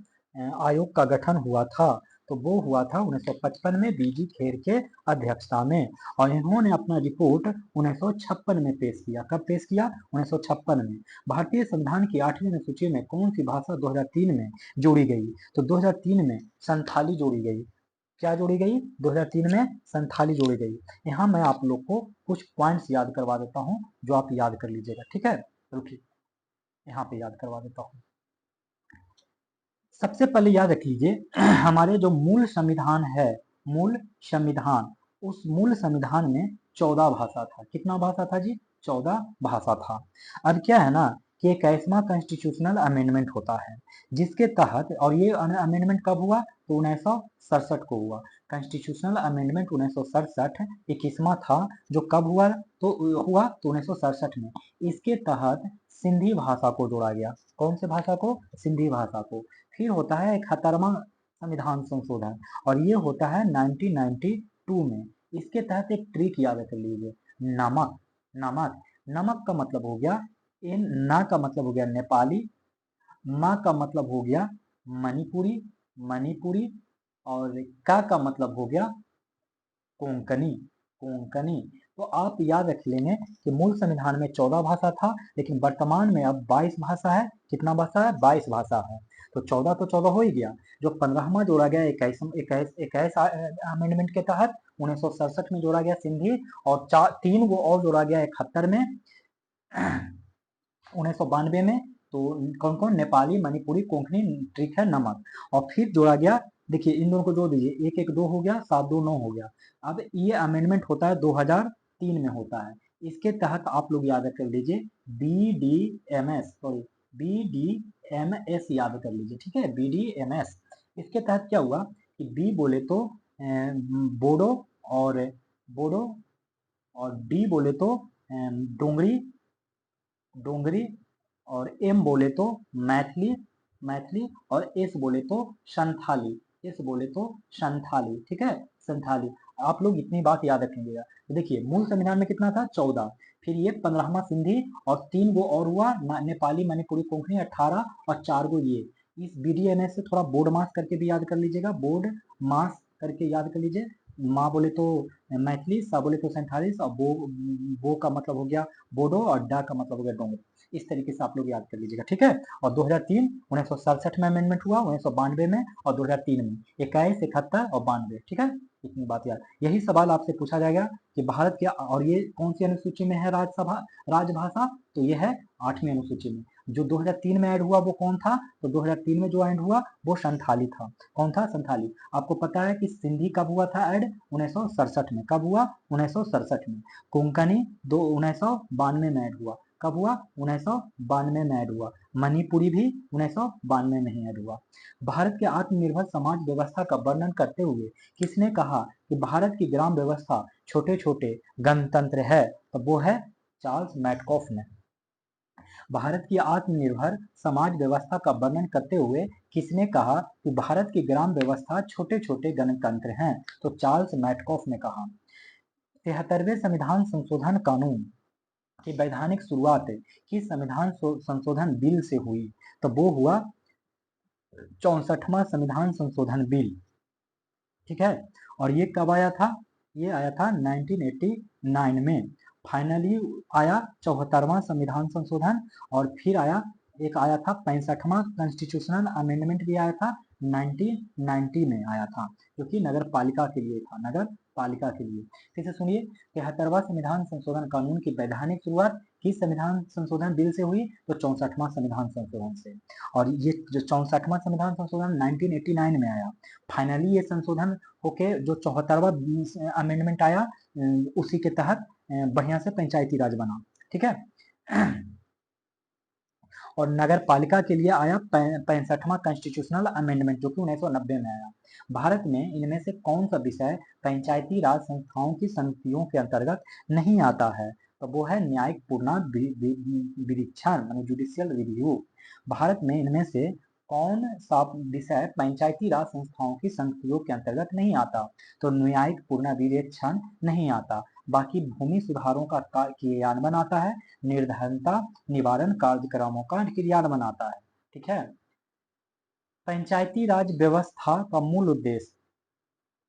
आयोग का गठन हुआ था। तो वो हुआ था 1955 में बी.जी. खेर के अध्यक्षता में, और इन्होंने अपना रिपोर्ट 1956 में पेश किया। कब पेश किया? 1956 में। भारतीय संविधान की 8वीं अनुसूची में कौन सी भाषा 2003 में जोड़ी गई? तो 2003 में संथाली जोड़ी गई। क्या जोड़ी गई? 2003 में संथाली जोड़ी गई। यहाँ मैं आप लोग को कुछ पॉइंट्स याद करवा देता हूँ, जो आप याद कर लीजिएगा, ठीक है? रुकिए, यहाँ पे याद करवा देता हूँ। सबसे पहले याद रख लीजिए, हमारे जो मूल संविधान है, मूल संविधान, उस मूल संविधान में 14 भाषा था। कितना भाषा था जी? 14 भाषा था। अब क्या है ना कि 21वां कॉन्स्टिट्यूशनल अमेंडमेंट होता है, जिसके तहत, और ये अमेंडमेंट कब हुआ? तो 1967 को हुआ। कॉन्स्टिट्यूशनल अमेंडमेंट 1967 21वां था, जो कब हुआ? तो 1967 में। इसके तहत सिंधी भाषा को जोड़ा गया। कौन से भाषा को? सिंधी भाषा को। फिर होता है 71वां संविधान संशोधन, और ये होता है 1992 में। इसके तहत एक ट्रिक याद कर लीजिए, नमक। नमक, नमक का मतलब हो गया, इन ना का मतलब हो गया नेपाली, मा का मतलब हो गया मणिपुरी, मणिपुरी, और का मतलब हो गया कोंकणी, कोंकणी। तो आप याद रख लेंगे कि मूल संविधान में 14 भाषा था, लेकिन वर्तमान में अब 22 भाषा है। कितना भाषा है? 22 भाषा है। तो 14 तो 14 हो ही गया। जो 15वां जोड़ा गया 21 अमेंडमेंट के तहत 1967 में जोड़ा गया सिंधी, और 3 वो और जोड़ा गया 71 में, 1992 में। तो कौन कौन? नेपाली, मणिपुरी, कोंकणी, ट्रिक है नमक। और फिर जोड़ा गया, देखिए इन दोनों को जोड़ दीजिए, एक एक 2 हो गया, 7 2 9 हो गया। अब ये अमेंडमेंट होता है 2003 में होता है। इसके तहत आप लोग याद कर लीजिए BDMS, सॉरी BDMS याद कर लीजिए, ठीक है? BDMS। इसके तहत क्या हुआ कि बी बोले तो बोडो, और बोडो, और डी बोले तो डोंगरी, डोंगरी, और एम बोले तो मैथिली, मैथिली, और एस बोले तो संथाली, एस बोले तो संथाली, ठीक है? संथाली। आप लोग इतनी बात याद रखेंगे। तो देखिए मूल संविधान में कितना था? 14। फिर ये 15वां सिंधी, और 3 गो और हुआ नेपाली, मणिपुरी, कोंकणी 18, और 4 गो ये। इस बीडीएमएस से थोड़ा बोर्ड मास करके भी याद कर लीजिएगा, बोर्ड मास करके याद कर लीजिए। माँ बोले तो मैथिली, सा बोले तो सैंतालीस, और बो का मतलब हो गया बोडो, और डा का मतलब हो गया डोंगरी। इस तरीके से आप लोग याद कर लीजिएगा, ठीक है? और 2003 1967 में अमेंडमेंट हुआ, 1992 में, और 2003 में 21 71 और 92, ठीक है? इतनी बात याद। यही सवाल आपसे पूछा जाएगा कि भारत के, और ये कौन सी अनुसूची में है राज्यसभा राजभाषा? तो ये है 8वीं अनुसूची में। जो 2003 में ऐड हुआ वो कौन था? तो 2003 में जो ऐड हुआ वो संथाली था। कौन था? संथाली। आपको पता है कि सिंधी कब हुआ था ऐड? 1967 में। कब हुआ? 1967 में। कोंकणी 1992 में ऐड हुआ। कब हुआ? 1992 में ऐड हुआ। मणिपुरी भी 1992 में ही ऐड हुआ। भारत के आत्मनिर्भर समाज व्यवस्था का वर्णन करते हुए किसने कहा कि भारत की ग्राम व्यवस्था छोटे छोटे गणतंत्र है? तो वो है चार्ल्स मैटकॉफ ने। भारत की आत्मनिर्भर समाज व्यवस्था का वर्णन करते हुए किसने कहा कि भारत की ग्राम व्यवस्था छोटे छोटे गणतंत्र हैं? तो चार्ल्स मैटकॉफ ने कहा। 73वें संविधान संशोधन कानून की वैधानिक शुरुआत किस संविधान संशोधन बिल से हुई? तो वो हुआ 64वां संविधान संशोधन बिल, ठीक है? और ये कब आया था? ये आया था 1989 में। फाइनली आया 74वां संविधान संशोधन, और फिर आया, एक आया था 65वां कॉन्स्टिट्यूशनल अमेंडमेंट भी आया था, 1990 में आया था, जो कि नगर पालिका के लिए था, नगर पालिका के लिए। फिर से सुनिए, 73वां संविधान संशोधन कानून की वैधानिक शुरुआत किस संविधान संशोधन बिल से हुई? तो 64वां संविधान संशोधन से। और ये जो 64वां संविधान संशोधन 1989 में आया, फाइनली ये संशोधन होके जो 74वां अमेंडमेंट आया, उसी के तहत बढ़िया से पंचायती राज बना, ठीक है? और नगर पालिका के लिए आया 65वां कॉन्स्टिट्यूशनल अमेंडमेंट, जो कि 1990 में आया। भारत में इनमें से कौन सा विषय पंचायती राज संस्थाओं की समितियों के अंतर्गत नहीं आता है? तो वो है न्यायिक पुनर्निरीक्षण, माने जुडिशियल रिव्यू। भारत में इनमें से कौन सा विषय पंचायती राज संस्थाओं की संक्रियों के अंतर्गत नहीं आता? तो न्यायिक पुनर्निरीक्षण नहीं आता। बाकी भूमि सुधारों का क्रियान्वयन आता है, निर्धनता निवारण कार्यक्रमों का क्रियान्वयन आता है। ठीक है। पंचायती राज व्यवस्था का मूल उद्देश्य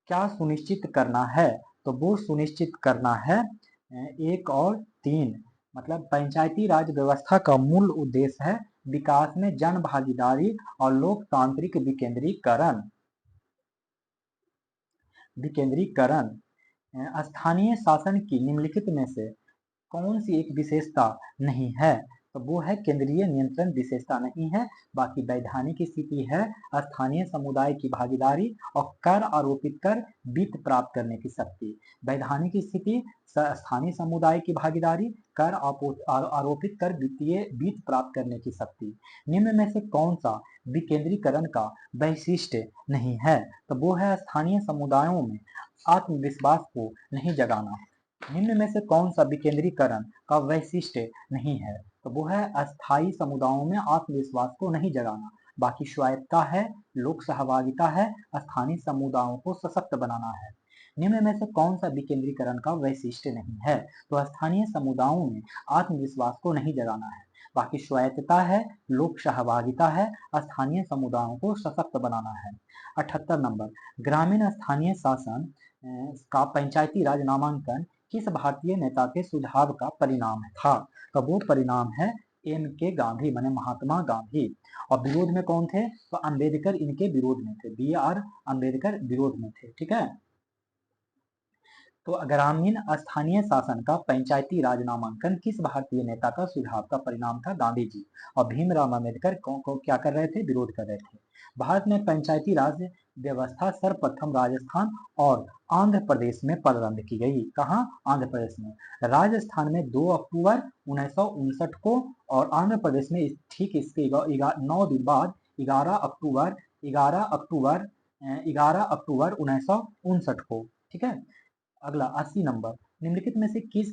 क्या सुनिश्चित करना है? तो वो सुनिश्चित करना है 1 और 3, मतलब पंचायती राज व्यवस्था का मूल उद्देश्य है विकास में जन भागीदारी और लोकतांत्रिक विकेंद्रीकरण। स्थानीय शासन की निम्नलिखित में से कौन सी एक विशेषता नहीं है? तो वो है केंद्रीय नियंत्रण विशेषता नहीं है। बाकी वैधानिक स्थिति है स्थानीय समुदाय की भागीदारी और कर आरोपित कर वित्त प्राप्त करने की शक्ति। वैधानिक स्थिति स्थानीय समुदाय की भागीदारी, कर आरोपित कर वित्त प्राप्त करने की शक्ति। निम्न में से कौन सा विकेंद्रीकरण का वैशिष्ट्य नहीं है? तो वो है स्थानीय समुदायों में आत्मविश्वास को नहीं जगाना। निम्न में से कौन सा विकेंद्रीकरण का वैशिष्ट्य नहीं है? तो वो है अस्थायी समुदायों में आत्मविश्वास को नहीं जगाना। बाकी स्वायत्तता है, लोक सहभागिता है, स्थानीय समुदायों को सशक्त बनाना है। निम्न में से कौन सा विकेंद्रीकरण का वैशिष्ट्य नहीं है? तो स्थानीय समुदायों में आत्मविश्वास को नहीं जगाना है। बाकी स्वायत्तता है, लोक सहभागिता है, स्थानीय समुदायों को सशक्त बनाना है। 78 नंबर, ग्रामीण स्थानीय शासन का पंचायती राज नामांकन किस भारतीय नेता के सुझाव का परिणाम था? तो वो परिणाम है M.K. गांधी, माने महात्मा गांधी। और विरोध में कौन थे? तो अंबेडकर इनके विरोध में थे, B.R. अंबेडकर विरोध में थे। ठीक है। तो ग्रामीण स्थानीय शासन का पंचायती राज नामांकन किस भारतीय नेता का सुझाव का परिणाम था? गांधी जी। और भीमराव अंबेडकर को क्या कर रहे थे? विरोध कर रहे थे। भारत में पंचायती राज व्यवस्था सर्वप्रथम राजस्थान और आंध्र प्रदेश में प्रारंभ की गई। कहाँ? आंध्र प्रदेश में। राजस्थान में 2 अक्टूबर 1959 को और आंध्र प्रदेश में ठीक इसके 9 दिन बाद 11 अक्टूबर 1959 को। ठीक है। अगला 80 नंबर, निम्नलिखित में से किस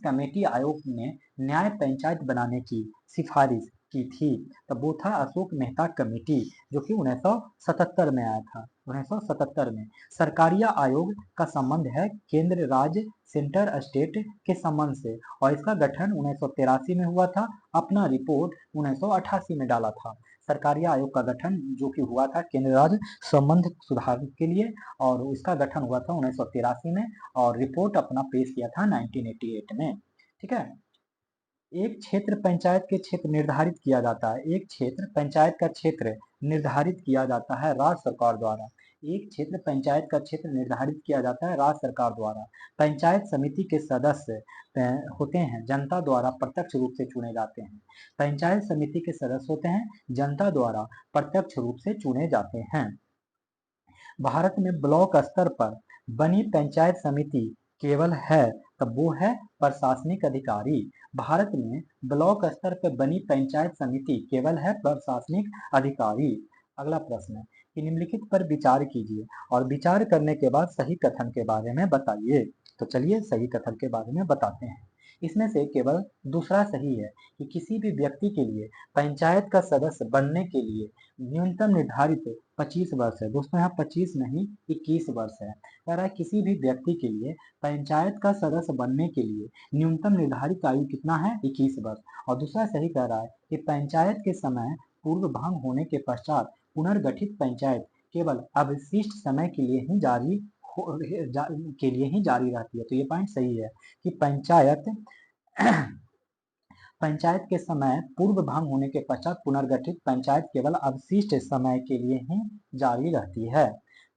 कमेटी आयोग ने न्याय पंचायत बनाने की सिफारिश की थी? तब वो था अशोक मेहता कमेटी, जो कि 1977 में आया था। 1977 में। सरकारिया आयोग का संबंध है केंद्र राज्य सेंटर स्टेट के संबंध से और इसका गठन 1983 में हुआ था। अपना रिपोर्ट 1988 में डाला था। सरकारिया आयोग का गठन जो कि हुआ था केंद्र राज्य संबंध सुधार के लिए और इसका गठन हुआ था 1983 में और रिपोर्ट अपना पेश किया था 1988 में। ठीक है। एक क्षेत्र पंचायत के क्षेत्र निर्धारित किया जाता है। एक क्षेत्र पंचायत का क्षेत्र निर्धारित किया जाता है राज्य सरकार द्वारा। एक क्षेत्र पंचायत का क्षेत्र निर्धारित किया जाता है राज्य सरकार द्वारा। पंचायत समिति के सदस्य होते हैं जनता द्वारा प्रत्यक्ष रूप से चुने जाते हैं। पंचायत समिति के सदस्य होते हैं जनता द्वारा प्रत्यक्ष रूप से चुने जाते हैं। भारत में ब्लॉक स्तर पर बनी पंचायत समिति केवल है, तब वो है प्रशासनिक अधिकारी। भारत में ब्लॉक स्तर पर बनी पंचायत समिति केवल है प्रशासनिक अधिकारी। अगला प्रश्न है कि निम्नलिखित पर विचार कीजिए और विचार करने के बाद सही कथन के बारे में बताइए। तो चलिए सही कथन के बारे में बताते हैं। इसमें से केवल दूसरा सही है कि किसी भी व्यक्ति के लिए पंचायत का सदस्य बनने के लिए न्यूनतम निर्धारित 25 वर्ष है। दोस्तों यहाँ 25 नहीं 21 वर्ष है। कह रहा है किसी भी व्यक्ति के लिए पंचायत का सदस्य बनने के लिए न्यूनतम निर्धारित आयु कितना है? 21 वर्ष। और दूसरा सही कह रहा है कि पंचायत के समय पूर्व भंग होने के पश्चात पुनर्गठित पंचायत केवल अवशिष्ट समय के लिए ही जारी रहती है। तो ये पॉइंट सही है कि पंचायत के समय पूर्व भंग होने के पश्चात पुनर्गठित पंचायत केवल अवशिष्ट समय के लिए ही जारी रहती है।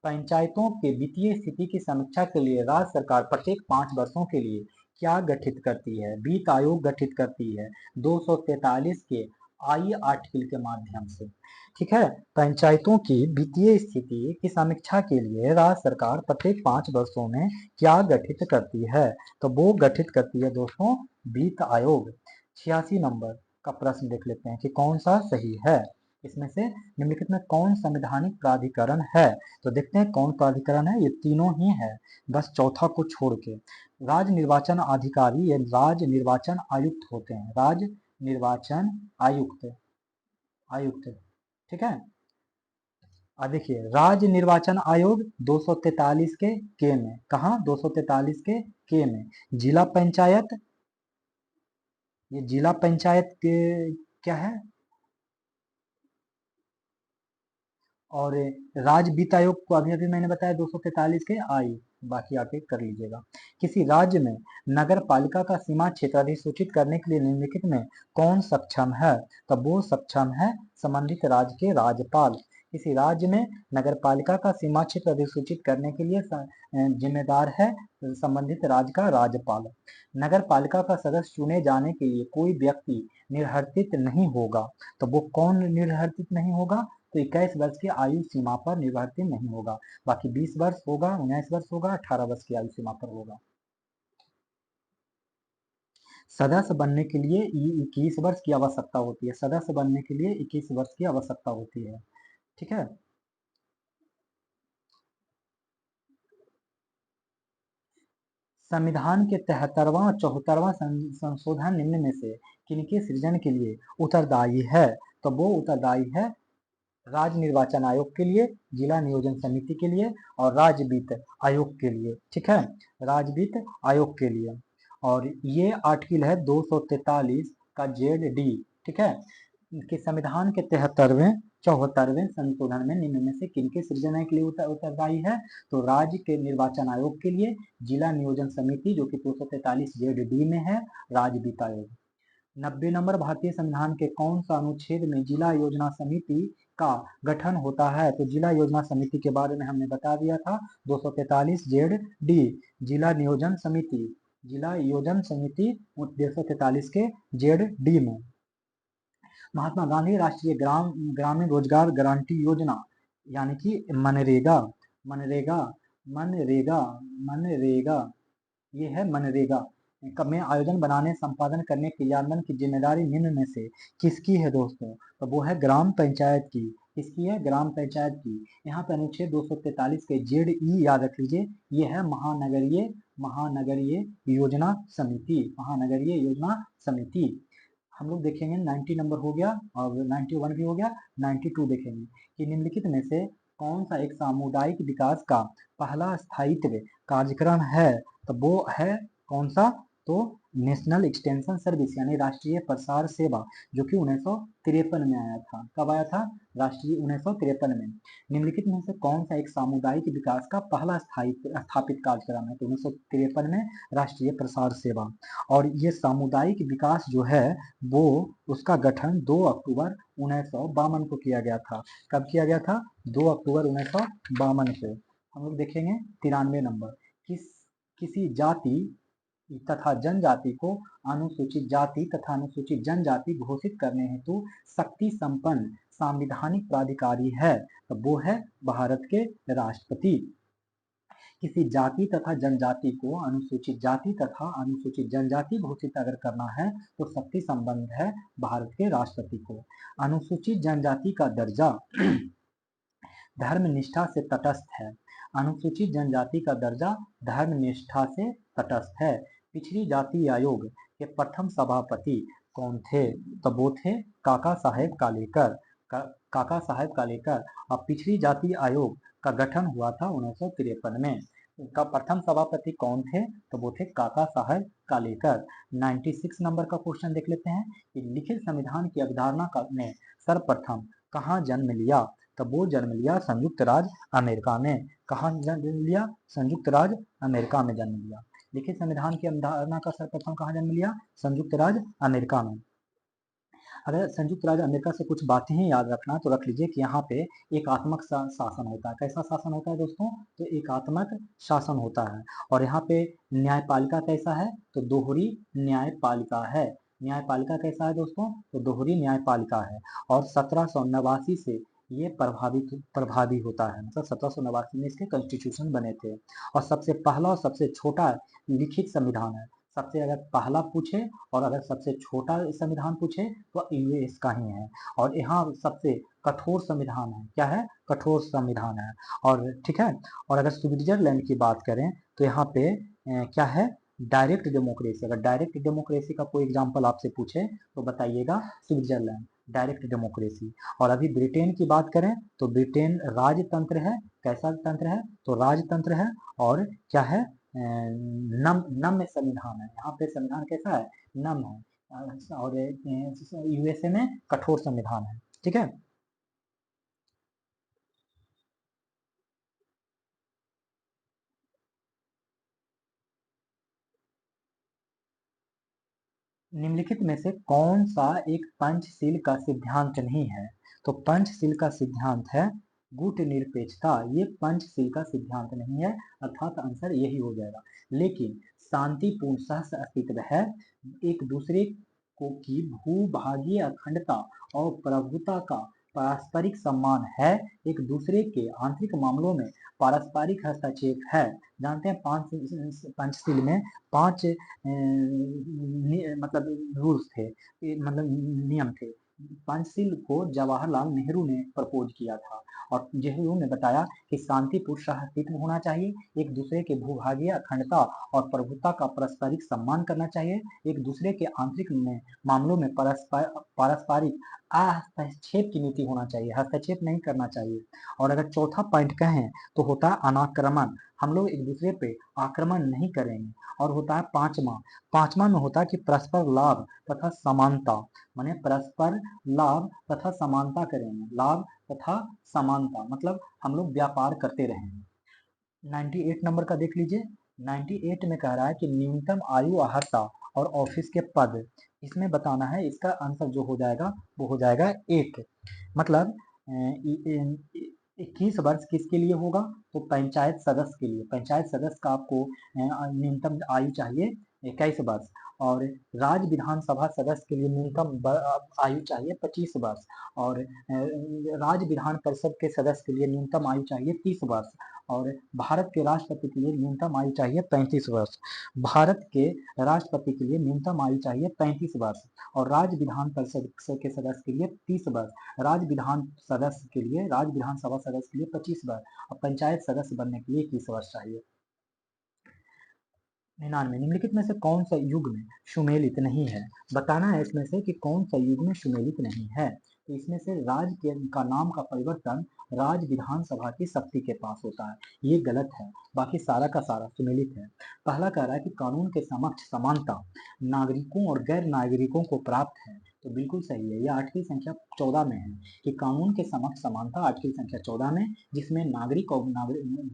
पंचायतों के वित्तीय स्थिति की समीक्षा के लिए राज्य सरकार प्रत्येक 5 वर्षों के लिए क्या गठित करती है? वित्त आयोग गठित करती है 243 के आई आर्टिकल के माध्यम से। ठीक है। पंचायतों की वित्तीय स्थिति की समीक्षा के लिए राज्य सरकार प्रत्येक 5 वर्षों में क्या गठित करती है? तो वो गठित करती है दोस्तों वित्त आयोग। 86 नंबर का प्रश्न देख लेते हैं कि कौन सा सही है। इसमें से निम्नलिखित में कौन संवैधानिक प्राधिकरण है? तो देखते हैं कौन प्राधिकरण है। ये तीनों ही है, बस चौथा को छोड़ के। राज्य निर्वाचन अधिकारी या राज्य निर्वाचन आयुक्त होते हैं, राज्य निर्वाचन आयुक्त, आयुक्त, ठीक है। अब देखिए राज्य निर्वाचन आयोग 243 के में, कहा 243 के में, जिला पंचायत, ये जिला पंचायत के क्या है, और राज्य वित्त आयोग को अभी अभी मैंने बताया 243 के आई, बाकी आके कर लीजिएगा। किसी राज्य में नगर पालिका का सीमा क्षेत्र अधिसूचित करने के लिए निम्नलिखित में कौन सक्षम है, तो वो सक्षम है संबंधित राज्य के राज्यपाल। किसी राज्य में नगर पालिका का सीमा क्षेत्र अधिसूचित करने के लिए जिम्मेदार है संबंधित राज्य का राज्यपाल। नगर पालिका का सदस्य चुने जाने के लिए कोई व्यक्ति निर्हर्तित नहीं होगा, तो वो कौन निर्हर्तित नहीं होगा, तो 21 वर्ष की आयु सीमा पर निर्भरती नहीं होगा, बाकी 20 वर्ष होगा, 19 वर्ष होगा, 18 वर्ष की आयु सीमा पर होगा। सदस्य बनने के लिए 21 वर्ष की आवश्यकता होती है, सदस्य बनने के लिए 21 वर्ष की आवश्यकता होती है, ठीक है। संविधान के 73वां और 74वां संशोधन निम्न में से किनके सृजन के लिए उत्तरदायी है, तो वो उत्तरदायी है राज्य निर्वाचन आयोग के लिए, जिला नियोजन समिति के लिए और राज्य वित्त आयोग के लिए, ठीक है, राज्य वित्त आयोग के लिए। और ये आर्टिकल है 243 का जेड डी, ठीक है, कि संविधान के 73वें 74वें संशोधन में निम्न में से किनके सृजन के लिए उत्तरदायी है, तो राज्य के निर्वाचन आयोग के लिए, जिला नियोजन समिति जो कि 243 जेड डी में है, राज्य वित्त आयोग। 90 नंबर भारतीय संविधान के कौन सा अनुच्छेद में जिला योजना समिति का गठन होता है, तो जिला योजना समिति के बारे में हमने बता दिया था 243 जेड डी, जिला नियोजन समिति, जिला योजन समिति 243 के जेड डी में। महात्मा गांधी राष्ट्रीय ग्रामीण रोजगार गारंटी योजना यानी कि मनरेगा, मनरेगा, मनरेगा, मनरेगा, ये है मनरेगा में आयोजन बनाने, संपादन करने, क्रियान्वयन की जिम्मेदारी निम्न में से किसकी है दोस्तों, तो वो है ग्राम पंचायत की। किसकी है, ग्राम पंचायत की। यहाँ पे अनुच्छेद 243 के जेड ई याद रख लीजिए, ये है महानगरीय, महानगरीय योजना समिति, महानगरीय योजना समिति। हम लोग देखेंगे 90 नंबर हो गया और 91 भी हो गया, 92 देखेंगे कि निम्नलिखित में से कौन सा एक सामुदायिक विकास का पहला स्थायित्व कार्यक्रम है, तो वो है कौन सा, तो नेशनल एक्सटेंशन सर्विस यानी राष्ट्रीय प्रसार सेवा, जो कि 1953 में आया था। कब आया था, राष्ट्रीय 1953 में। निम्नलिखित में से कौन सा एक सामुदायिक विकास का पहला स्थापित कार्यक्रम है, तो 1953 में राष्ट्रीय प्रसार सेवा। और ये सामुदायिक विकास जो है वो उसका गठन 2 अक्टूबर 1952 को किया गया था। कब किया गया था, 2 अक्टूबर 1952 को। हम लोग देखेंगे 93 नंबर, किसी जाति तथा जनजाति को अनुसूचित जाति तथा अनुसूचित जनजाति घोषित करने हेतु शक्ति संपन्न संवैधानिक प्राधिकारी है, तो वो है भारत के राष्ट्रपति। किसी जाति तथा जनजाति को अनुसूचित जाति तथा अनुसूचित जनजाति घोषित अगर करना है तो शक्ति संबंध है भारत के राष्ट्रपति को। अनुसूचित जनजाति का दर्जा धर्मनिष्ठा से तटस्थ है, अनुसूचित जनजाति का दर्जा धर्मनिष्ठा से तटस्थ है। पिछड़ी जाति आयोग के प्रथम सभापति कौन थे, तो वो थे काका साहेब कालेकर, काका साहेब कालेकर। और पिछड़ी जाति आयोग का गठन हुआ था 1953 में। का प्रथम सभापति कौन थे, तो वो थे काका साहेब कालेकर। 96 नंबर का क्वेश्चन देख लेते हैं कि लिखित संविधान की अवधारणा ने सर्वप्रथम कहाँ जन्म लिया, तो वो जन्म लिया संयुक्त राज्य अमेरिका में। कहाँ जन्म लिया, संयुक्त राज्य अमेरिका में जन्म लिया। लिखित संविधान की अवधारणा का सर्वप्रथम कहाँ जन्म लिया, संयुक्त राज्य अमेरिका में। अगर संयुक्त राज्य अमेरिका से कुछ बातें ही याद रखना तो रख लीजिए कि यहाँ पे एकात्मक शासन होता है। कैसा शासन होता है दोस्तों, तो एकात्मक शासन होता है। और यहाँ पे न्यायपालिका कैसा है, तो दोहरी न्यायपालिका है। न्यायपालिका कैसा है दोस्तों, तो दोहरी न्यायपालिका है। और 1789 से ये प्रभावी होता है, मतलब 1789 में इसके कॉन्स्टिट्यूशन बने थे। और सबसे पहला और सबसे छोटा लिखित संविधान है। सबसे अगर पहला पूछे और अगर सबसे छोटा संविधान पूछे तो ये इसका ही है। और यहाँ सबसे कठोर संविधान है, क्या है, कठोर संविधान है। और ठीक है, और अगर स्विट्जरलैंड की बात करें तो यहाँ पे क्या है, डायरेक्ट डेमोक्रेसी, अगर डायरेक्ट डेमोक्रेसी का कोई एग्जांपल आपसे पूछे तो बताइएगा स्विट्जरलैंड, डायरेक्ट डेमोक्रेसी। और अभी ब्रिटेन की बात करें तो ब्रिटेन राजतंत्र है। कैसा तंत्र है? तो राजतंत्र है। और क्या है? नम्य संविधान है। यहाँ पे संविधान कैसा है? नम्य है। और यूएसए में कठोर संविधान है। ठीक है। निम्नलिखित में से कौन सा एक पंचशील का सिद्धांत नहीं है? तो पंचशील का सिद्धांत है गुटनिरपेक्षता। ये पंचशील का सिद्धांत नहीं है, अर्थात आंसर यही हो जाएगा। लेकिन शांतिपूर्ण सह अस्तित्व है, एक दूसरे को की भूभागीय अखंडता और प्रभुता का पारस्परिक सम्मान है, एक दूसरे के आंतरिक मामलों में पारस्परिक हस्तक्षेप है। जानते हैं पंचशील में 5 मतलब रूल्स थे, मतलब नियम थे। पंचशील को जवाहरलाल नेहरू ने प्रपोज किया था। और नेहरू ने बताया कि शांतिपूर्ण सह-अस्तित्व होना चाहिए, एक दूसरे के भूभागीय अखंडता और प्रभुता का पारस्परिक सम्मान करना चाहिए, एक दूसरे के आंतरिक मामलों में पारस्परिक हस्तक्षेप की नीति होना चाहिए, हस्तक्षेप नहीं करना चाहिए। और अगर चौथा पॉइंट कहें तो होता है अनाक्रमण, हम लोग एक दूसरे पे आक्रमण नहीं करेंगे। और होता है पांचवा में होता है कि परस्पर लाभ तथा समानता, माने परस्पर लाभ तथा समानता करेंगे। लाभ तथा समानता मतलब हम लोग व्यापार करते रहेंगे। 98 नंबर का देख लीजिए। 98 में कह रहा है कि न्यूनतम आयु अर्हता और ऑफिस के पद, इसमें बताना है। इसका आंसर जो हो जाएगा वो हो जाएगा 8। मतलब 21 वर्ष किसके लिए होगा? तो पंचायत सदस्य के लिए। पंचायत सदस्य का आपको न्यूनतम आयु चाहिए 21 वर्ष। और राज्य विधानसभा सदस्य के लिए न्यूनतम आयु चाहिए 25 वर्ष। और राज्य विधान परिषद के सदस्य के लिए न्यूनतम आयु चाहिए 30 वर्ष। और भारत के राष्ट्रपति के लिए न्यूनतम आयु चाहिए 35 वर्ष। भारत के राष्ट्रपति के लिए न्यूनतम आयु चाहिए 35 वर्ष। और राज्य विधान परिषद के सदस्य के लिए 30 वर्ष। राज्य विधान सदस्य के लिए, राज्य विधानसभा सदस्य के लिए 25 वर्ष। और पंचायत सदस्य बनने के लिए 21 वर्ष चाहिए। 99 निम्नलिखित में से कौन सा युग में सुमेलित नहीं है? बताना है इसमें से कि कौन सा युग में सुमेलित नहीं है। तो इसमें से राज्य के का नाम का परिवर्तन राज्य विधानसभा की शक्ति के पास होता है, ये गलत है। बाकी सारा का सारा सुमेलित है। पहला कह रहा है कि कानून के समक्ष समानता नागरिकों और गैर नागरिकों को प्राप्त है, तो बिल्कुल सही है। यह आर्टिकल संख्या 14 में है कि कानून के समक्ष समानता आर्टिकल संख्या 14 में, जिसमें नागरिक और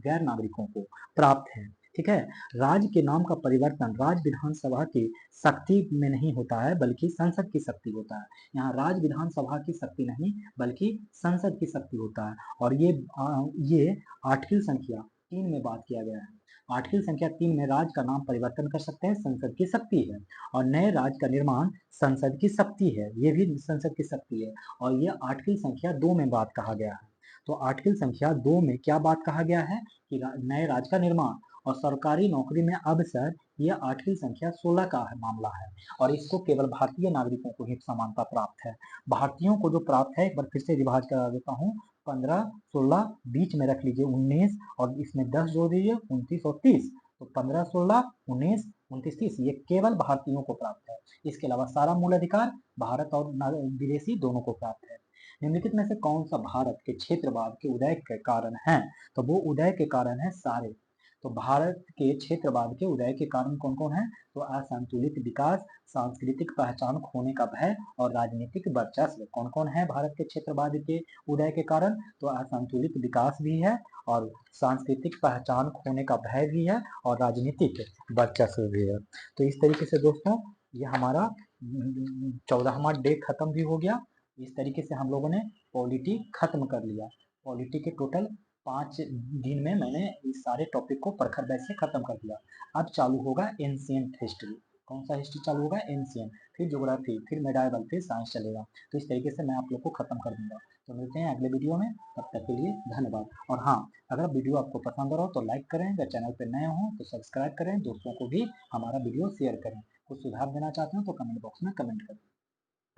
गैर नागरिकों को प्राप्त है। ठीक है। राज्य के नाम का परिवर्तन राज्य विधानसभा की शक्ति में नहीं होता है, बल्कि संसद की शक्ति होता है। यहाँ राज्य विधानसभा की शक्ति नहीं बल्कि संसद की शक्ति होता है। और ये आर्टिकल संख्या 3 में बात किया गया है। आर्टिकल संख्या 3 में राज्य का नाम परिवर्तन कर सकते हैं, संसद की शक्ति है। और नए राज्य का निर्माण संसद की शक्ति है, ये भी संसद की शक्ति है। और ये आर्टिकल संख्या 2 में बात कहा गया है। तो आर्टिकल संख्या 2 में क्या बात कहा गया है कि नए राज्य का निर्माण और सरकारी नौकरी में अवसर, यह आर्टिकल संख्या 16 का मामला है। और इसको केवल भारतीय नागरिकों को ही समानता प्राप्त है। भारतीयों को जो प्राप्त है, एक बार फिर से रिवाज करा देता हूँ, 15, 16, बीच में रख लीजिए 19, और इसमें 10 जोड़ दीजिए 29 और 30। तो 15, 16, 19, 29, 30 ये केवल भारतीयों को प्राप्त है। इसके अलावा सारा मूल अधिकार भारत और विदेशी दोनों को प्राप्त है। निम्नलिखित में से कौन सा भारत के क्षेत्रवाद के उदय के कारण है? तो वो उदय के कारण है सारे। तो भारत के क्षेत्रवाद के उदय के कारण कौन कौन है? तो असंतुलित विकास, सांस्कृतिक पहचान खोने का भय और राजनीतिक वर्चस्व। कौन कौन है भारत के क्षेत्रवाद के उदय के कारण? तो असंतुलित विकास भी है, और सांस्कृतिक पहचान खोने का भय भी है, और राजनीतिक वर्चस्व भी है। तो इस तरीके से दोस्तों ये हमारा 14वां डे खत्म भी हो गया। इस तरीके से हम लोगों ने पॉलिटी खत्म कर लिया। पॉलिटी के टोटल 5 दिन में मैंने इस सारे टॉपिक को प्रखर बैच से खत्म कर दिया। अब चालू होगा एंशिएंट हिस्ट्री। कौन सा हिस्ट्री चालू होगा? एंशिएंट, फिर ज्योग्राफी, फिर मेडाइवल, फिर साइंस चलेगा। तो इस तरीके से मैं आप लोग को खत्म कर दूंगा। तो मिलते हैं अगले वीडियो में, तब तक के लिए धन्यवाद। और हाँ, अगर वीडियो आपको पसंद आ रहा हो तो लाइक करें, अगर चैनल पर नए हो तो सब्सक्राइब करें, दोस्तों को भी हमारा वीडियो शेयर करें। कुछ सुझाव देना चाहते हो तो कमेंट बॉक्स में कमेंट करें।